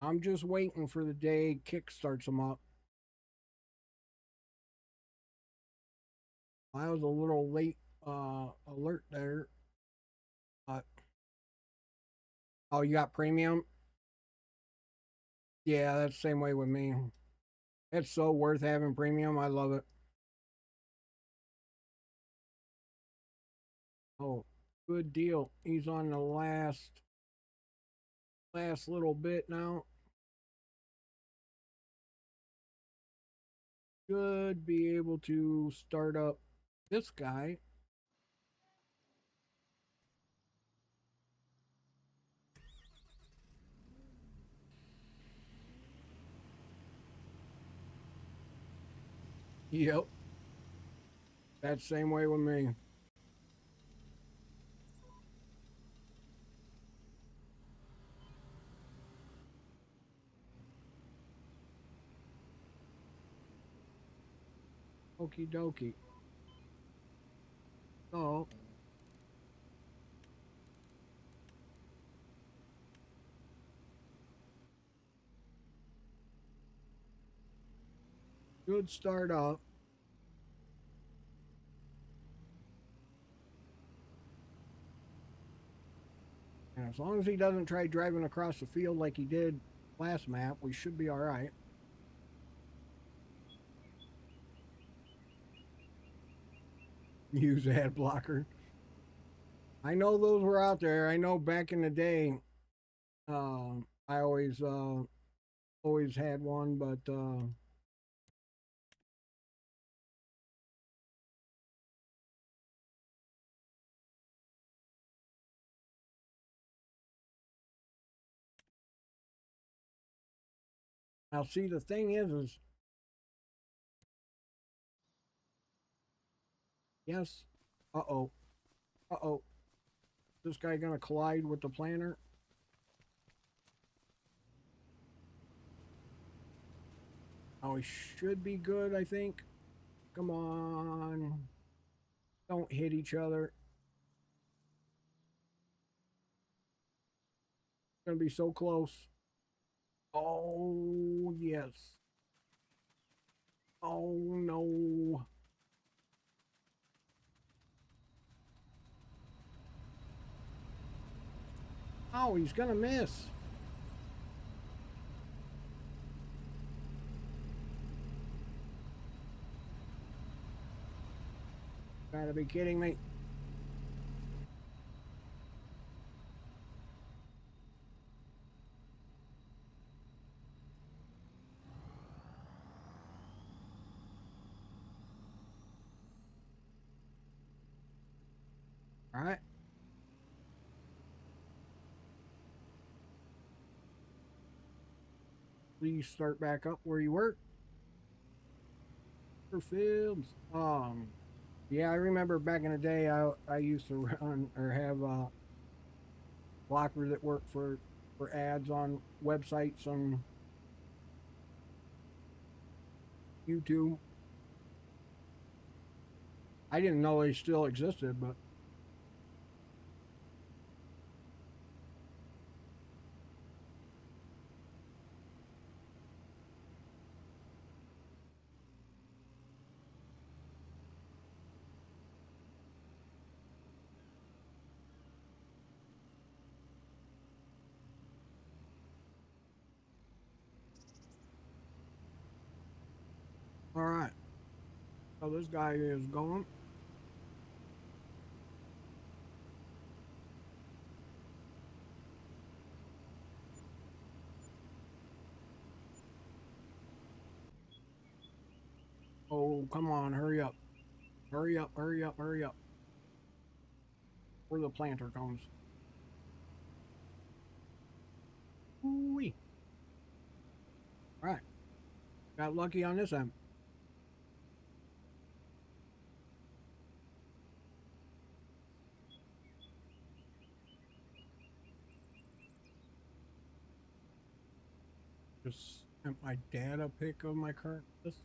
I'm just waiting for the day Kick starts them up. I was a little late alert there. But oh, you got premium? Yeah, that's the same way with me. It's so worth having premium. I love it. Oh, good deal. He's on the last little bit now. Should be able to start up this guy. Yep, that same way with me. Okie dokie. So, good start up. And as long as he doesn't try driving across the field like he did last map, we should be all right. Use ad blocker. I know those were out there. I know back in the day, I always had one, but now see the thing is yes. Uh oh. Uh oh. This guy gonna collide with the planter? Oh, he should be good, I think. Come on. Don't hit each other. It's gonna be so close. Oh, yes. Oh, no. Oh, he's gonna miss. Gotta be kidding me. All right. Please start back up where you were. For fields. Yeah, I remember back in the day, I used to run or have blockers that work for ads on websites on YouTube. I didn't know they still existed, but all right. So this guy is going. Oh, come on, hurry up. Hurry up, hurry up, hurry up. Where the planter comes. Ooh-wee. All right. Got lucky on this end. Just sent my dad a pic of my current list.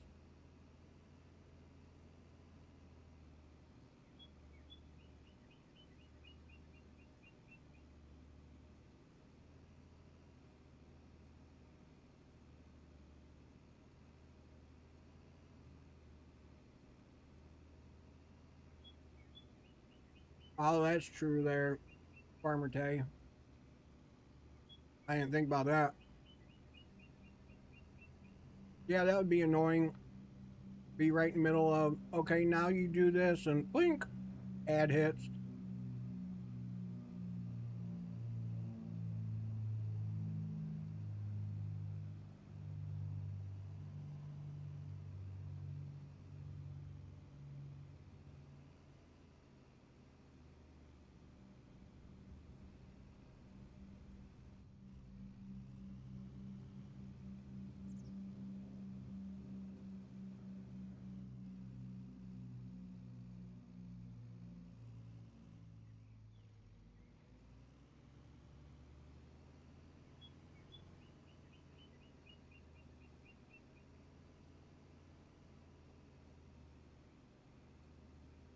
Oh, that's true there, Farmer Tay. I didn't think about that. Yeah, that would be annoying. Be right in the middle of, okay, now you do this, and blink, ad hits.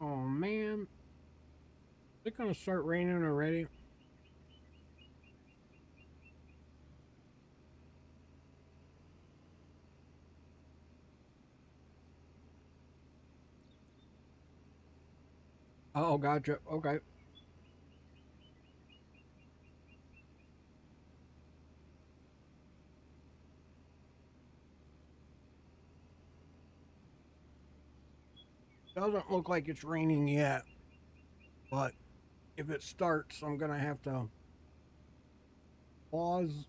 Oh man, is it gonna start raining already? Oh, gotcha. Okay. Doesn't look like it's raining yet, but if it starts, I'm gonna have to pause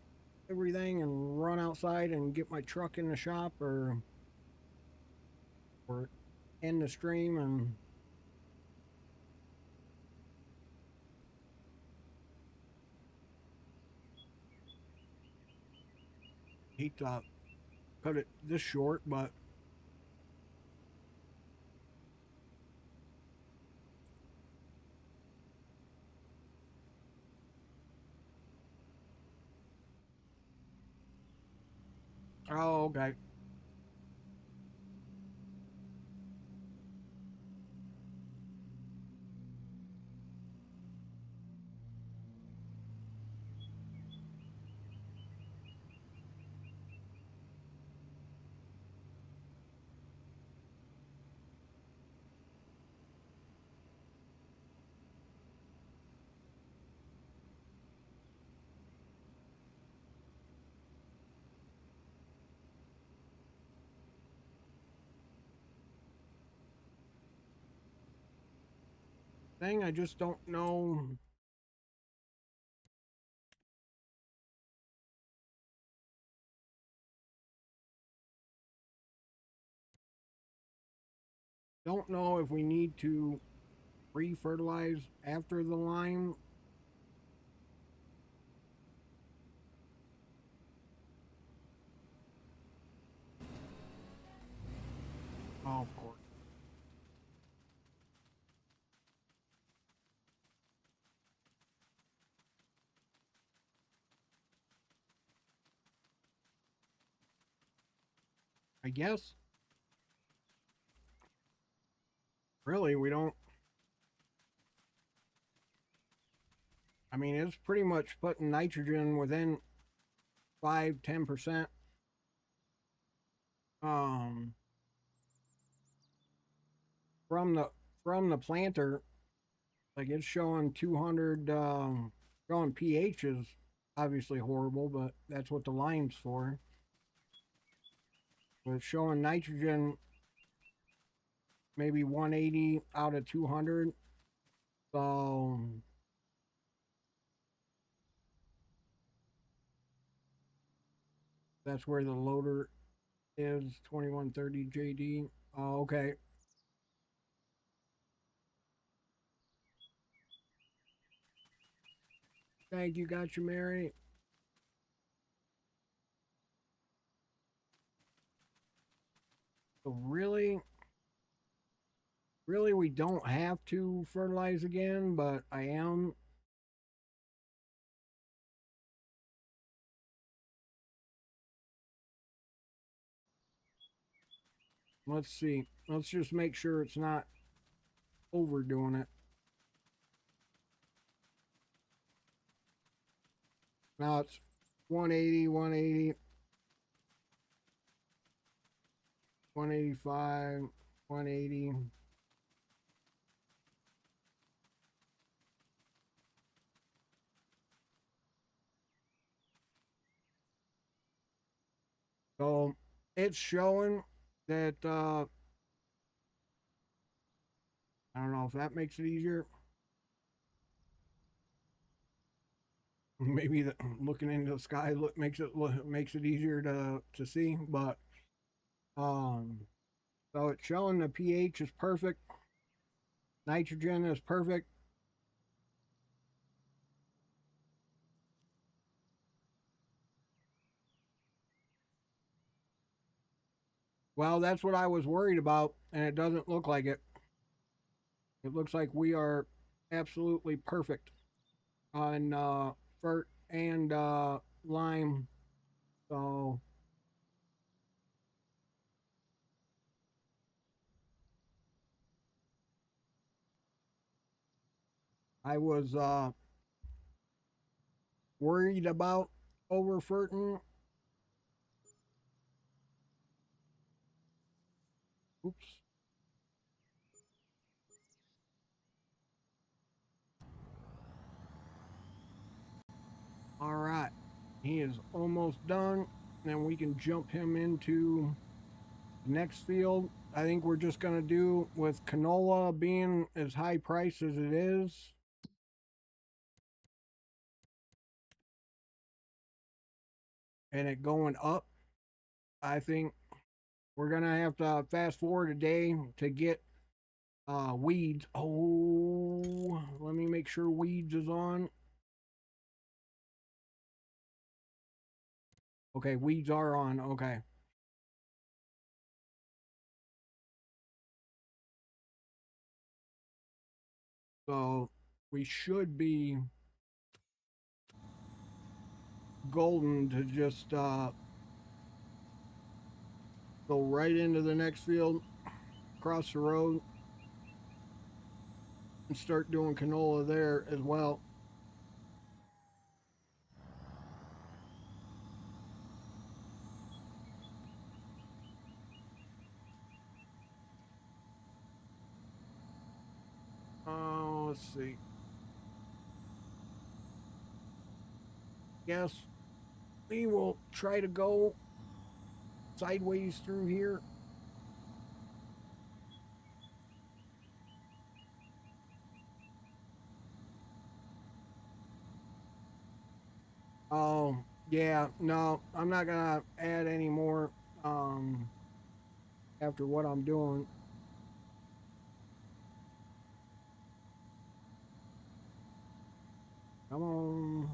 everything and run outside and get my truck in the shop or end the stream and hate to cut it this short, but oh, okay. Thing I just don't know if we need to re-fertilize after the lime. Oh, of course. I guess. Really, we don't. I mean, it's pretty much putting nitrogen within 5-10% um from the planter. Like it's showing 200 showing pH is obviously horrible, but that's what the lime's for. But it's showing nitrogen maybe 180 out of 200. So that's where the loader is 2130 JD. Oh, okay. Thank you, got you, Mary. So really, we don't have to fertilize again, but I am. Let's see. Let's just make sure it's not overdoing it. Now it's 180, 180, 185, 180. So it's showing that I don't know if that makes it easier. Maybe looking into the sky makes it easier to see, but um so it's showing the pH is perfect, nitrogen is perfect. Well, that's what I was worried about, and it doesn't look like it. It looks like we are absolutely perfect on fert and lime. So I was worried about overferting. Oops. All right. He is almost done. Then we can jump him into the next field. I think we're just going to do with canola being as high price as it is. And it going up. I think we're going to have to fast forward a day to get weeds. Oh, let me make sure weeds is on. Okay, weeds are on. Okay. So we should be golden to just go right into the next field, cross the road, and start doing canola there as well. Let's see. Yes, we will try to go sideways through here. Oh, yeah, no, I'm not gonna add any more after what I'm doing. Come on.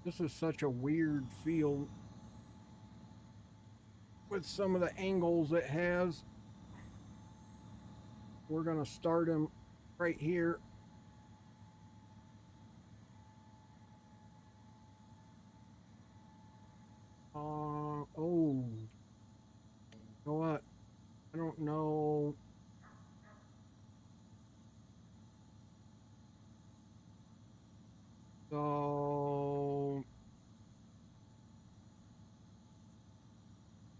This is such a weird field with some of the angles it has. We're gonna start him right here. Oh, you know what? I don't know. So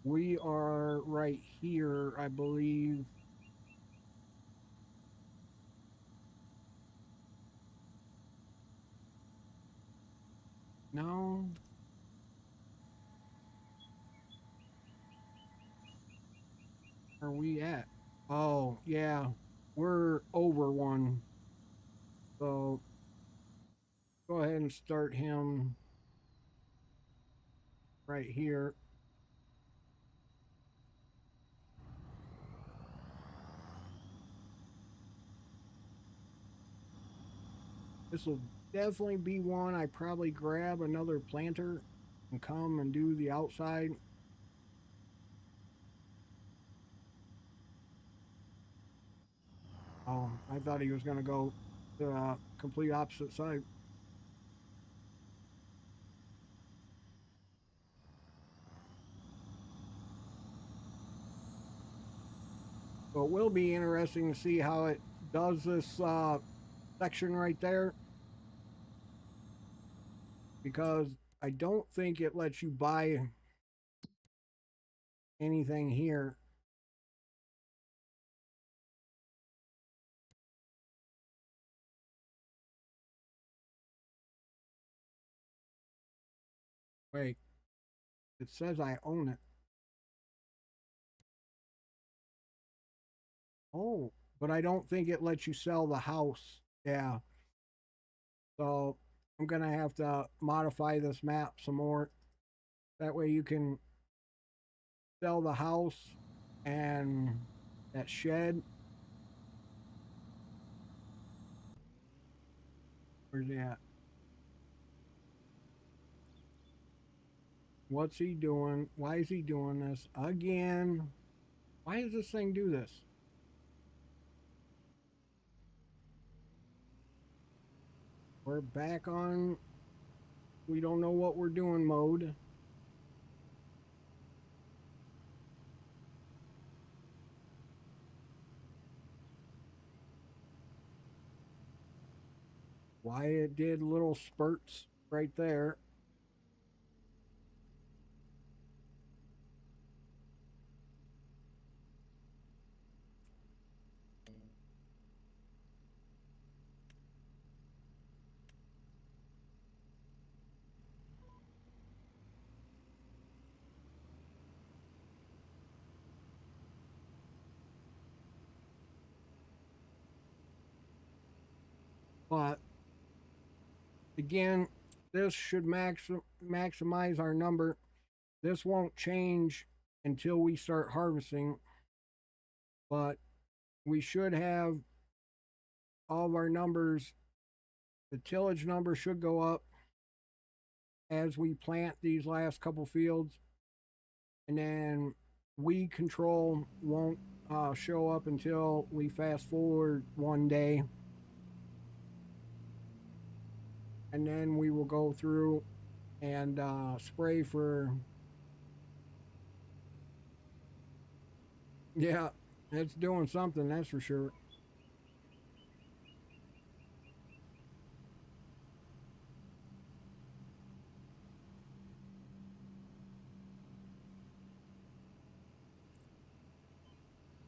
we are right here, I believe. No. Where are we at? Oh, yeah. We're over one. So go ahead and start him right here. This will definitely be one I probably grab another planter and come and do the outside. Oh, I thought he was going to go the complete opposite side. So it will be interesting to see how it does this section right there, because I don't think it lets you buy anything here. Wait, it says I own it. Oh, but I don't think it lets you sell the house. Yeah. So I'm going to have to modify this map some more. That way you can sell the house and that shed. Where's he at? What's he doing? Why is he doing this again? Why does this thing do this? We're back on we don't know what we're doing mode. Why it did little spurts right there. But again, this should maximize our number. This won't change until we start harvesting, but we should have all of our numbers. The tillage number should go up as we plant these last couple fields, and then weed control won't show up until we fast forward one day, and then we will go through and spray for. Yeah, it's doing something, that's for sure.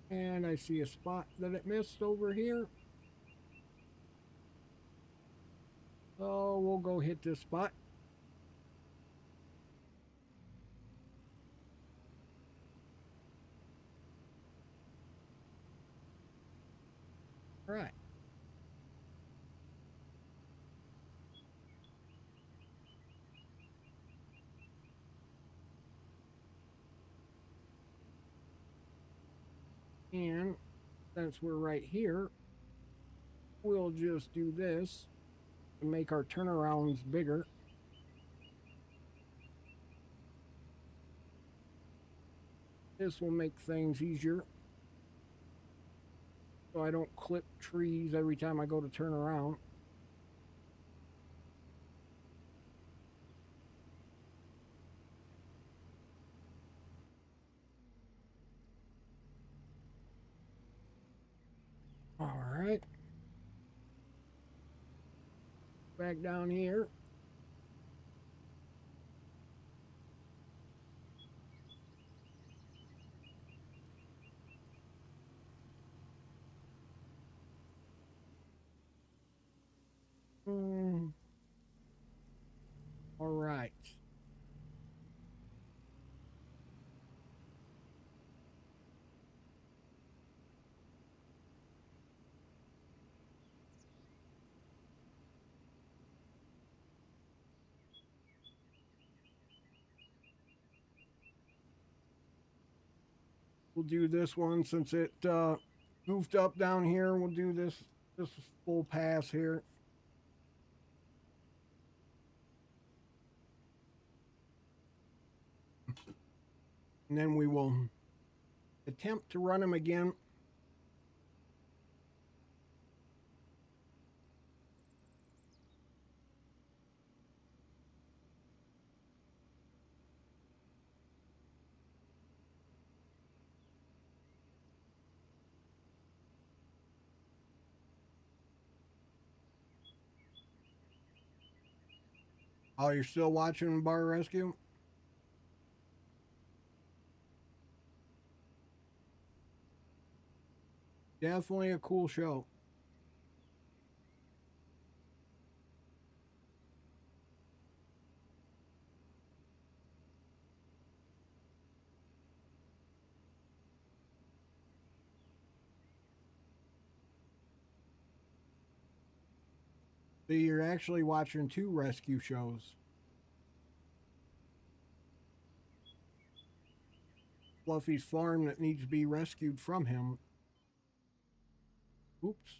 And I see a spot that it missed over here. So we'll go hit this spot. All right. And since we're right here, we'll just do this to make our turnarounds bigger. This will make things easier so I don't clip trees every time I go to turn around. All right. Back down here. Mm, all right. We'll do this one since it goofed up down here. We'll do this full pass here. And then we will attempt to run him again. Oh, you're still watching Bar Rescue? Definitely a cool show. So you're actually watching two rescue shows. Fluffy's farm that needs to be rescued from him. Oops.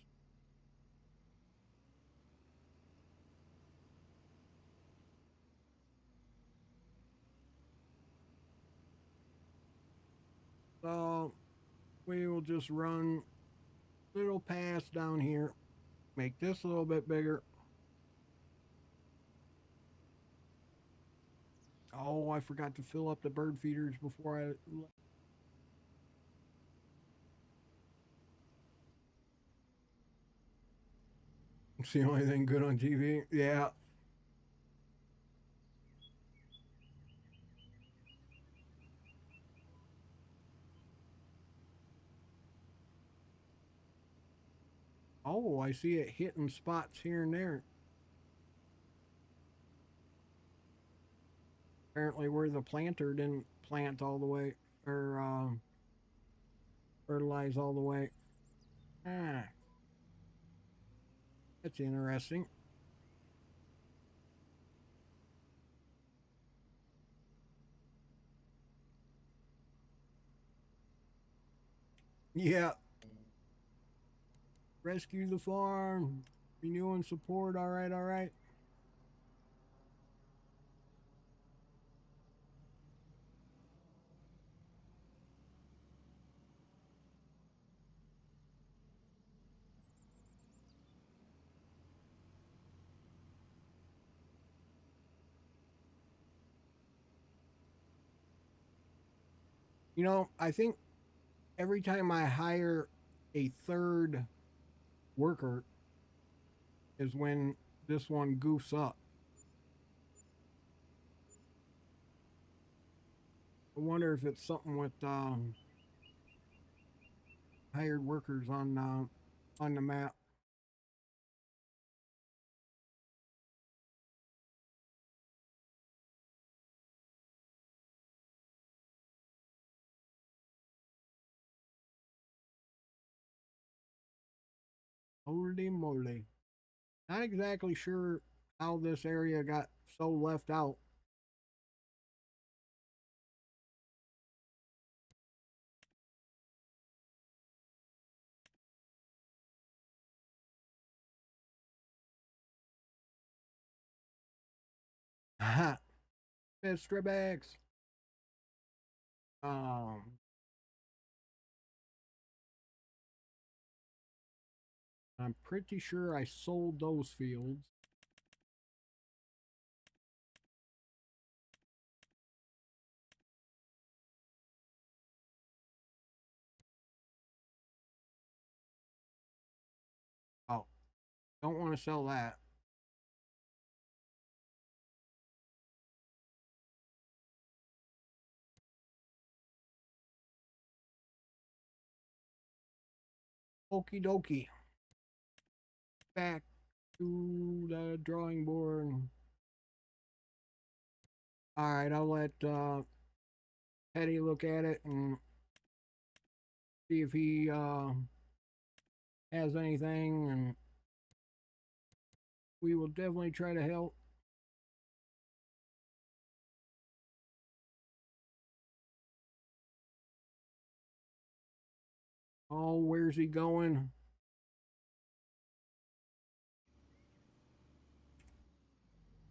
So we will just run little pass down here. Make this a little bit bigger. Oh, I forgot to fill up the bird feeders before I. It's the only thing good on TV. Yeah. Oh, I see it hitting spots here and there. Apparently, where the planter didn't plant all the way or fertilize all the way. Ah, that's interesting. Yeah. Rescue the farm. Renewing support. All right, all right. You know, I think every time I hire a third worker is when this one goofs up. I wonder if it's something with hired workers on the map. Holy moly! Not exactly sure how this area got so left out. Ha! Mr. Bags. Um, I'm pretty sure I sold those fields. Oh, don't want to sell that. Okie dokie. Back to the drawing board. All right, I'll let Eddie look at it and see if he has anything, and we will definitely try to help. Oh, where's he going?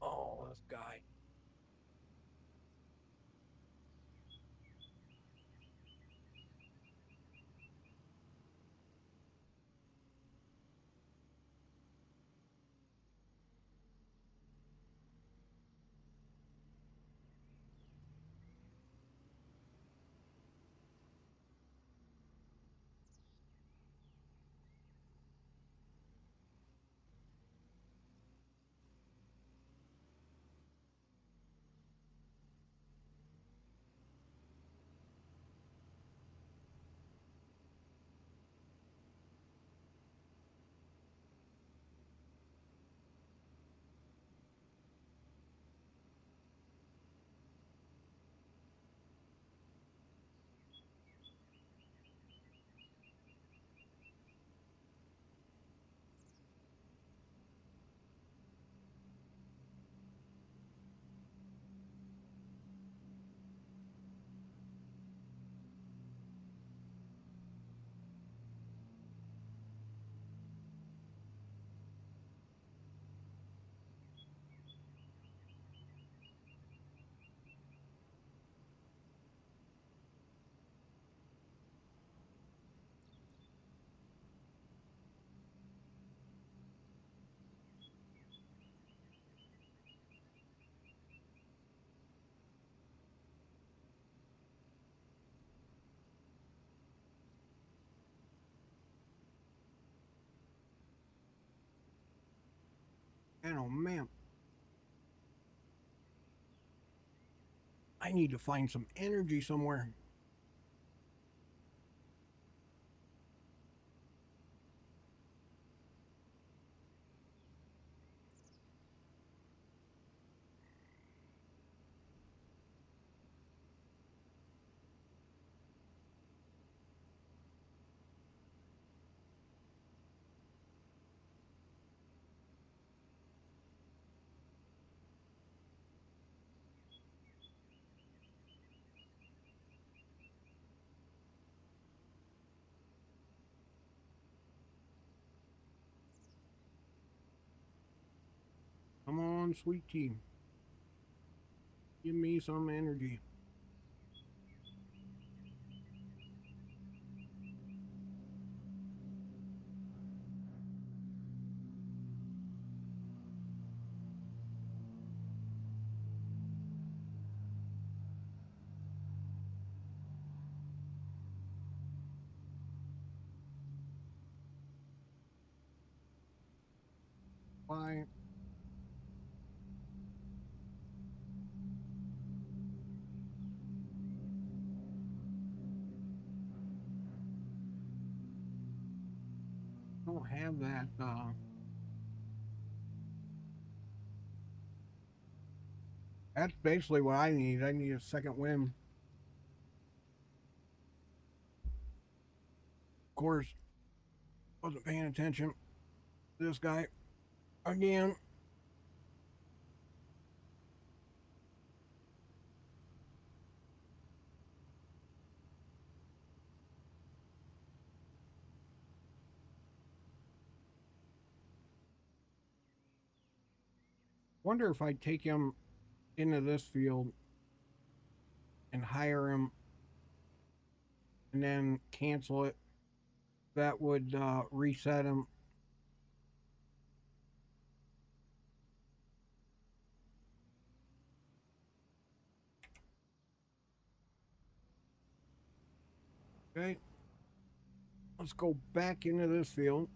Oh, this guy. And oh man, I need to find some energy somewhere. Come on, sweet tea. Give me some energy. Why? I don't have that. That's basically what I need. I need a second wind. Of course, wasn't paying attention to this guy again. Wonder if I take him into this field and hire him and then cancel it. That would reset him. Okay, let's go back into this field.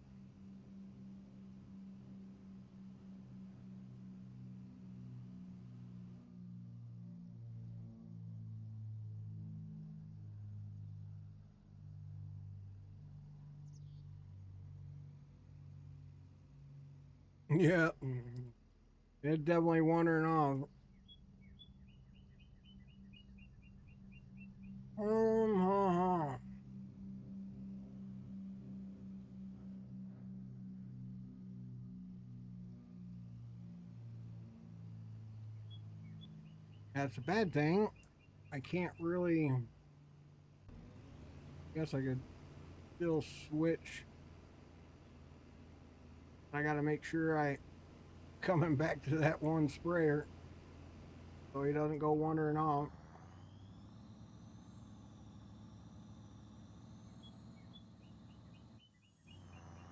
Yeah, it's definitely wandering off. Ha. That's a bad thing. I can't really. Guess I could still switch. I got to make sure I coming back to that one sprayer so he doesn't go wandering off.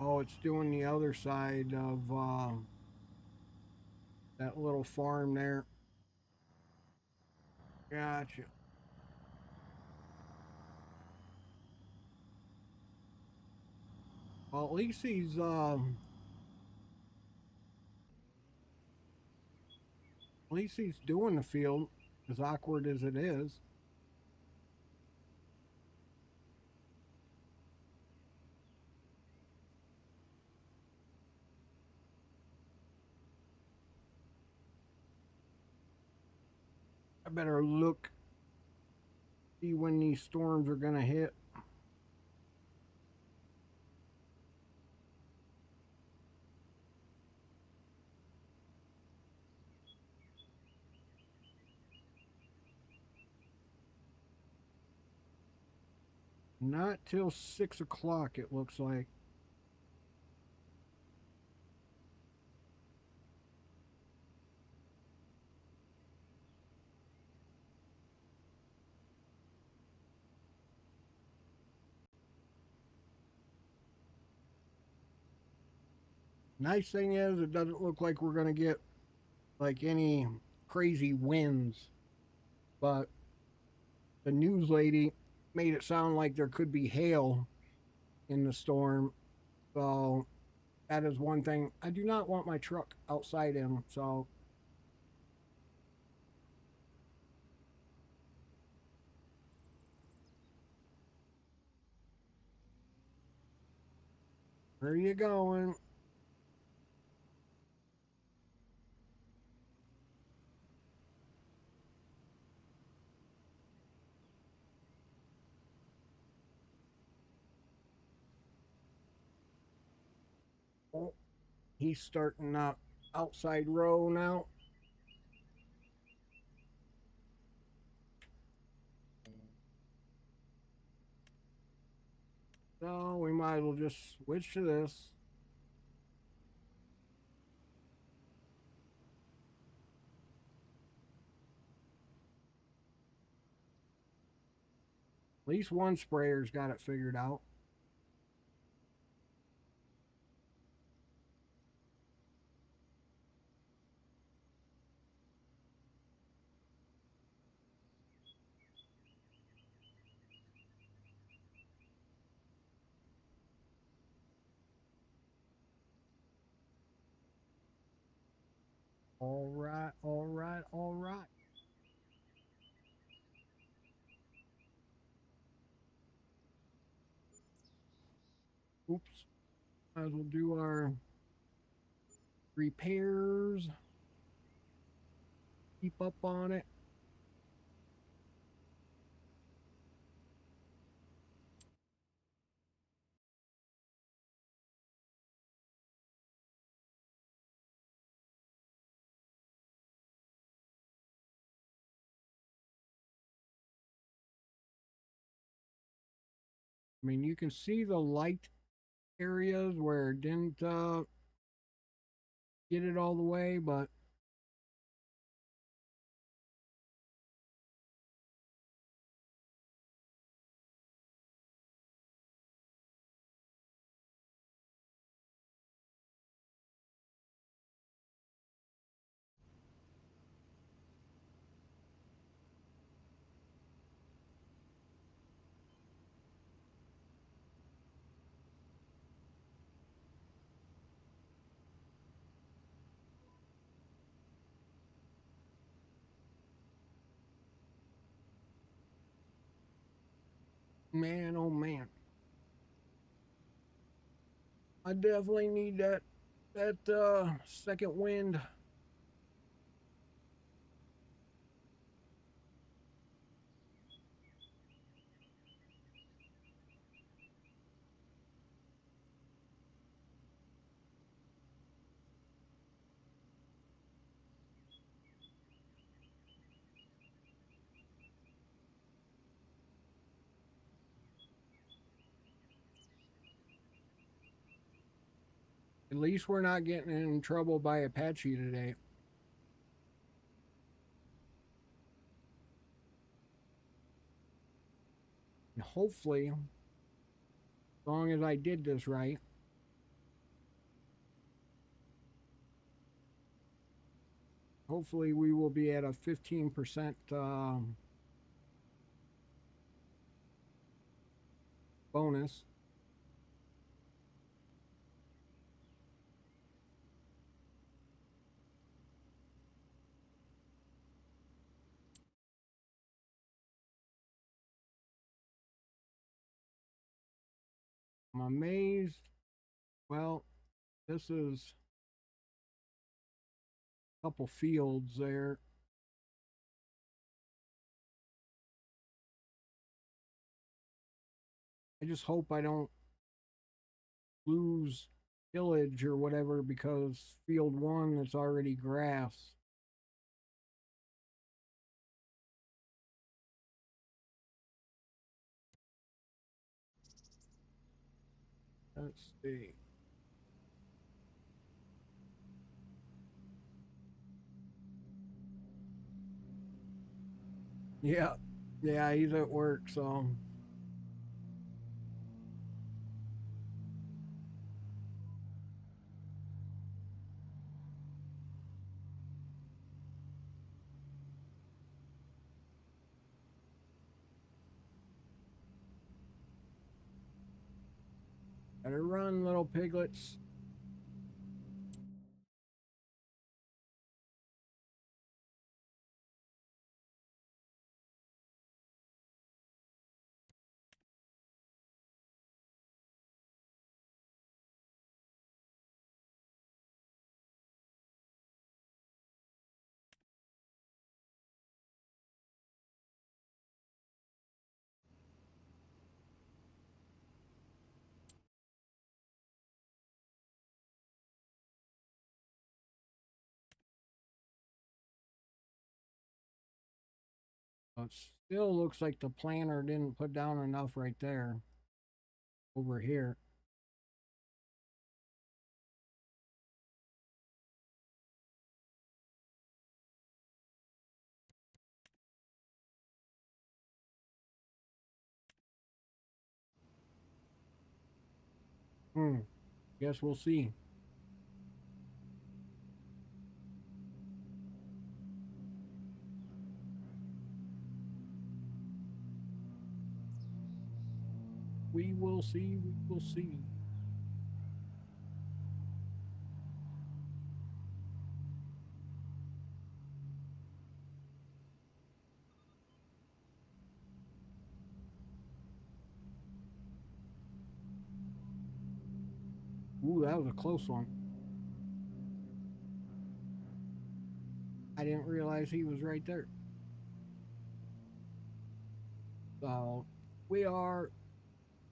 Oh, it's doing the other side of that little farm there. Gotcha. Well, at least he's doing the field, as awkward as it is. I better look, see when these storms are gonna hit. Not till 6 o'clock, it looks like. Nice thing is, it doesn't look like we're gonna get like any crazy winds, but the news lady made it sound like there could be hail in the storm. So that is one thing. I do not want my truck outside in, so where are you going? Oh, he's starting out outside row now. So we might as well just switch to this. At least one sprayer's got it figured out. All right, all right, all right. Oops. Might as well do our repairs. Keep up on it. I mean, you can see the light areas where it didn't get it all the way, but man, oh man, I definitely need that second wind. At least we're not getting in trouble by Apache today. And hopefully, as long as I did this right, hopefully we will be at a 15% bonus. I'm amazed. Well, this is a couple fields there. I just hope I don't lose tillage or whatever because field one is already grass. Let's see. Yeah, yeah, he's at work, so better run, little piglets. It still looks like the planter didn't put down enough right there. Over here. Guess we'll see. We will see. We will see. Ooh, that was a close one. I didn't realize he was right there. So we are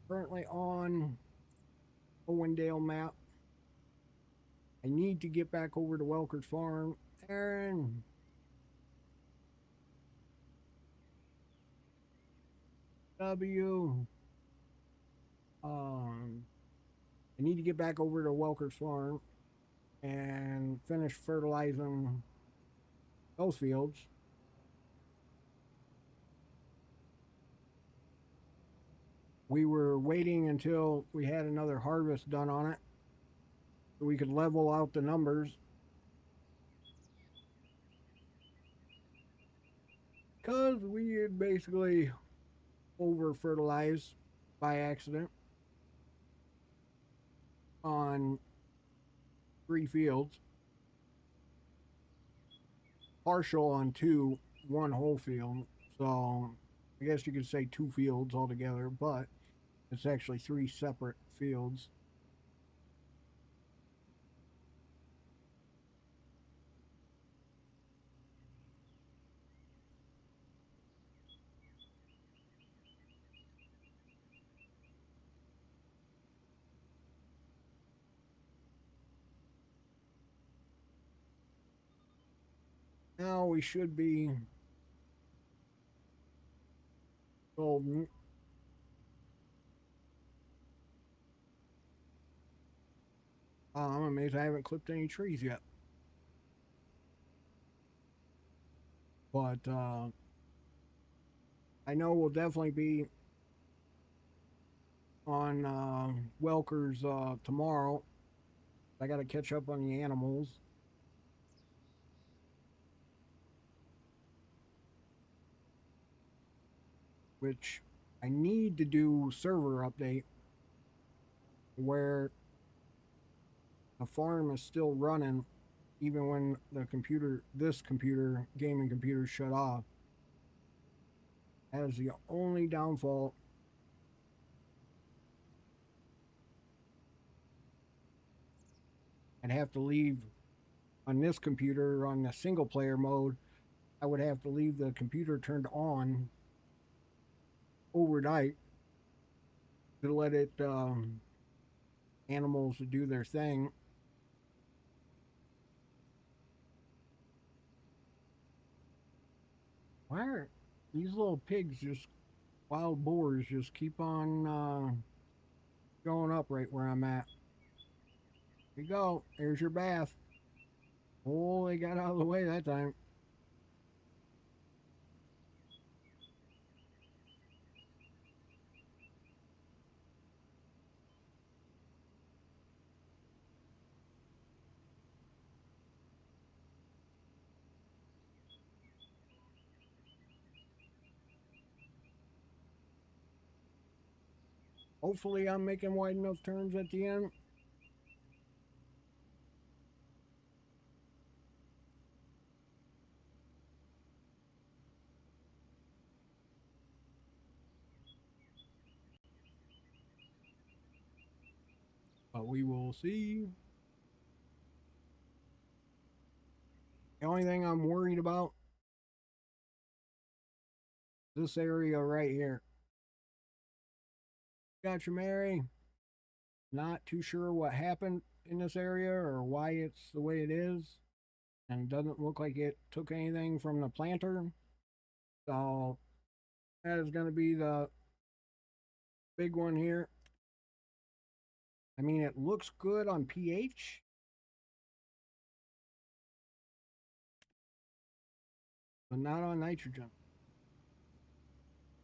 currently on Owendale Map. I need to get back over to Welker's Farm. Aaron. W. I need to get back over to Welker's Farm and finish fertilizing those fields. We were waiting until we had another harvest done on it so we could level out the numbers. Because we had basically over fertilized by accident on 3 fields, partial on 2, 1 whole field. So I guess you could say 2 fields altogether, but it's actually 3 separate fields. Now we should be golden. I'm amazed I haven't clipped any trees yet. But I know we'll definitely be on Welker's tomorrow. I got to catch up on the animals. Which I need to do server update where the farm is still running even when the computer, this computer, gaming computer, shut off. That is the only downfall. I'd have to leave on this computer on the single player mode. I would have to leave the computer turned on overnight to let it animals do their thing. Why are these little pigs just wild boars just keep on going up right where I'm at? Here you go. There's your bath. Oh, they got out of the way that time. Hopefully, I'm making wide enough turns at the end. But we will see. The only thing I'm worried about this area right here. Gotcha, Mary. Not too sure what happened in this area or why it's the way it is. And it doesn't look like it took anything from the planter. So that is going to be the big one here. I mean, it looks good on pH, but not on nitrogen.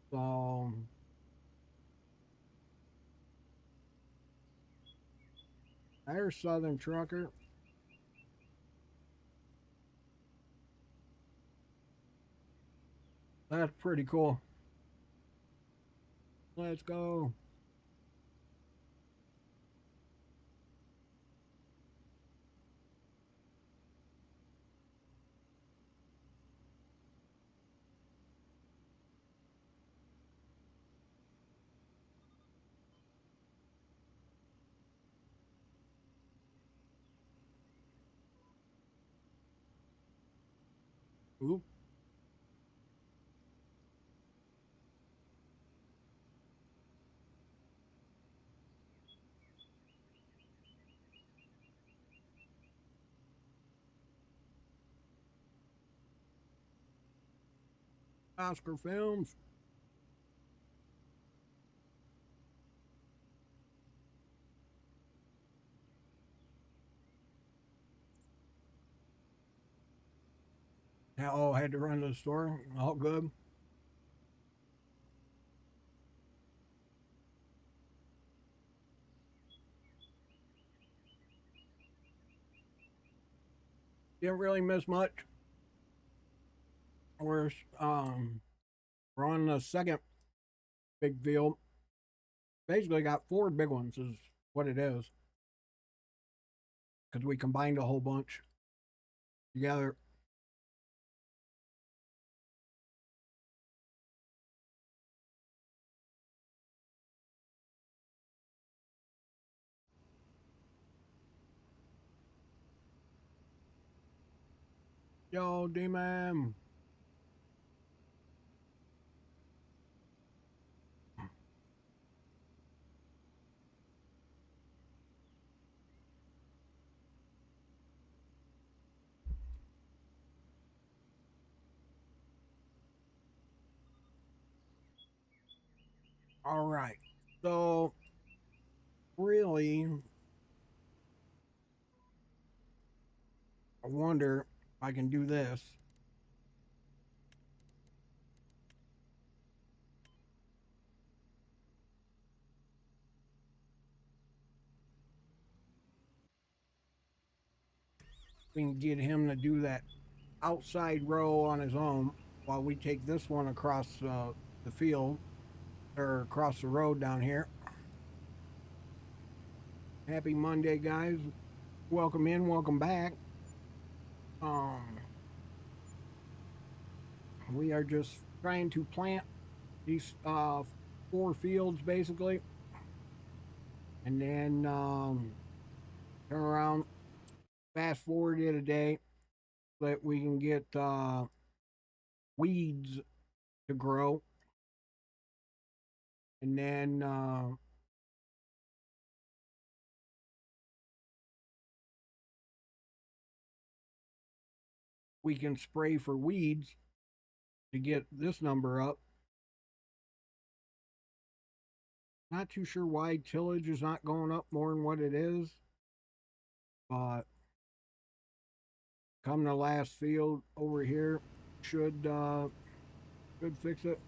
So there's Southern Trucker. That's pretty cool. Let's go. Oop. Oscar Films. Oh, had to run to the store. All good. Didn't really miss much. We're um we're on the second big field. Basically got four big ones is what it is. Because we combined a whole bunch together. Yo, D-Man. All right. So really I wonder if I can do this. We can get him to do that outside row on his own while we take this one across the field or across the road down here. Happy Monday, guys. Welcome in, welcome back. We are just trying to plant these 4 fields basically, and then turn around, fast forward it a day so that we can get weeds to grow, and then we can spray for weeds to get this number up. Not too sure why tillage is not going up more than what it is, but come the last field over here should fix it.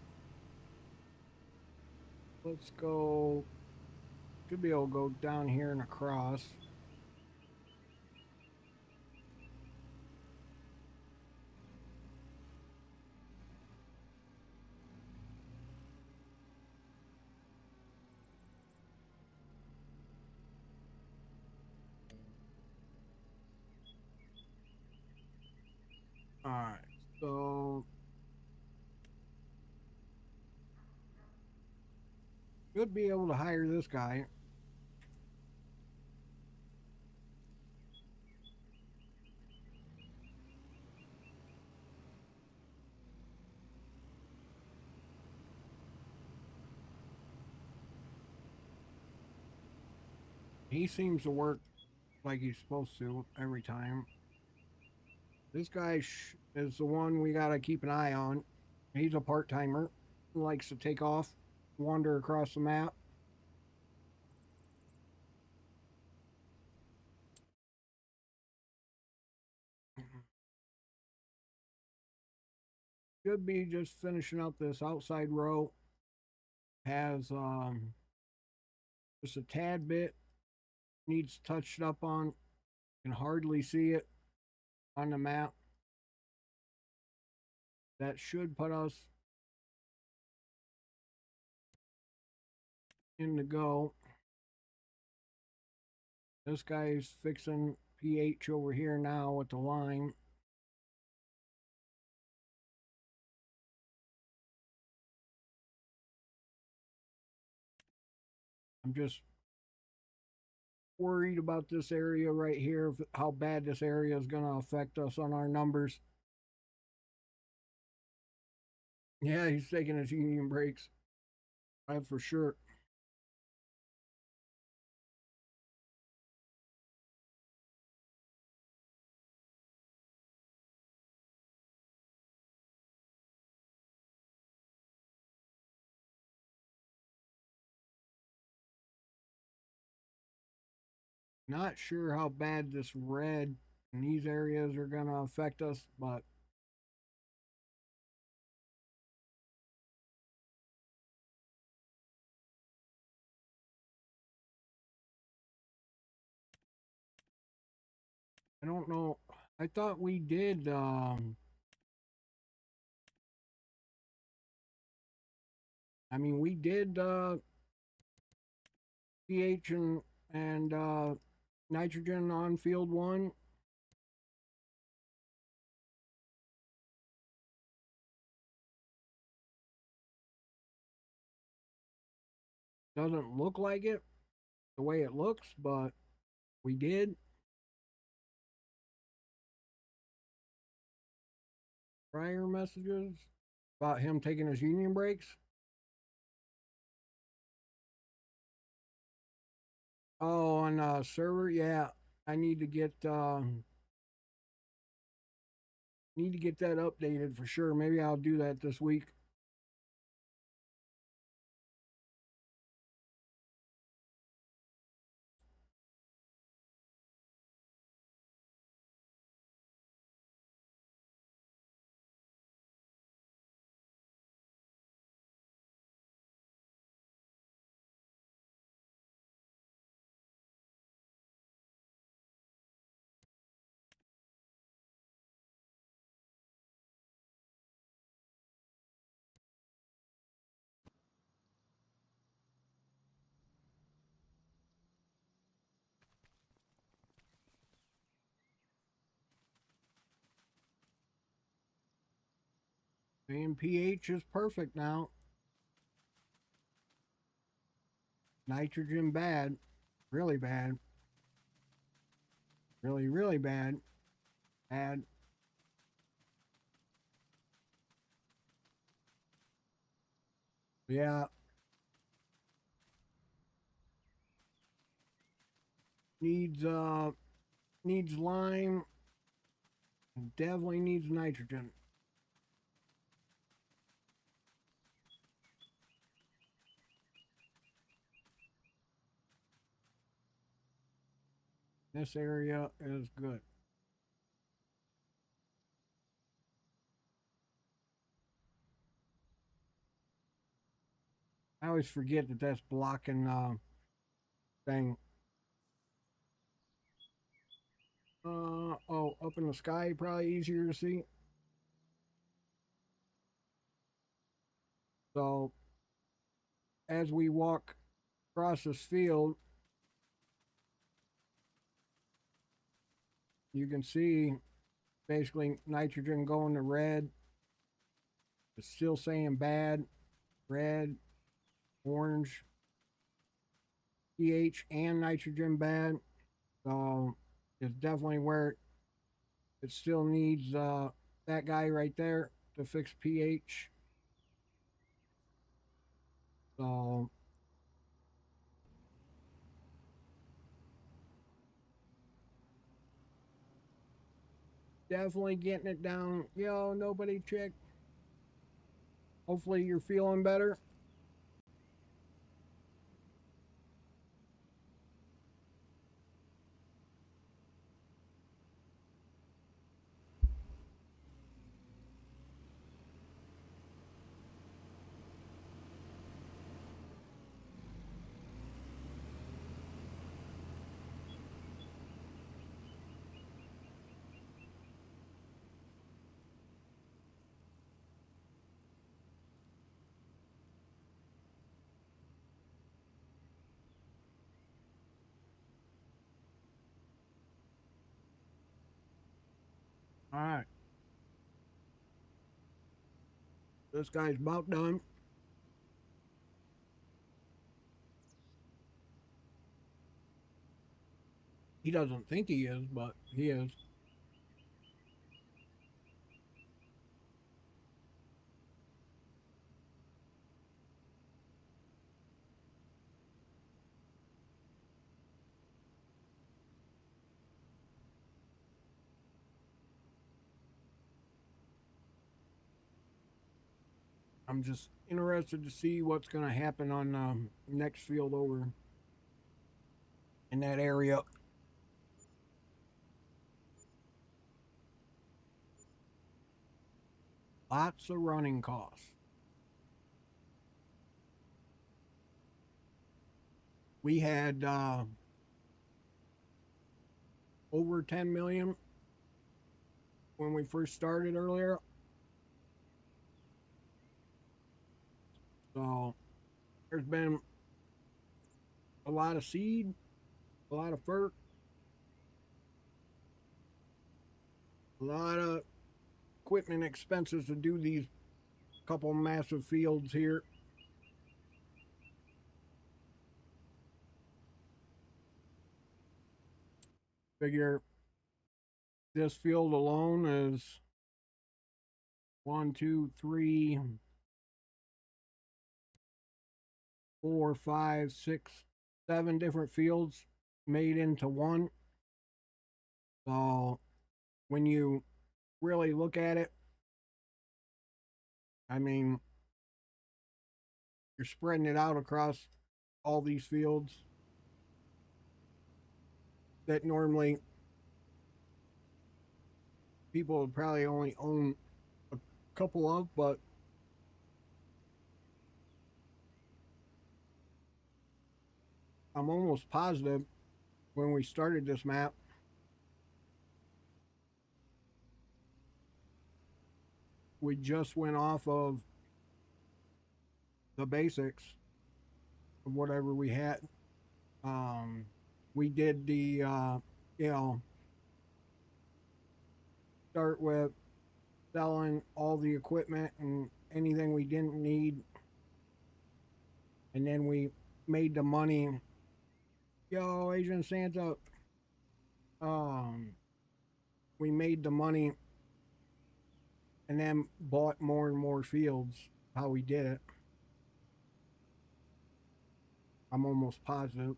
Let's go. Should be able to go down here and across. All right, so should be able to hire this guy. He seems to work like he's supposed to every time. This guy is the one we got to keep an eye on. He's a part timer, likes to take off, wander across the map. Should be just finishing up this outside row. Has just a tad bit needs touched up on. Can hardly see it on the map. That should put us in the go. This guy's fixing pH over here now with the lime. I'm just worried about this area right here, how bad this area is going to affect us on our numbers. Yeah, he's taking his union breaks. That's for sure. Not sure how bad this red in these areas are going to affect us, but I don't know. I thought we did. I mean, we did pH and nitrogen on field 1. Doesn't look like it the way it looks, but we did. Prior messages about him taking his union breaks. Oh, on server, yeah. I need to get that updated for sure. Maybe I'll do that this week. And pH is perfect now. Nitrogen bad. Really bad. Really, really bad. Bad. Yeah. Needs lime. Definitely needs nitrogen. This area is good. I always forget that that's blocking thing. Oh, up in the sky, probably easier to see. So as we walk across this field, you can see basically nitrogen going to red. It's still saying bad, red, orange, pH and nitrogen bad. So it's definitely where it still needs that guy right there to fix pH. So definitely getting it down. Yo, nobody check. Hopefully you're feeling better. All right. This guy's about done. He doesn't think he is, but he is. I'm just interested to see what's going to happen on next field over in that area. Lots of running costs. We had over 10 million when we first started earlier. So there's been a lot of seed, a lot of fur, a lot of equipment expenses to do these couple massive fields here. Figure this field alone is one, two, three, four, five, six, 7 different fields made into one. So when you really look at it, I mean, you're spreading it out across all these fields that normally people would probably only own a couple of, but I'm almost positive when we started this map, we just went off of the basics of whatever we had. Um, we did the, you know, start with selling all the equipment and anything we didn't need, and then we made the money. Yo, Asian Santa, um, we made the money and then bought more and more fields. How we did it, I'm almost positive,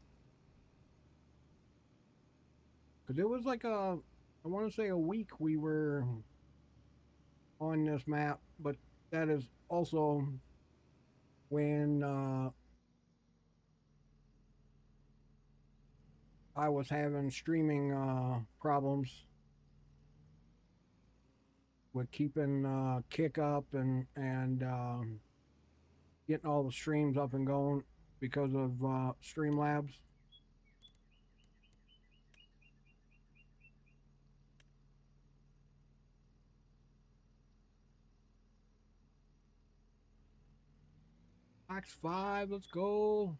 because it was like I want to say a week we were on this map, but that is also when I was having streaming problems with keeping Kick up and getting all the streams up and going because of Streamlabs. Max 5, let's go.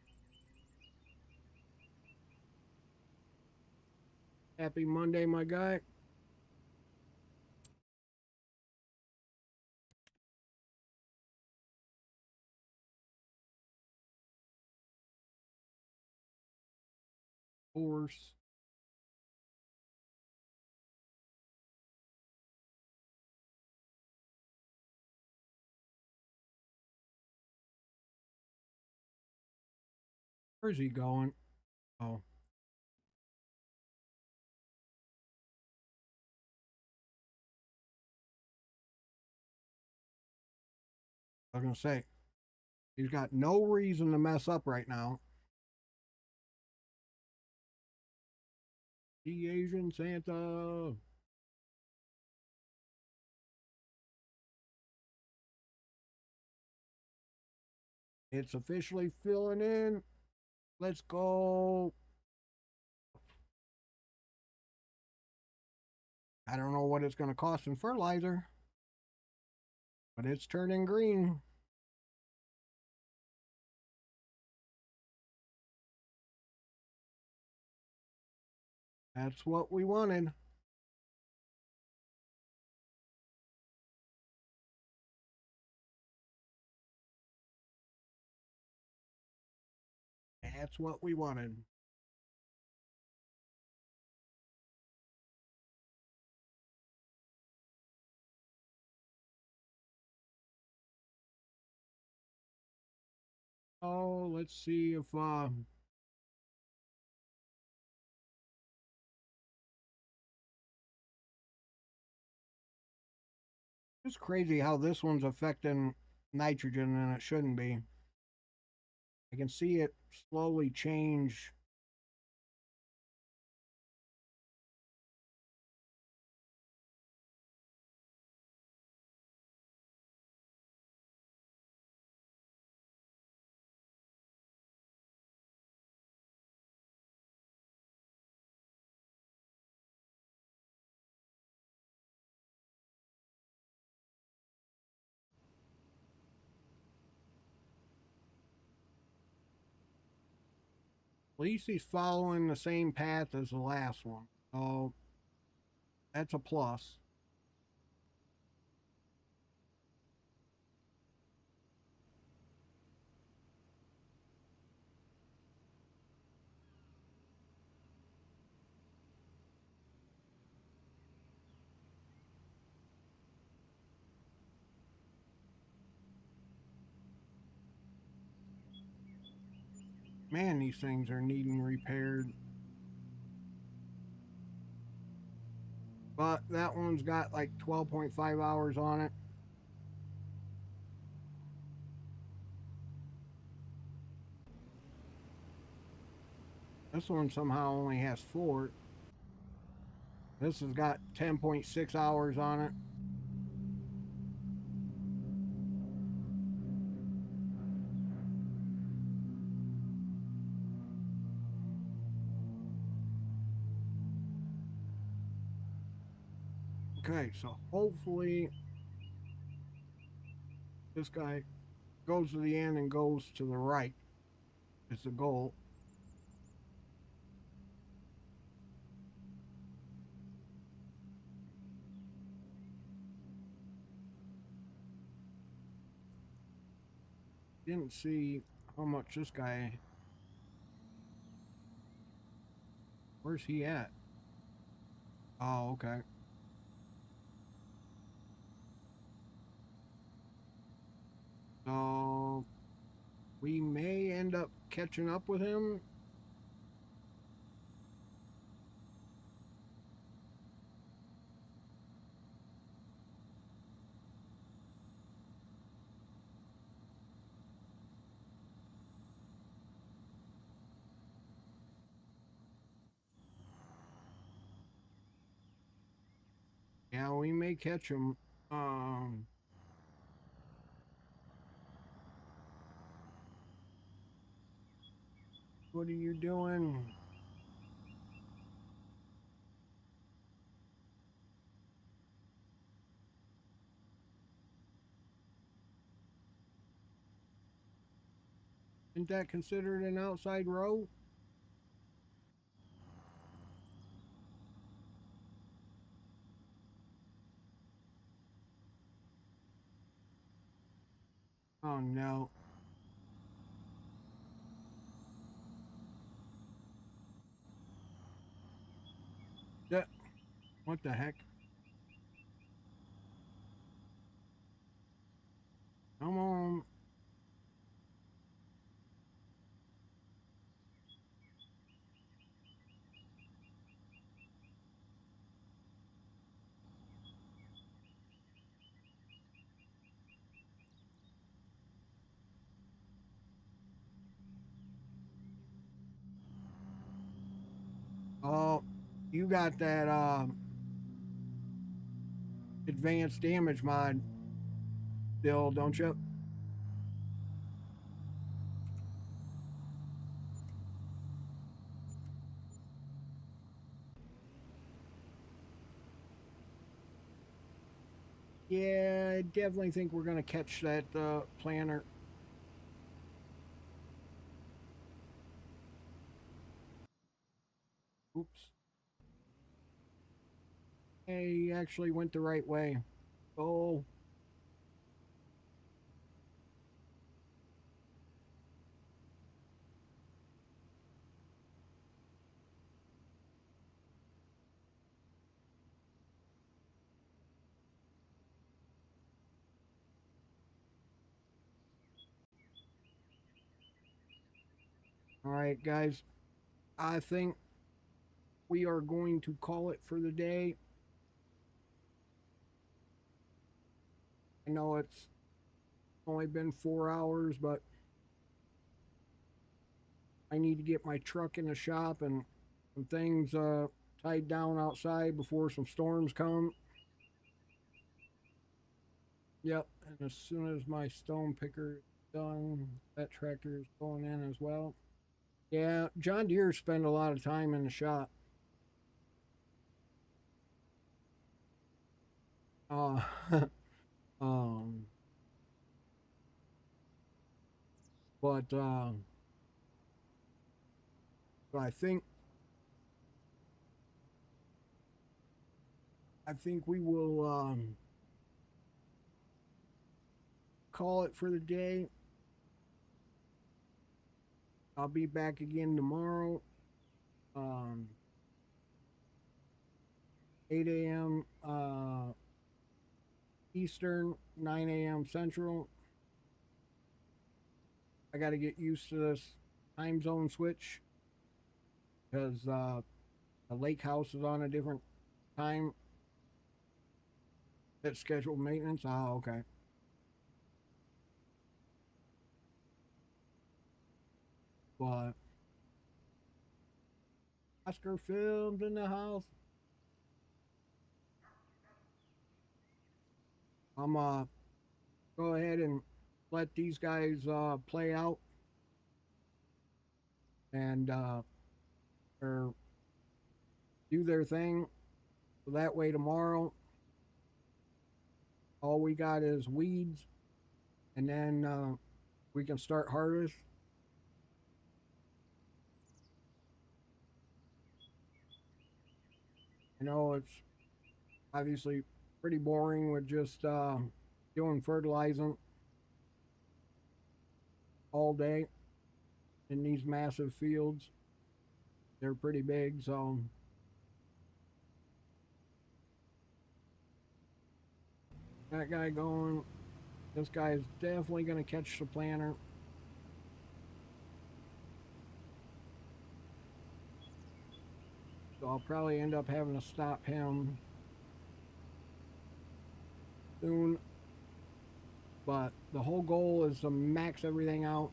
Happy Monday, my guy. Horse. Where's he going? Oh, I was gonna say he's got no reason to mess up right now. The Asian Santa. It's officially filling in. Let's go. I don't know what it's going to cost in fertilizer, but it's turning green. That's what we wanted. That's what we wanted. Oh, let's see if it's crazy how this one's affecting nitrogen and it shouldn't be. I can see it slowly change. At least he's following the same path as the last one. Oh, that's a plus. Man, these things are needing repaired. But that one's got like 12.5 hours on it. This one somehow only has 4. This has got 10.6 hours on it. Okay, so hopefully this guy goes to the end and goes to the right. It's the goal. Didn't see how much this guy. Where's he at? Oh, okay. So we may end up catching up with him. Yeah, we may catch him. Um, what are you doing? Isn't that considered an outside row? Oh no. That, what the heck? Come on. Oh, you got that advanced damage mod still, don't you? Yeah, I definitely think we're gonna catch that planner. Oops. Hey, he actually went the right way. Oh, all right, guys. I think we are going to call it for the day. I know it's only been 4 hours, but I need to get my truck in the shop and some things tied down outside before some storms come. Yep, and as soon as my stone picker is done, that tractor is going in as well. Yeah, John Deere spend a lot of time in the shop. Uh, um, but I think we will call it for the day. I'll be back again tomorrow. Um, 8 a.m. Eastern, 9 a.m. Central. I got to get used to this time zone switch because the lake house is on a different time. That's scheduled maintenance. Oh, okay. But Oscar filmed in the house. I'm go ahead and let these guys play out and or do their thing. So that way tomorrow, all we got is weeds, and then we can start harvest. I know it's obviously pretty boring with just doing fertilizing. all day in these massive fields. They're pretty big, so that guy going. This guy is definitely going to catch the planter. So I'll probably end up having to stop him soon. But the whole goal is to max everything out.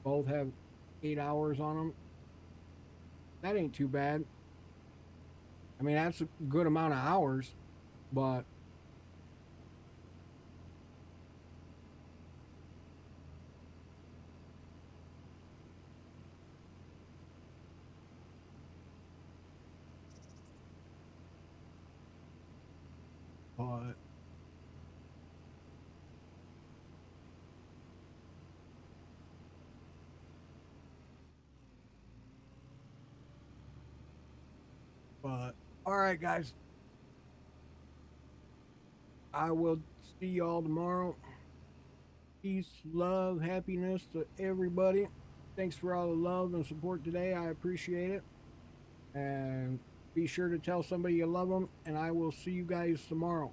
Both have 8 hours on them. That ain't too bad. I mean, that's a good amount of hours, but but all right, guys. I will see y'all tomorrow. Peace, love, happiness to everybody. Thanks for all the love and support today. I appreciate it. And be sure to tell somebody you love them. And I will see you guys tomorrow.